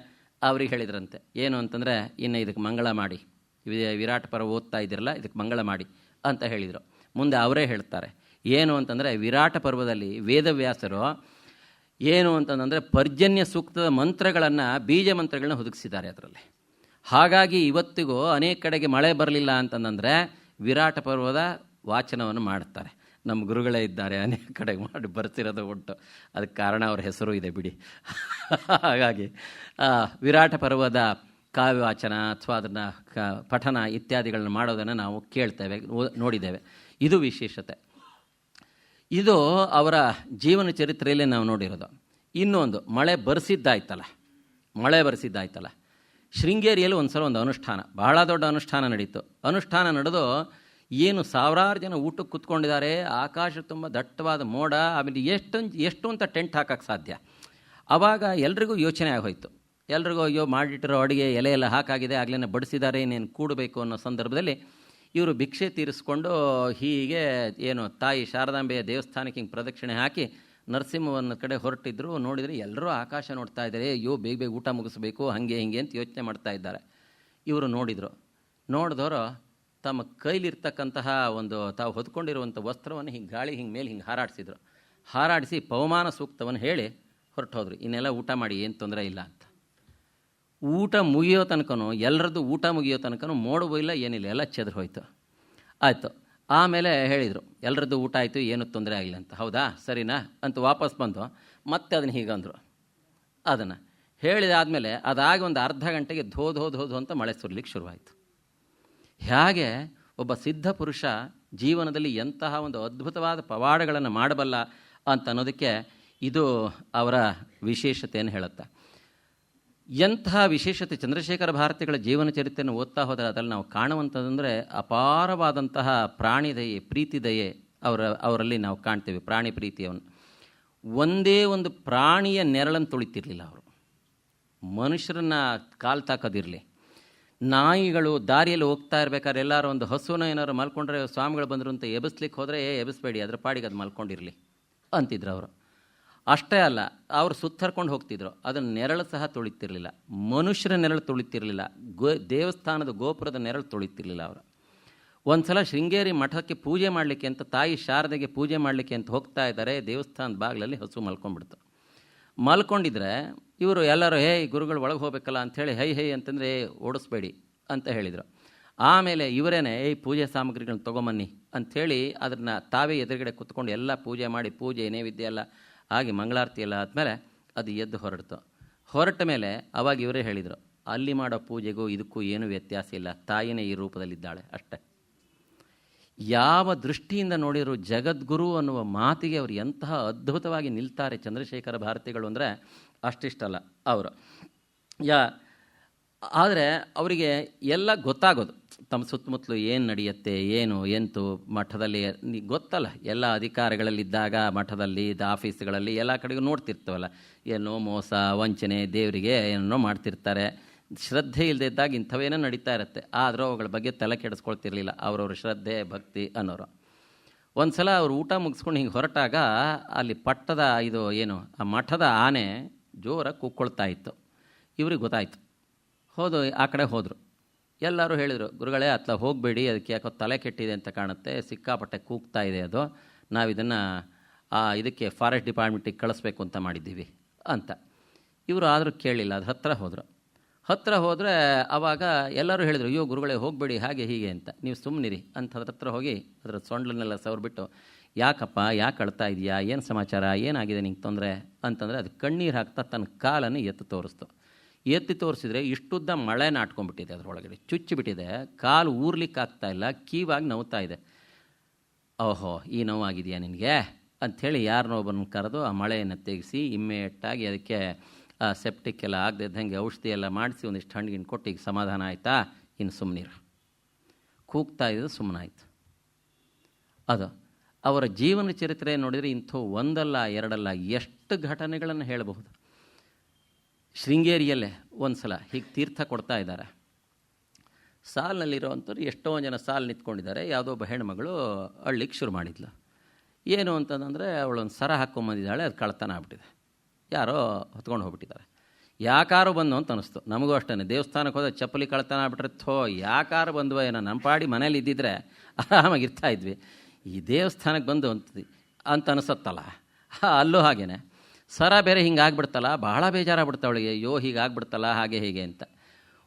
ಅವ್ರಿಗೆ ಹೇಳಿದ್ರಂತೆ, ಏನು ಅಂತಂದರೆ, ಇನ್ನು ಇದಕ್ಕೆ ಮಂಗಳ ಮಾಡಿ, ವಿರಾಟ ಪರ್ವ ಓದ್ತಾ ಇದ್ದೀರಲ್ಲ, ಇದಕ್ಕೆ ಮಂಗಳ ಮಾಡಿ ಅಂತ ಹೇಳಿದರು. ಮುಂದೆ ಅವರೇ ಹೇಳ್ತಾರೆ, ಏನು ಅಂತಂದರೆ, ವಿರಾಟ ಪರ್ವದಲ್ಲಿ ವೇದವ್ಯಾಸರು ಏನು ಅಂತಂದರೆ ಪರ್ಜನ್ಯ ಸೂಕ್ತದ ಮಂತ್ರಗಳನ್ನು, ಬೀಜ ಮಂತ್ರಗಳನ್ನ ಹುದುಗಿಸಿದ್ದಾರೆ ಅದರಲ್ಲಿ. ಹಾಗಾಗಿ ಇವತ್ತಿಗೂ ಅನೇಕ ಕಡೆಗೆ ಮಳೆ ಬರಲಿಲ್ಲ ಅಂತಂದರೆ ವಿರಾಟ ಪರ್ವದ ವಾಚನವನ್ನು ಮಾಡುತ್ತಾರೆ. ನಮ್ಮ ಗುರುಗಳೇ ಇದ್ದಾರೆ, ಅನೇಕ ಕಡೆಗೆ ಮಾಡಿ ಬರ್ತಿರೋದು ಉಂಟು. ಅದಕ್ಕೆ ಕಾರಣ ಅವ್ರ ಹೆಸರು ಇದೆ ಬಿಡಿ. ಹಾಗಾಗಿ ವಿರಾಟ ಪರ್ವದ ಕಾವ್ಯವಾಚನ ಅಥವಾ ಅದನ್ನು ಪಠನ ಇತ್ಯಾದಿಗಳನ್ನ ಮಾಡೋದನ್ನು ನಾವು ಕೇಳ್ತೇವೆ, ನೋಡಿದ್ದೇವೆ. ಇದು ವಿಶೇಷತೆ. ಇದು ಅವರ ಜೀವನ ಚರಿತ್ರೆಯಲ್ಲೇ ನಾವು ನೋಡಿರೋದು. ಇನ್ನೊಂದು, ಮಳೆ ಬರೆಸಿದ್ದಾಯ್ತಲ್ಲ, ಶೃಂಗೇರಿಯಲ್ಲಿ ಒಂದು ಅನುಷ್ಠಾನ, ಬಹಳ ದೊಡ್ಡ ಅನುಷ್ಠಾನ ನಡೀತು. ಅನುಷ್ಠಾನ ನಡೆದು ಏನು 1000 ಜನ ಊಟಕ್ಕೆ ಕೂತ್ಕೊಂಡಿದ್ದಾರೆ, ಆಕಾಶ ತುಂಬ ದಟ್ಟವಾದ ಮೋಡ, ಆಮೇಲೆ ಎಷ್ಟು ಅಂತ ಟೆಂಟ್ ಹಾಕೋಕ್ಕೆ ಸಾಧ್ಯ. ಆವಾಗ ಎಲ್ರಿಗೂ ಯೋಚನೆ ಆಗೋಯ್ತು. ಎಲ್ರಿಗೂ ಅಯ್ಯೋ ಮಾಡಿಟ್ಟಿರೋ ಅಡುಗೆ ಎಲೆ ಎಲ್ಲ ಹಾಕಾಗಿದೆ, ಆಗಲೇ ಬಡಿಸಿದ್ದಾರೆ, ಇನ್ನೇನು ಕೂಡಬೇಕು ಅನ್ನೋ ಸಂದರ್ಭದಲ್ಲಿ ಇವರು ಭಿಕ್ಷೆ ತೀರಿಸ್ಕೊಂಡು ಹೀಗೆ ತಾಯಿ ಶಾರದಾಂಬೆಯ ದೇವಸ್ಥಾನಕ್ಕೆ ಹಿಂಗೆ ಪ್ರದಕ್ಷಿಣೆ ಹಾಕಿ ನರಸಿಂಹವನ್ನ ಕಡೆ ಹೊರಟಿದ್ರು. ನೋಡಿದರೆ ಎಲ್ಲರೂ ಆಕಾಶ ನೋಡ್ತಾ ಇದ್ದಾರೆ, ಅಯ್ಯೋ ಬೇಗ ಊಟ ಮುಗಿಸ್ಬೇಕು, ಹಾಗೆ ಹಿಂಗೆ ಅಂತ ಯೋಚನೆ ಮಾಡ್ತಾ ಇದ್ದಾರೆ. ಇವರು ನೋಡಿದವರು ತಮ್ಮ ಕೈಲಿರ್ತಕ್ಕಂತಹ ತಾವು ಹೊತ್ಕೊಂಡಿರುವಂಥ ವಸ್ತ್ರವನ್ನು ಹಿಂಗೆ ಗಾಳಿ ಮೇಲೆ ಹಾರಾಡಿಸಿ ಪವಮಾನ ಸೂಕ್ತವನ್ನು ಹೇಳಿ ಹೊರಟೋದ್ರು. ಇನ್ನೆಲ್ಲ ಊಟ ಮಾಡಿ, ಏನು ತೊಂದರೆ ಇಲ್ಲ ಅಂತ. ಊಟ ಮುಗಿಯೋ ತನಕನೂ, ಎಲ್ಲರದ್ದು ಊಟ ಮುಗಿಯೋ ತನಕನೂ ಮೋಡವೂ ಇಲ್ಲ, ಏನಿಲ್ಲ, ಎಲ್ಲ ಚೆದ್ರು ಹೋಯ್ತು. ಆಯಿತು. ಆಮೇಲೆ ಹೇಳಿದರು, ಎಲ್ಲರದ್ದು ಊಟ ಆಯಿತು, ಏನೂ ತೊಂದರೆ ಆಗಿಲ್ಲ ಅಂತ. ಹೌದಾ, ಸರಿನಾ ಅಂತ ವಾಪಸ್ ಬಂದು ಮತ್ತೆ ಅದನ್ನು ಹೀಗಂದರು. ಅದನ್ನು ಹೇಳಿದಾದಮೇಲೆ ಅದಾಗಿ ಒಂದು ಅರ್ಧ ಗಂಟೆಗೆ ಧೋ ಅಂತ ಮಳೆ ಸುರಲಿಕ್ಕೆ ಶುರುವಾಯಿತು. ಹೇಗೆ ಒಬ್ಬ ಸಿದ್ಧ ಪುರುಷ ಜೀವನದಲ್ಲಿ ಎಂತಹ ಒಂದು ಅದ್ಭುತವಾದ ಪವಾಡಗಳನ್ನು ಮಾಡಬಲ್ಲ ಅಂತ ಅನ್ನೋದಕ್ಕೆ ಇದು ಅವರ ವಿಶೇಷತೆಯನ್ನು ಹೇಳುತ್ತೆ. ಎಂತಹ ವಿಶೇಷತೆ ಚಂದ್ರಶೇಖರ ಭಾರತಿಗಳ ಜೀವನ ಚರಿತ್ರೆಯನ್ನು ಓದ್ತಾ ಹೋದರೆ ಅದರಲ್ಲಿ ನಾವು ಕಾಣುವಂಥದ್ದಂದರೆ ಅಪಾರವಾದಂತಹ ಪ್ರಾಣಿದಯೆ, ಪ್ರೀತಿದಯೆ ಅವರಲ್ಲಿ ನಾವು ಕಾಣ್ತೇವೆ. ಪ್ರಾಣಿ ಪ್ರೀತಿಯನ್ನು ಒಂದೇ ಒಂದು ಪ್ರಾಣಿಯ ನೆರಳನ್ನು ತುಳಿತಿರಲಿಲ್ಲ ಅವರು. ಮನುಷ್ಯರನ್ನ ಕಾಲು ತಾಕೋದಿರಲಿ, ನಾಯಿಗಳು ದಾರಿಯಲ್ಲಿ ಹೋಗ್ತಾ ಇರ್ಬೇಕಾದ್ರೆ ಎಲ್ಲರೂ ಒಂದು ಹಸುನ ಏನಾದ್ರು ಮಲ್ಕೊಂಡ್ರೆ ಸ್ವಾಮಿಗಳು ಬಂದರು ಅಂತ ಎಬ್ಬಿಸ್ಲಿಕ್ಕೆ ಹೋದರೆ ಎಬ್ಬಿಸ್ಬೇಡಿ, ಅದರ ಪಾಡಿಗೆ ಅದು ಮಲ್ಕೊಂಡಿರಲಿ ಅಂತಿದ್ರು ಅವರು. ಅಷ್ಟೇ ಅಲ್ಲ, ಅವರು ಸುತ್ತರ್ಕೊಂಡು ಹೋಗ್ತಿದ್ರು, ಅದನ್ನು ನೆರಳು ಸಹ ತುಳಿತಿರಲಿಲ್ಲ. ಮನುಷ್ಯರ ನೆರಳು ತುಳಿತಿರಲಿಲ್ಲ, ದೇವಸ್ಥಾನದ ಗೋಪುರದ ನೆರಳು ತುಳಿತಿರಲಿಲ್ಲ ಅವರು. ಒಂದು ಸಲ ಶೃಂಗೇರಿ ಮಠಕ್ಕೆ ಪೂಜೆ ಮಾಡಲಿಕ್ಕೆ ಅಂತ, ತಾಯಿ ಶಾರದೆಗೆ ಪೂಜೆ ಮಾಡಲಿಕ್ಕೆ ಅಂತ ಹೋಗ್ತಾ ಇದ್ದಾರೆ. ದೇವಸ್ಥಾನದ ಬಾಗಿಲಲ್ಲಿ ಹಸು ಮಲ್ಕೊಂಡ್ಬಿಡ್ತು. ಮಲ್ಕೊಂಡಿದ್ರೆ ಇವರು ಎಲ್ಲರೂ ಹೇ ಗುರುಗಳು ಒಳಗೆ ಹೋಗ್ಬೇಕಲ್ಲ ಅಂಥೇಳಿ ಹೈ ಅಂತಂದರೆ ಓಡಿಸ್ಬೇಡಿ ಅಂತ ಹೇಳಿದರು. ಆಮೇಲೆ ಇವರೇನೆ ಪೂಜೆ ಸಾಮಗ್ರಿಗಳನ್ನ ತೊಗೊಂಬನ್ನಿ ಅಂಥೇಳಿ ಅದನ್ನು ತಾವೇ ಎದುರುಗಡೆ ಕುತ್ಕೊಂಡು ಎಲ್ಲ ಪೂಜೆ ಮಾಡಿ, ಪೂಜೆ ನೈವೇದ್ಯ ಎಲ್ಲ ಹಾಗೆ ಮಂಗಳಾರತಿ ಎಲ್ಲ ಆದಮೇಲೆ ಅದು ಎದ್ದು ಹೊರಡ್ತು. ಹೊರಟ ಮೇಲೆ ಅವಾಗ ಇವರೇ ಹೇಳಿದರು, ಅಲ್ಲಿ ಮಾಡೋ ಪೂಜೆಗೂ ಇದಕ್ಕೂ ಏನೂ ವ್ಯತ್ಯಾಸ ಇಲ್ಲ, ತಾಯಿನೇ ಈ ರೂಪದಲ್ಲಿದ್ದಾಳೆ ಅಷ್ಟೇ. ಯಾವ ದೃಷ್ಟಿಯಿಂದ ನೋಡಿದ್ರು ಜಗದ್ಗುರು ಅನ್ನುವ ಮಾತಿಗೆ ಅವರು ಎಂತಹ ಅದ್ಭುತವಾಗಿ ನಿಲ್ತಾರೆ ಚಂದ್ರಶೇಖರ ಭಾರತಿಗಳು ಅಂದರೆ ಅಷ್ಟಿಷ್ಟಲ್ಲ ಅವರು. ಆದರೆ ಅವರಿಗೆ ಎಲ್ಲ ಗೊತ್ತಾಗೋದು, ತಮ್ಮ ಸುತ್ತಮುತ್ತಲು ಏನು ನಡೆಯುತ್ತೆ, ಏನು ಎಂತು ಮಠದಲ್ಲಿ ಗೊತ್ತಲ್ಲ. ಎಲ್ಲ ಅಧಿಕಾರಿಗಳಲ್ಲಿದ್ದಾಗ ಮಠದಲ್ಲಿ, ಆಫೀಸ್ಗಳಲ್ಲಿ ಎಲ್ಲ ಕಡೆಗೂ ನೋಡ್ತಿರ್ತವಲ್ಲ, ಏನೋ ಮೋಸ ವಂಚನೆ, ದೇವರಿಗೆ ಏನೋ ಮಾಡ್ತಿರ್ತಾರೆ. ಶ್ರದ್ಧೆ ಇಲ್ಲದೆ ಇದ್ದಾಗ ಇಂಥವೇನೋ ನಡೀತಾ ಇರುತ್ತೆ. ಆದರೂ ಅವುಗಳ ಬಗ್ಗೆ ತಲೆ ಕೆಡಿಸ್ಕೊಳ್ತಿರ್ಲಿಲ್ಲ ಅವರವ್ರ ಶ್ರದ್ಧೆ ಭಕ್ತಿ ಅನ್ನೋರು. ಒಂದು ಸಲ ಅವರು ಊಟ ಮುಗಿಸ್ಕೊಂಡು ಹಿಂಗೆ ಹೊರಟಾಗ ಅಲ್ಲಿ ಪಟ್ಟದ ಆ ಮಠದ ಆನೆ ಜೋರಾಗಿ ಕೂಕ್ಕೊಳ್ತಾ ಇತ್ತು. ಇವ್ರಿಗೆ ಗೊತ್ತಾಯಿತು. ಆ ಕಡೆ ಹೋದರು. ಎಲ್ಲರೂ ಹೇಳಿದರು, ಗುರುಗಳೇ ಅತ್ಲ ಹೋಗಬೇಡಿ, ಅದಕ್ಕೆ ಯಾಕೋ ತಲೆ ಕೆಟ್ಟಿದೆ ಅಂತ ಕಾಣುತ್ತೆ, ಸಿಕ್ಕಾಪಟ್ಟೆ ಕೂಗ್ತಾ ಇದೆ ಅದು, ನಾವು ಇದನ್ನು ಇದಕ್ಕೆ ಫಾರೆಸ್ಟ್ ಡಿಪಾರ್ಟ್ಮೆಂಟಿಗೆ ಕಳಿಸ್ಬೇಕು ಅಂತ ಮಾಡಿದ್ದೀವಿ ಅಂತ. ಇವರು ಆದರೂ ಕೇಳಲಿಲ್ಲ. ಅದು ಹತ್ತಿರ ಹೋದರೆ ಆವಾಗ ಎಲ್ಲರೂ ಹೇಳಿದರು, ಅಯ್ಯೋ ಗುರುಗಳೇ ಹೋಗಬೇಡಿ ಹಾಗೆ ಹೀಗೆ ಅಂತ, ನೀವು ಸುಮ್ಮನಿರಿ ಅಂತ. ಹತ್ರ ಹೋಗಿ ಅದರ ಸೊಂಡ್ಲನ್ನೆಲ್ಲ ಸವರ್ಬಿಟ್ಟು, ಯಾಕಪ್ಪ ಯಾಕೆ ಅಳ್ತಾ ಇದೆಯಾ, ಏನು ಸಮಾಚಾರ, ಏನಾಗಿದೆ ನಿಂಗೆ ತೊಂದರೆ ಅಂತಂದರೆ ಅದು ಕಣ್ಣೀರು ಹಾಕ್ತಾ ತನ್ನ ಕಾಲನ್ನು ಎತ್ತಿ ತೋರಿಸಿದ್ರೆ ಇಷ್ಟುದ್ದ ಮಳೆ ನಾಟ್ಕೊಂಡ್ಬಿಟ್ಟಿದೆ, ಅದರೊಳಗಡೆ ಚುಚ್ಚಿಬಿಟ್ಟಿದೆ, ಕಾಲು ಊರ್ಲಿಕ್ಕಾಗ್ತಾಯಿಲ್ಲ, ಕೀವಾಗಿ ನೋವ್ತಾ ಇದೆ. ಓಹೋ ಈ ನೋವಾಗಿದೆಯಾ ನಿನಗೆ ಅಂಥೇಳಿ ಯಾರನ್ನೋ ಒಬ್ಬರನ್ನ ಕರೆದು ಆ ಮಳೆಯನ್ನು ತೆಗೆಸಿ ಇಮ್ಮಿಡಿಯೇಟಾಗಿ ಅದಕ್ಕೆ ಸೆಪ್ಟಿಕ್ ಎಲ್ಲ ಆಗದೆ ಇದ್ದಂಗೆ ಔಷಧಿ ಎಲ್ಲ ಮಾಡಿಸಿ ಒಂದಿಷ್ಟು ಹಣ್ಣಿಗೆ ಕೊಟ್ಟು ಈಗ ಸಮಾಧಾನ ಆಯಿತಾ, ಇನ್ನು ಸುಮ್ಮನಿರು. ಕೂಗ್ತಾ ಇದ್ದು ಸುಮ್ಮನಾಯಿತು. ಅದು ಅವರ ಜೀವನ ಚರಿತ್ರೆ ನೋಡಿದರೆ ಇಂಥ ಒಂದಲ್ಲ ಎರಡಲ್ಲ ಎಷ್ಟು ಘಟನೆಗಳನ್ನು ಹೇಳಬಹುದು. ಶೃಂಗೇರಿಯಲ್ಲೇ ಒಂದು ಸಲ ಹೀಗೆ ತೀರ್ಥ ಕೊಡ್ತಾ ಇದ್ದಾರೆ. ಸಾಲಿನಲ್ಲಿರೋವಂಥವ್ರು ಎಷ್ಟೋ ಜನ ಸಾಲು ನಿಂತ್ಕೊಂಡಿದ್ದಾರೆ. ಯಾವುದೋ ಒಬ್ಬ ಹೆಣ್ಮಗಳು ಅಳ್ಳಿಕ್ಕೆ ಶುರು ಮಾಡಿದ್ಲು. ಏನು ಅಂತಂದರೆ ಅವಳೊಂದು ಸರ ಹಾಕ್ಕೊಂಬಂದಿದ್ದಾಳೆ, ಅದು ಕಳ್ತನ ಆಗ್ಬಿಟ್ಟಿದೆ, ಯಾರೋ ಹೊತ್ಕೊಂಡು ಹೋಗ್ಬಿಟ್ಟಿದ್ದಾರೆ. ಯಾಕಾರು ಬಂದು ಅಂತ ಅನ್ನಿಸ್ತು ನಮಗೂ ಅಷ್ಟೇ. ದೇವಸ್ಥಾನಕ್ಕೆ ಹೋದ ಚಪ್ಪಲಿ ಕಳ್ತನ ಆಗ್ಬಿಟ್ರೆ ಯಾಕಾರು ಬಂದ್ವ ಏನೋ, ನಮ್ಮ ಪಾಡಿ ಮನೇಲಿ ಇದ್ದಿದ್ರೆ ಆರಾಮಾಗಿ ಇರ್ತಾಯಿದ್ವಿ, ಈ ದೇವಸ್ಥಾನಕ್ಕೆ ಬಂದು ಅಂತ ಅನಿಸುತ್ತಲ್ಲ. ಅಲ್ಲೂ ಹಾಗೇ ಸರ ಬೇರೆ ಹಿಂಗಾಗ್ಬಿಡ್ತಲ್ಲ, ಬಹಳ ಬೇಜಾರಾಗ್ಬಿಡ್ತಾವಳಿಗೆ, ಅಯ್ಯೋ ಹೀಗಾಗ್ಬಿಡ್ತಲ್ಲ ಹಾಗೆ ಹೀಗೆ ಅಂತ.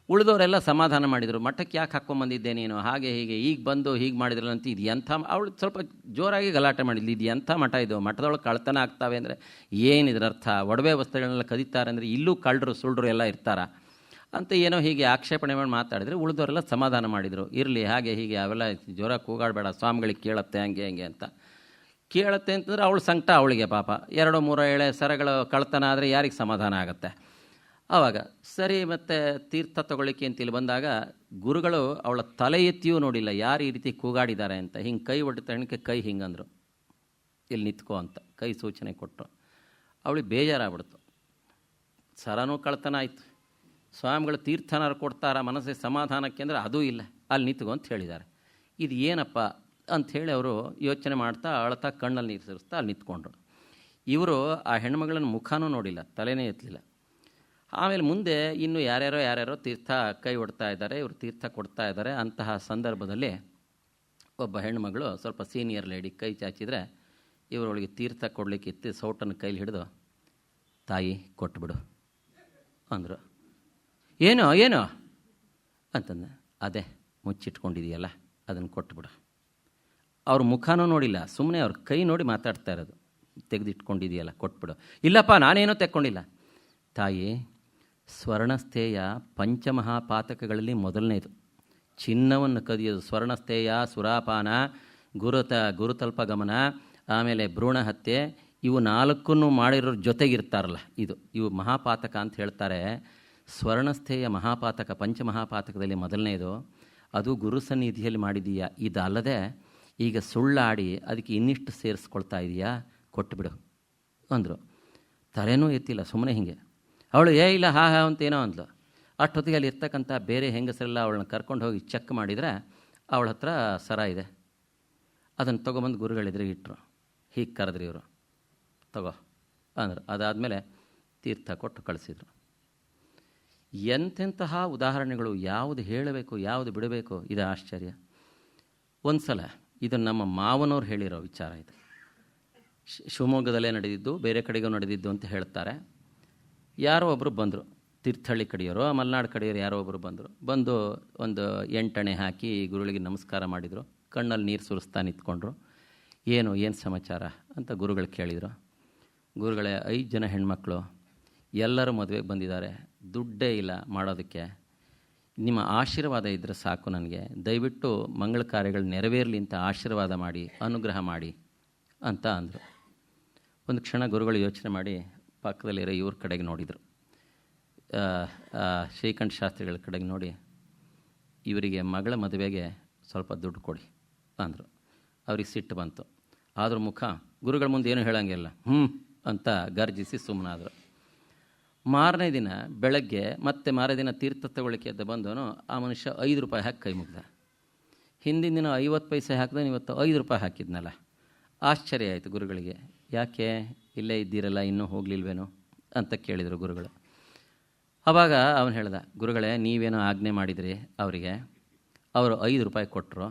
ಉಳಿದವರೆಲ್ಲ ಸಮಾಧಾನ ಮಾಡಿದರು, ಮಠಕ್ಕೆ ಯಾಕೆ ಹಾಕ್ಕೊಂಬಂದಿದ್ದೆ ನೀನು ಹಾಗೆ ಹೀಗೆ, ಈಗ ಬಂದು ಹೀಗೆ ಮಾಡಿದ್ರಲ್ಲ ಅಂತ. ಇದು ಎಂಥ, ಅವಳು ಸ್ವಲ್ಪ ಜೋರಾಗಿ ಗಲಾಟೆ ಮಾಡಿದ್ಲು, ಇದು ಎಂಥ ಮಠ ಇದು, ಮಠದೊಳಗೆ ಕಳ್ತನ ಆಗ್ತಾವೆ ಅಂದರೆ ಏನಿದ್ರ ಅರ್ಥ, ಒಡವೆ ವಸ್ತುಗಳನ್ನೆಲ್ಲ ಕದೀತಾರೆ ಅಂದರೆ ಇಲ್ಲೂ ಕಳ್ಳರು ಸುಳ್ಳರು ಎಲ್ಲ ಇರ್ತಾರ ಅಂತ ಏನೋ ಹೀಗೆ ಆಕ್ಷೇಪಣೆ ಮಾಡಿ ಮಾತಾಡಿದರೆ ಉಳಿದವರೆಲ್ಲ ಸಮಾಧಾನ ಮಾಡಿದರು. ಇರಲಿ ಹಾಗೆ ಹೀಗೆ ಅವೆಲ್ಲ ಜೋರಾಗಿ ಕೂಗಾಡಬೇಡ, ಸ್ವಾಮಿಗಳಿಗೆ ಕೇಳುತ್ತೆ ಹಂಗೆ ಅಂತ. ಕೇಳುತ್ತೆ ಅಂತಂದರೆ ಅವಳು ಸಂಕಟ ಅವಳಿಗೆ ಪಾಪ, 2-3 ಎಳೆ ಸರಗಳು ಕಳ್ತನ ಆದರೆ ಯಾರಿಗೆ ಸಮಾಧಾನ ಆಗುತ್ತೆ. ಆವಾಗ ಸರಿ ಮತ್ತೆ ತೀರ್ಥ ತಗೊಳ್ಳಿಕ್ಕೆ ಅಂತ ಇಲ್ಲಿ ಬಂದಾಗ ಗುರುಗಳು ಅವಳ ತಲೆ ಎತ್ತಿಯೂ ನೋಡಿಲ್ಲ ಯಾರು ಈ ರೀತಿ ಕೂಗಾಡಿದ್ದಾರೆ ಅಂತ. ಹಿಂಗೆ ಕೈ ಒಡ್ಡಿದ ಹೆಣ್ಣಿಗೆ ಕೈ ಹಿಂಗಂದರು, ಇಲ್ಲಿ ನಿಂತ್ಕೋ ಅಂತ ಕೈ ಸೂಚನೆ ಕೊಟ್ಟರು. ಅವಳಿಗೆ ಬೇಜಾರಾಗ್ಬಿಡ್ತು, ಸರನೂ ಕಳ್ತನ ಆಯಿತು, ಸ್ವಾಮಿಗಳು ತೀರ್ಥನಾರು ಕೊಡ್ತಾರ ಮನಸ್ಸಿಗೆ ಸಮಾಧಾನಕ್ಕೆ ಅಂದರೆ ಅದೂ ಇಲ್ಲ, ಅಲ್ಲಿ ನಿಂತ್ಕೋ ಅಂತ ಹೇಳಿದ್ದಾರೆ. ಇದು ಏನಪ್ಪ ಅಂಥೇಳಿ ಅವರು ಯೋಚನೆ ಮಾಡ್ತಾ ಅಳ್ತಾ ಕಣ್ಣಲ್ಲಿ ನೀರು ಸುರಿಸ್ತಾ ಅಲ್ಲಿ ನಿಂತ್ಕೊಂಡ್ರು. ಇವರು ಆ ಹೆಣ್ಮಗಳನ್ನ ಮುಖನೂ ನೋಡಿಲ್ಲ, ತಲೆನೇ ಎತ್ತಲಿಲ್ಲ. ಆಮೇಲೆ ಮುಂದೆ ಇನ್ನು ಯಾರ್ಯಾರೋ ತೀರ್ಥ ಕೈ ಒಡ್ತಾ ಇದ್ದಾರೆ, ಇವರು ತೀರ್ಥ ಕೊಡ್ತಾ ಇದ್ದಾರೆ. ಅಂತಹ ಸಂದರ್ಭದಲ್ಲಿ ಒಬ್ಬ ಹೆಣ್ಮಗಳು ಸ್ವಲ್ಪ ಸೀನಿಯರ್ ಲೇಡಿ ಕೈ ಚಾಚಿದರೆ ಇವರೊಳಗೆ ತೀರ್ಥ ಕೊಡಲಿಕ್ಕೆ ಎತ್ತಿ ಸೌಟನ್ನು ಕೈಲಿ ಹಿಡಿದು, ತಾಯಿ ಕೊಟ್ಬಿಡು ಅಂದರು. ಏನೋ ಅಂತಂದೆ. ಅದೇ ಮುಚ್ಚಿಟ್ಕೊಂಡಿದೆಯಲ್ಲ ಅದನ್ನು ಕೊಟ್ಬಿಡು. ಅವ್ರ ಮುಖನೂ ನೋಡಿಲ್ಲ, ಸುಮ್ಮನೆ ಅವ್ರ ಕೈ ನೋಡಿ ಮಾತಾಡ್ತಾ ಇರೋದು. ತೆಗೆದಿಟ್ಕೊಂಡಿದೆಯಲ್ಲ ಕೊಟ್ಬಿಡು. ಇಲ್ಲಪ್ಪ ನಾನೇನೂ ತೆಕ್ಕೊಂಡಿಲ್ಲ. ತಾಯಿ, ಸ್ವರ್ಣಸ್ಥೇಯ ಪಂಚಮಹಾಪಾತಕಗಳಲ್ಲಿ ಮೊದಲನೇದು. ಚಿನ್ನವನ್ನು ಕದಿಯೋದು, ಸ್ವರ್ಣಸ್ಥೇಯ, ಸುರಾಪಾನ, ಗುರುತಲ್ಪಗಮನ, ಆಮೇಲೆ ಭ್ರೂಣ ಹತ್ಯೆ, ಇವು 4 ಮಾಡಿರೋರ ಜೊತೆಗಿರ್ತಾರಲ್ಲ, ಇವು ಮಹಾಪಾತಕ ಅಂತ ಹೇಳ್ತಾರೆ. ಸ್ವರ್ಣಸ್ಥೇಯ ಮಹಾಪಾತಕ ಪಂಚಮಹಾಪಾತಕದಲ್ಲಿ ಮೊದಲನೇದು, ಅದು ಗುರು ಸನ್ನಿಧಿಯಲ್ಲಿ ಮಾಡಿದೀಯಾ, ಇದಲ್ಲದೆ ಈಗ ಸುಳ್ಳಾಡಿ ಅದಕ್ಕೆ ಇನ್ನಿಷ್ಟು ಸೇರಿಸ್ಕೊಳ್ತಾ ಇದೆಯಾ, ಕೊಟ್ಟುಬಿಡು ಅಂದರು. ತಲೆನೂ ಎತ್ತಿಲ್ಲ, ಸುಮ್ಮನೆ ಹೀಗೆ. ಅವಳು ಇಲ್ಲ ಹಾ ಅಂತೇನೋ ಅಂದ್ಲು. ಅಷ್ಟೊತ್ತಿಗೆ ಅಲ್ಲಿ ಇರ್ತಕ್ಕಂಥ ಬೇರೆ ಹೆಂಗಸರೆಲ್ಲ ಅವಳನ್ನ ಕರ್ಕೊಂಡು ಹೋಗಿ ಚೆಕ್ ಮಾಡಿದರೆ ಅವಳ ಹತ್ರ ಸರ ಇದೆ. ಅದನ್ನು ತೊಗೊಬಂದು ಗುರುಗಳಿದ್ರೆ ಇಟ್ಟರು. ಹೀಗೆ ಕರೆದ್ರಿ ಇವರು, ತಗೋ ಅಂದರು. ಅದಾದಮೇಲೆ ತೀರ್ಥ ಕೊಟ್ಟು ಕಳಿಸಿದರು. ಎಂತೆಂತಹ ಉದಾಹರಣೆಗಳು, ಯಾವುದು ಹೇಳಬೇಕು ಯಾವುದು ಬಿಡಬೇಕು, ಇದು ಆಶ್ಚರ್ಯ. ಒಂದು ಸಲ ಇದು ನಮ್ಮ ಮಾವನವ್ರು ಹೇಳಿರೋ ವಿಚಾರ. ಇದು ಶಿವಮೊಗ್ಗದಲ್ಲೇ ನಡೆದಿದ್ದು, ಬೇರೆ ಕಡೆಗೂ ನಡೆದಿದ್ದು ಅಂತ ಹೇಳ್ತಾರೆ. ಯಾರೋ ಒಬ್ಬರು ಬಂದರು, ತೀರ್ಥಹಳ್ಳಿ ಕಡೆಯವರು, ಮಲೆನಾಡು ಕಡೆಯವರು ಯಾರೋ ಒಬ್ಬರು ಬಂದು ಒಂದು 8 ಅಣೆ ಹಾಕಿ ಗುರುಗಳಿಗೆ ನಮಸ್ಕಾರ ಮಾಡಿದರು. ಕಣ್ಣಲ್ಲಿ ನೀರು ಸುರಿಸ್ತಾ ನಿಂತ್ಕೊಂಡ್ರು. ಏನು ಸಮಾಚಾರ ಅಂತ ಗುರುಗಳು ಕೇಳಿದರು. ಗುರುಗಳೇ, 5 ಜನ ಹೆಣ್ಮಕ್ಳು, ಎಲ್ಲರೂ ಮದುವೆಗೆ ಬಂದಿದ್ದಾರೆ, ದುಡ್ಡೇ ಇಲ್ಲ ಮಾಡೋದಕ್ಕೆ, ನಿಮ್ಮ ಆಶೀರ್ವಾದ ಇದ್ದರೆ ಸಾಕು ನನಗೆ, ದಯವಿಟ್ಟು ಮಂಗಳ ಕಾರ್ಯಗಳು ನೆರವೇರಲಿ ಅಂತ ಆಶೀರ್ವಾದ ಮಾಡಿ, ಅನುಗ್ರಹ ಮಾಡಿ ಅಂತ ಅಂದರು. ಒಂದು ಕ್ಷಣ ಗುರುಗಳು ಯೋಚನೆ ಮಾಡಿ ಪಕ್ಕದಲ್ಲಿರೋ ಇವ್ರ ಕಡೆಗೆ ನೋಡಿದರು, ಶ್ರೀಕಂಠ ಶಾಸ್ತ್ರಿಗಳ ಕಡೆಗೆ ನೋಡಿ, ಇವರಿಗೆ ಮಗಳ ಮದುವೆಗೆ ಸ್ವಲ್ಪ ದುಡ್ಡು ಕೊಡಿ ಅಂದರು. ಅವ್ರಿಗೆ ಸಿಟ್ಟು ಬಂತು. ಆದರೂ ಮುಖ ಗುರುಗಳ ಮುಂದೆ ಏನೂ ಹೇಳೋಂಗಿಲ್ಲ, ಅಂತ ಗರ್ಜಿಸಿ ಸುಮ್ಮನಾದರು. ಮಾರನೇ ದಿನ ಬೆಳಗ್ಗೆ ಮತ್ತೆ ಮಾರನೇ ದಿನ ತೀರ್ಥ ತಗೊಳ್ಳಿಕ್ಕೆ ಎದ್ದು ಬಂದವನು ಆ ಮನುಷ್ಯ 5 ರೂಪಾಯಿ ಹಾಕಿ ಕೈ ಮುಗ್ದ. ಹಿಂದಿನ ದಿನ 50 ಪೈಸೆ ಹಾಕಿದನು, ಇವತ್ತು 5 ರೂಪಾಯಿ ಹಾಕಿದ್ನಲ್ಲ. ಆಶ್ಚರ್ಯ ಆಯಿತು ಗುರುಗಳಿಗೆ. ಯಾಕೆ ಇಲ್ಲೇ ಇದ್ದೀರಲ್ಲ, ಇನ್ನೂ ಹೋಗಲಿಲ್ವೇನೋ ಅಂತ ಕೇಳಿದರು ಗುರುಗಳು. ಆವಾಗ ಅವನು ಹೇಳ್ದ, ಗುರುಗಳೇ ನೀವೇನೋ ಆಜ್ಞೆ ಮಾಡಿದ್ರಿ ಅವರಿಗೆ, ಅವರು 5 ರೂಪಾಯಿ ಕೊಟ್ಟರು,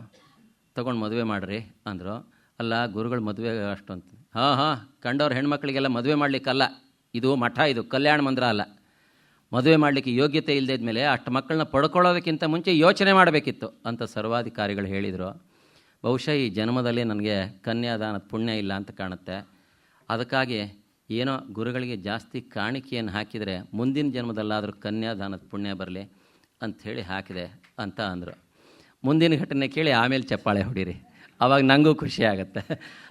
ತೊಗೊಂಡು ಮದುವೆ ಮಾಡಿರಿ ಅಂದರು. ಅಲ್ಲ ಗುರುಗಳು ಮದುವೆ ಅಷ್ಟು ಅಂತ, ಹಾಂ ಕಂಡವ್ರ ಹೆಣ್ಮಕ್ಳಿಗೆಲ್ಲ ಮದುವೆ ಮಾಡಲಿಕ್ಕಲ್ಲ, ಇದು ಮಠ, ಇದು ಕಲ್ಯಾಣ ಮಂದಿರ ಅಲ್ಲ. ಮದುವೆ ಮಾಡಲಿಕ್ಕೆ ಯೋಗ್ಯತೆ ಇಲ್ಲದ ಮೇಲೆ ಅಷ್ಟು ಮಕ್ಕಳನ್ನ ಪಡ್ಕೊಳ್ಳೋದಕ್ಕಿಂತ ಮುಂಚೆ ಯೋಚನೆ ಮಾಡಬೇಕಿತ್ತು ಅಂತ ಸರ್ವಾಧಿಕಾರಿಗಳು ಹೇಳಿದರು. ಬಹುಶಃ ಈ ಜನ್ಮದಲ್ಲಿ ನನಗೆ ಕನ್ಯಾದಾನದ ಪುಣ್ಯ ಇಲ್ಲ ಅಂತ ಕಾಣುತ್ತೆ, ಅದಕ್ಕಾಗಿ ಏನೋ ಗುರುಗಳಿಗೆ ಜಾಸ್ತಿ ಕಾಣಿಕೆಯನ್ನು ಹಾಕಿದರೆ ಮುಂದಿನ ಜನ್ಮದಲ್ಲಾದರೂ ಕನ್ಯಾದಾನದ ಪುಣ್ಯ ಬರಲಿ ಅಂಥೇಳಿ ಹಾಕಿದೆ ಅಂತ ಅಂದರು. ಮುಂದಿನ ಘಟನೆ ಕೇಳಿ ಆಮೇಲೆ ಚಪ್ಪಾಳೆ ಹೊಡೀರಿ, ಆವಾಗ ನನಗೂ ಖುಷಿ ಆಗುತ್ತೆ.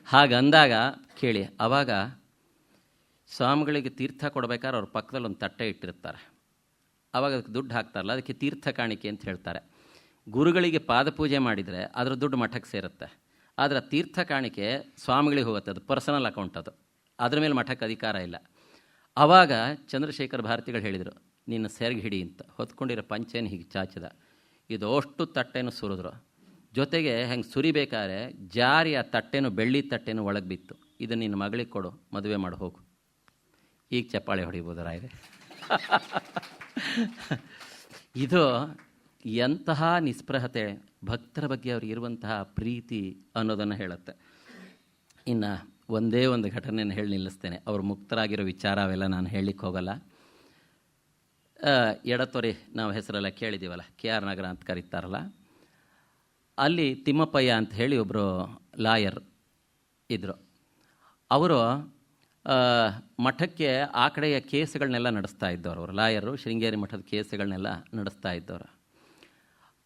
ಹಾಗಂದಾಗ ಕೇಳಿ, ಆವಾಗ ಸ್ವಾಮಿಗಳಿಗೆ ತೀರ್ಥ ಕೊಡಬೇಕಾದ್ರೆ ಅವ್ರ ಪಕ್ಕದಲ್ಲಿ ಒಂದು ತಟ್ಟೆ ಇಟ್ಟಿರ್ತಾರೆ. ಆವಾಗ ಅದಕ್ಕೆ ದುಡ್ಡು ಹಾಕ್ತಾರಲ್ಲ, ಅದಕ್ಕೆ ತೀರ್ಥ ಕಾಣಿಕೆ ಅಂತ ಹೇಳ್ತಾರೆ. ಗುರುಗಳಿಗೆ ಪಾದಪೂಜೆ ಮಾಡಿದರೆ ಅದರ ದುಡ್ಡು ಮಠಕ್ಕೆ ಸೇರುತ್ತೆ, ಆದರೆ ತೀರ್ಥ ಕಾಣಿಕೆ ಸ್ವಾಮಿಗಳಿಗೆ ಹೋಗುತ್ತೆ, ಅದು ಪರ್ಸನಲ್ ಅಕೌಂಟ್, ಅದು ಅದ್ರ ಮೇಲೆ ಮಠಕ್ಕೆ ಅಧಿಕಾರ ಇಲ್ಲ. ಆವಾಗ ಚಂದ್ರಶೇಖರ ಭಾರತಿಗಳು ಹೇಳಿದರು, ನಿನ್ನ ಸೆರಗಿ ಹಿಡಿ ಅಂತ. ಹೊತ್ಕೊಂಡಿರೋ ಪಂಚೆಯನ್ನು ಹೀಗೆ ಚಾಚಿದ, ಇದು ಅಷ್ಟು ತಟ್ಟೆನೂ ಸುರಿದ್ರು. ಜೊತೆಗೆ ಹೆಂಗೆ ಸುರಿಬೇಕಾದ್ರೆ ಜಾರಿ ಆ ತಟ್ಟೆನೂ ಬೆಳ್ಳಿ ತಟ್ಟೆನೂ ಒಳಗೆ ಬಿತ್ತು. ಇದು ನಿನ್ನ ಮಗಳಿಗೆ ಕೊಡು, ಮದುವೆ ಮಾಡಿ ಹೋಗು. ಈಗ ಚಪ್ಪಾಳೆ ಹೊಡಿಬೋದು ರಾಯರೇ. ಇದು ಎಂತಹ ನಿಸ್ಪೃಹತೆ, ಭಕ್ತರ ಬಗ್ಗೆ ಅವ್ರಿಗೆ ಇರುವಂತಹ ಪ್ರೀತಿ ಅನ್ನೋದನ್ನು ಹೇಳುತ್ತೆ. ಇನ್ನು ಒಂದೇ ಒಂದು ಘಟನೆಯನ್ನು ಹೇಳಿ ನಿಲ್ಲಿಸ್ತೇನೆ. ಅವರು ಮುಕ್ತರಾಗಿರೋ ವಿಚಾರ ಅವೆಲ್ಲ ನಾನು ಹೇಳಲಿಕ್ಕೆ ಹೋಗಲ್ಲ. ಎಡತೊರೆ ನಾವು ಹೆಸರೆಲ್ಲ ಕೇಳಿದ್ದೀವಲ್ಲ, KR ನಗರ ಅಂತ ಕರೀತಾರಲ್ಲ, ಅಲ್ಲಿ ತಿಮ್ಮಪ್ಪಯ್ಯ ಅಂತ ಹೇಳಿ ಒಬ್ಬರು ಲಾಯರ್ ಇದ್ದರು. ಅವರು ಮಠಕ್ಕೆ ಆ ಕಡೆಯ ಕೇಸುಗಳನ್ನೆಲ್ಲ ನಡೆಸ್ತಾ ಇದ್ದವರು. ಅವರು ಲಾಯರು, ಶೃಂಗೇರಿ ಮಠದ ಕೇಸುಗಳನ್ನೆಲ್ಲ ನಡೆಸ್ತಾ ಇದ್ದವರು.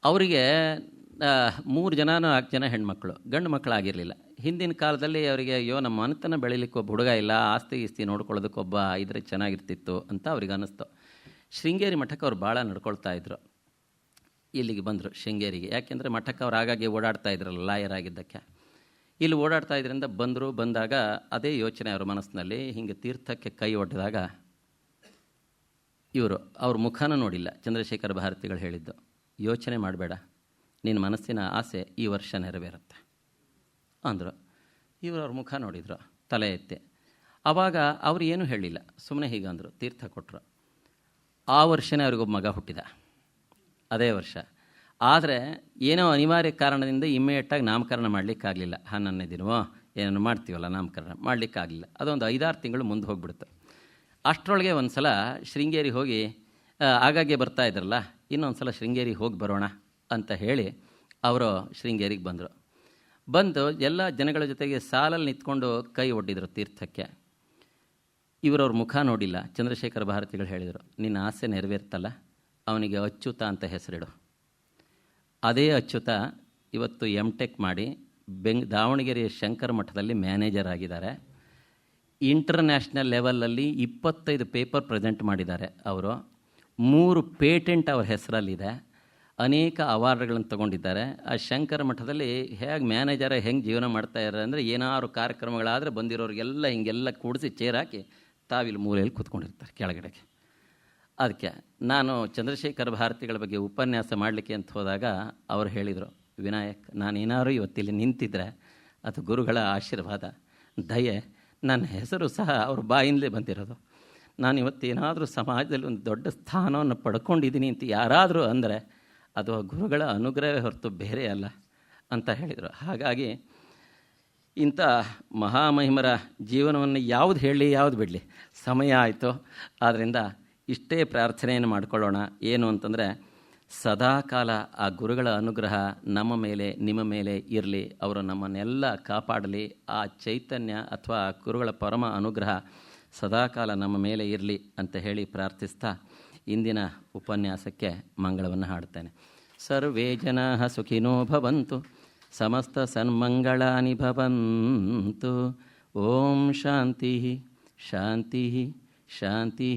ಅವರಿಗೆ 3 ಜನ 4 ಜನ ಹೆಣ್ಮಕ್ಳು, ಗಂಡು ಮಕ್ಕಳಾಗಿರಲಿಲ್ಲ. ಹಿಂದಿನ ಕಾಲದಲ್ಲಿ ಅವರಿಗೆ ಅಯ್ಯೋ ನಮ್ಮ ಮನೆತನ ಬೆಳೀಲಿಕ್ಕೆ ಒಬ್ಬ ಹುಡುಗ ಇಲ್ಲ, ಆಸ್ತಿ ನೋಡ್ಕೊಳ್ಳೋದಕ್ಕೊಬ್ಬ ಇದ್ರೆ ಚೆನ್ನಾಗಿರ್ತಿತ್ತು ಅಂತ ಅವ್ರಿಗೆ ಅನ್ನಿಸ್ತು. ಶೃಂಗೇರಿ ಮಠಕ್ಕೆ ಅವ್ರು ಭಾಳ ನಡ್ಕೊಳ್ತಾ ಇದ್ರು. ಇಲ್ಲಿಗೆ ಬಂದರು ಶೃಂಗೇರಿಗೆ, ಯಾಕೆಂದರೆ ಮಠಕ್ಕೆ ಅವ್ರು ಆಗಾಗ್ಗೆ ಓಡಾಡ್ತಾ ಇದ್ರಲ್ಲ ಲಾಯರ್ ಆಗಿದ್ದಕ್ಕೆ. ಇಲ್ಲಿ ಓಡಾಡ್ತಾ ಇದರಿಂದ ಬಂದಾಗ ಅದೇ ಯೋಚನೆ ಅವ್ರ ಮನಸ್ಸಿನಲ್ಲಿ. ಹೀಗೆ ತೀರ್ಥಕ್ಕೆ ಕೈ ಒಡ್ಡಿದಾಗ ಅವ್ರ ಮುಖನೂ ನೋಡಿಲ್ಲ. ಚಂದ್ರಶೇಖರ ಭಾರತಿಗಳು ಹೇಳಿದ್ದು, ಯೋಚನೆ ಮಾಡಬೇಡ, ನಿನ್ನ ಮನಸ್ಸಿನ ಆಸೆ ಈ ವರ್ಷ ನೆರವೇರುತ್ತೆ ಅಂದರು. ಅವ್ರ ಮುಖ ನೋಡಿದರು, ತಲೆ ಎತ್ತೆ. ಆವಾಗ ಅವ್ರು ಏನೂ ಹೇಳಿಲ್ಲ, ಸುಮ್ಮನೆ ಹೀಗಂದರು, ತೀರ್ಥ ಕೊಟ್ಟರು. ಆ ವರ್ಷವೇ ಅವ್ರಿಗೊಬ್ಬ ಮಗ ಹುಟ್ಟಿದ, ಅದೇ ವರ್ಷ. ಆದರೆ ಏನೋ ಅನಿವಾರ್ಯ ಕಾರಣದಿಂದ ಇಮ್ಮಿಡಿಯೇಟಾಗಿ ನಾಮಕರಣ ಮಾಡಲಿಕ್ಕಾಗಲಿಲ್ಲ. 11ನೇ ದಿನವೋ ಏನೇನು ಮಾಡ್ತೀವಲ್ಲ ನಾಮಕರಣ ಮಾಡಲಿಕ್ಕಾಗಲಿಲ್ಲ. ಅದೊಂದು 5-6 ತಿಂಗಳು ಮುಂದೆ ಹೋಗ್ಬಿಡ್ತು. ಅಷ್ಟರೊಳಗೆ ಒಂದು ಸಲ ಶೃಂಗೇರಿ ಹೋಗಿ, ಆಗಾಗ್ಗೆ ಬರ್ತಾ ಇದ್ರಲ್ಲ, ಇನ್ನೊಂದು ಸಲ ಶೃಂಗೇರಿಗೆ ಹೋಗಿ ಬರೋಣ ಅಂತ ಹೇಳಿ ಅವರು ಶೃಂಗೇರಿಗೆ ಬಂದು ಎಲ್ಲ ಜನಗಳ ಜೊತೆಗೆ ಸಾಲಲ್ಲಿ ನಿಂತ್ಕೊಂಡು ಕೈ ಒಡ್ಡಿದರು ತೀರ್ಥಕ್ಕೆ. ಅವ್ರ ಮುಖ ನೋಡಿಲ್ಲ. ಚಂದ್ರಶೇಖರ ಭಾರತಿಗಳು ಹೇಳಿದರು, ನಿನ್ನ ಆಸೆ ನೆರವೇರ್ತಲ್ಲ, ಅವನಿಗೆ ಅಚ್ಯುತ ಅಂತ ಹೆಸರಿಡು. ಅದೇ ಅಚ್ಯುತ ಇವತ್ತು M.Tech ಮಾಡಿ ದಾವಣಗೆರೆಯ ಶಂಕರ ಮಠದಲ್ಲಿ ಮ್ಯಾನೇಜರ್ ಆಗಿದ್ದಾರೆ. ಇಂಟರ್ನ್ಯಾಷನಲ್ ಲೆವೆಲಲ್ಲಿ 25 ಪೇಪರ್ ಪ್ರೆಸೆಂಟ್ ಮಾಡಿದ್ದಾರೆ ಅವರು. 3 ಪೇಟೆಂಟ್ ಅವ್ರ ಹೆಸರಲ್ಲಿದೆ. ಅನೇಕ ಅವಾರ್ಡ್ಗಳನ್ನು ತೊಗೊಂಡಿದ್ದಾರೆ. ಆ ಶಂಕರ ಮಠದಲ್ಲಿ ಹೇಗೆ ಮ್ಯಾನೇಜರ ಹೆಂಗೆ ಜೀವನ ಮಾಡ್ತಾ ಇದ್ದಾರೆ ಅಂದರೆ, ಏನಾದ್ರು ಕಾರ್ಯಕ್ರಮಗಳಾದರೆ ಬಂದಿರೋರಿಗೆಲ್ಲ ಹಿಂಗೆಲ್ಲ ಕೂಡಿಸಿ ಚೇರ್ ಹಾಕಿ ತಾವಿಲ್ಲಿ ಮೂಲೆಯಲ್ಲಿ ಕೂತ್ಕೊಂಡಿರ್ತಾರೆ ಕೆಳಗಡೆಗೆ. ಅದಕ್ಕೆ ನಾನು ಚಂದ್ರಶೇಖರ ಭಾರತಿಗಳ ಬಗ್ಗೆ ಉಪನ್ಯಾಸ ಮಾಡಲಿಕ್ಕೆ ಅಂತ ಹೋದಾಗ ಅವರು ಹೇಳಿದರು, ವಿನಾಯಕ್, ನಾನೇನಾದ್ರು ಇವತ್ತಿಲ್ಲಿ ನಿಂತಿದ್ದರೆ ಅದು ಗುರುಗಳ ಆಶೀರ್ವಾದ, ದಯೆ. ನನ್ನ ಹೆಸರು ಸಹ ಅವ್ರ ಬಾಯಿಂದಲೇ ಬಂದಿರೋದು. ನಾನು ಇವತ್ತೇನಾದರೂ ಸಮಾಜದಲ್ಲಿ ಒಂದು ದೊಡ್ಡ ಸ್ಥಾನವನ್ನು ಪಡ್ಕೊಂಡಿದ್ದೀನಿ ಅಂತ ಯಾರಾದರೂ ಅಂದರೆ ಅದು ಗುರುಗಳ ಅನುಗ್ರಹವೇ ಹೊರತು ಬೇರೆ ಅಲ್ಲ ಅಂತ ಹೇಳಿದರು. ಹಾಗಾಗಿ ಇಂಥ ಮಹಾಮಹಿಮರ ಜೀವನವನ್ನು ಯಾವುದು ಹೇಳಲಿ ಯಾವುದು ಬಿಡಲಿ, ಸಮಯ ಆಯಿತು. ಆದ್ದರಿಂದ ಇಷ್ಟೇ ಪ್ರಾರ್ಥನೆಯನ್ನು ಮಾಡಿಕೊಳ್ಳೋಣ. ಏನು ಅಂತಂದರೆ, ಸದಾಕಾಲ ಆ ಗುರುಗಳ ಅನುಗ್ರಹ ನಮ್ಮ ಮೇಲೆ ನಿಮ್ಮ ಮೇಲೆ ಇರಲಿ, ಅವರು ನಮ್ಮನ್ನೆಲ್ಲ ಕಾಪಾಡಲಿ. ಆ ಚೈತನ್ಯ ಅಥವಾ ಗುರುಗಳ ಪರಮ ಅನುಗ್ರಹ ಸದಾಕಾಲ ನಮ್ಮ ಮೇಲೆ ಇರಲಿ ಅಂತ ಹೇಳಿ ಪ್ರಾರ್ಥಿಸ್ತಾ ಇಂದಿನ ಉಪನ್ಯಾಸಕ್ಕೆ ಮಂಗಳವನ್ನು ಹಾಡ್ತೇನೆ. ಸರ್ವೇ ಜನಾಃ ಸುಖಿನೋ ಭವಂತು, ಸಮಸ್ತ ಸನ್ಮಂಗಳಾನಿ ಭವಂತು. ಓಂ ಶಾಂತಿ ಶಾಂತಿ ಶಾಂತಿ.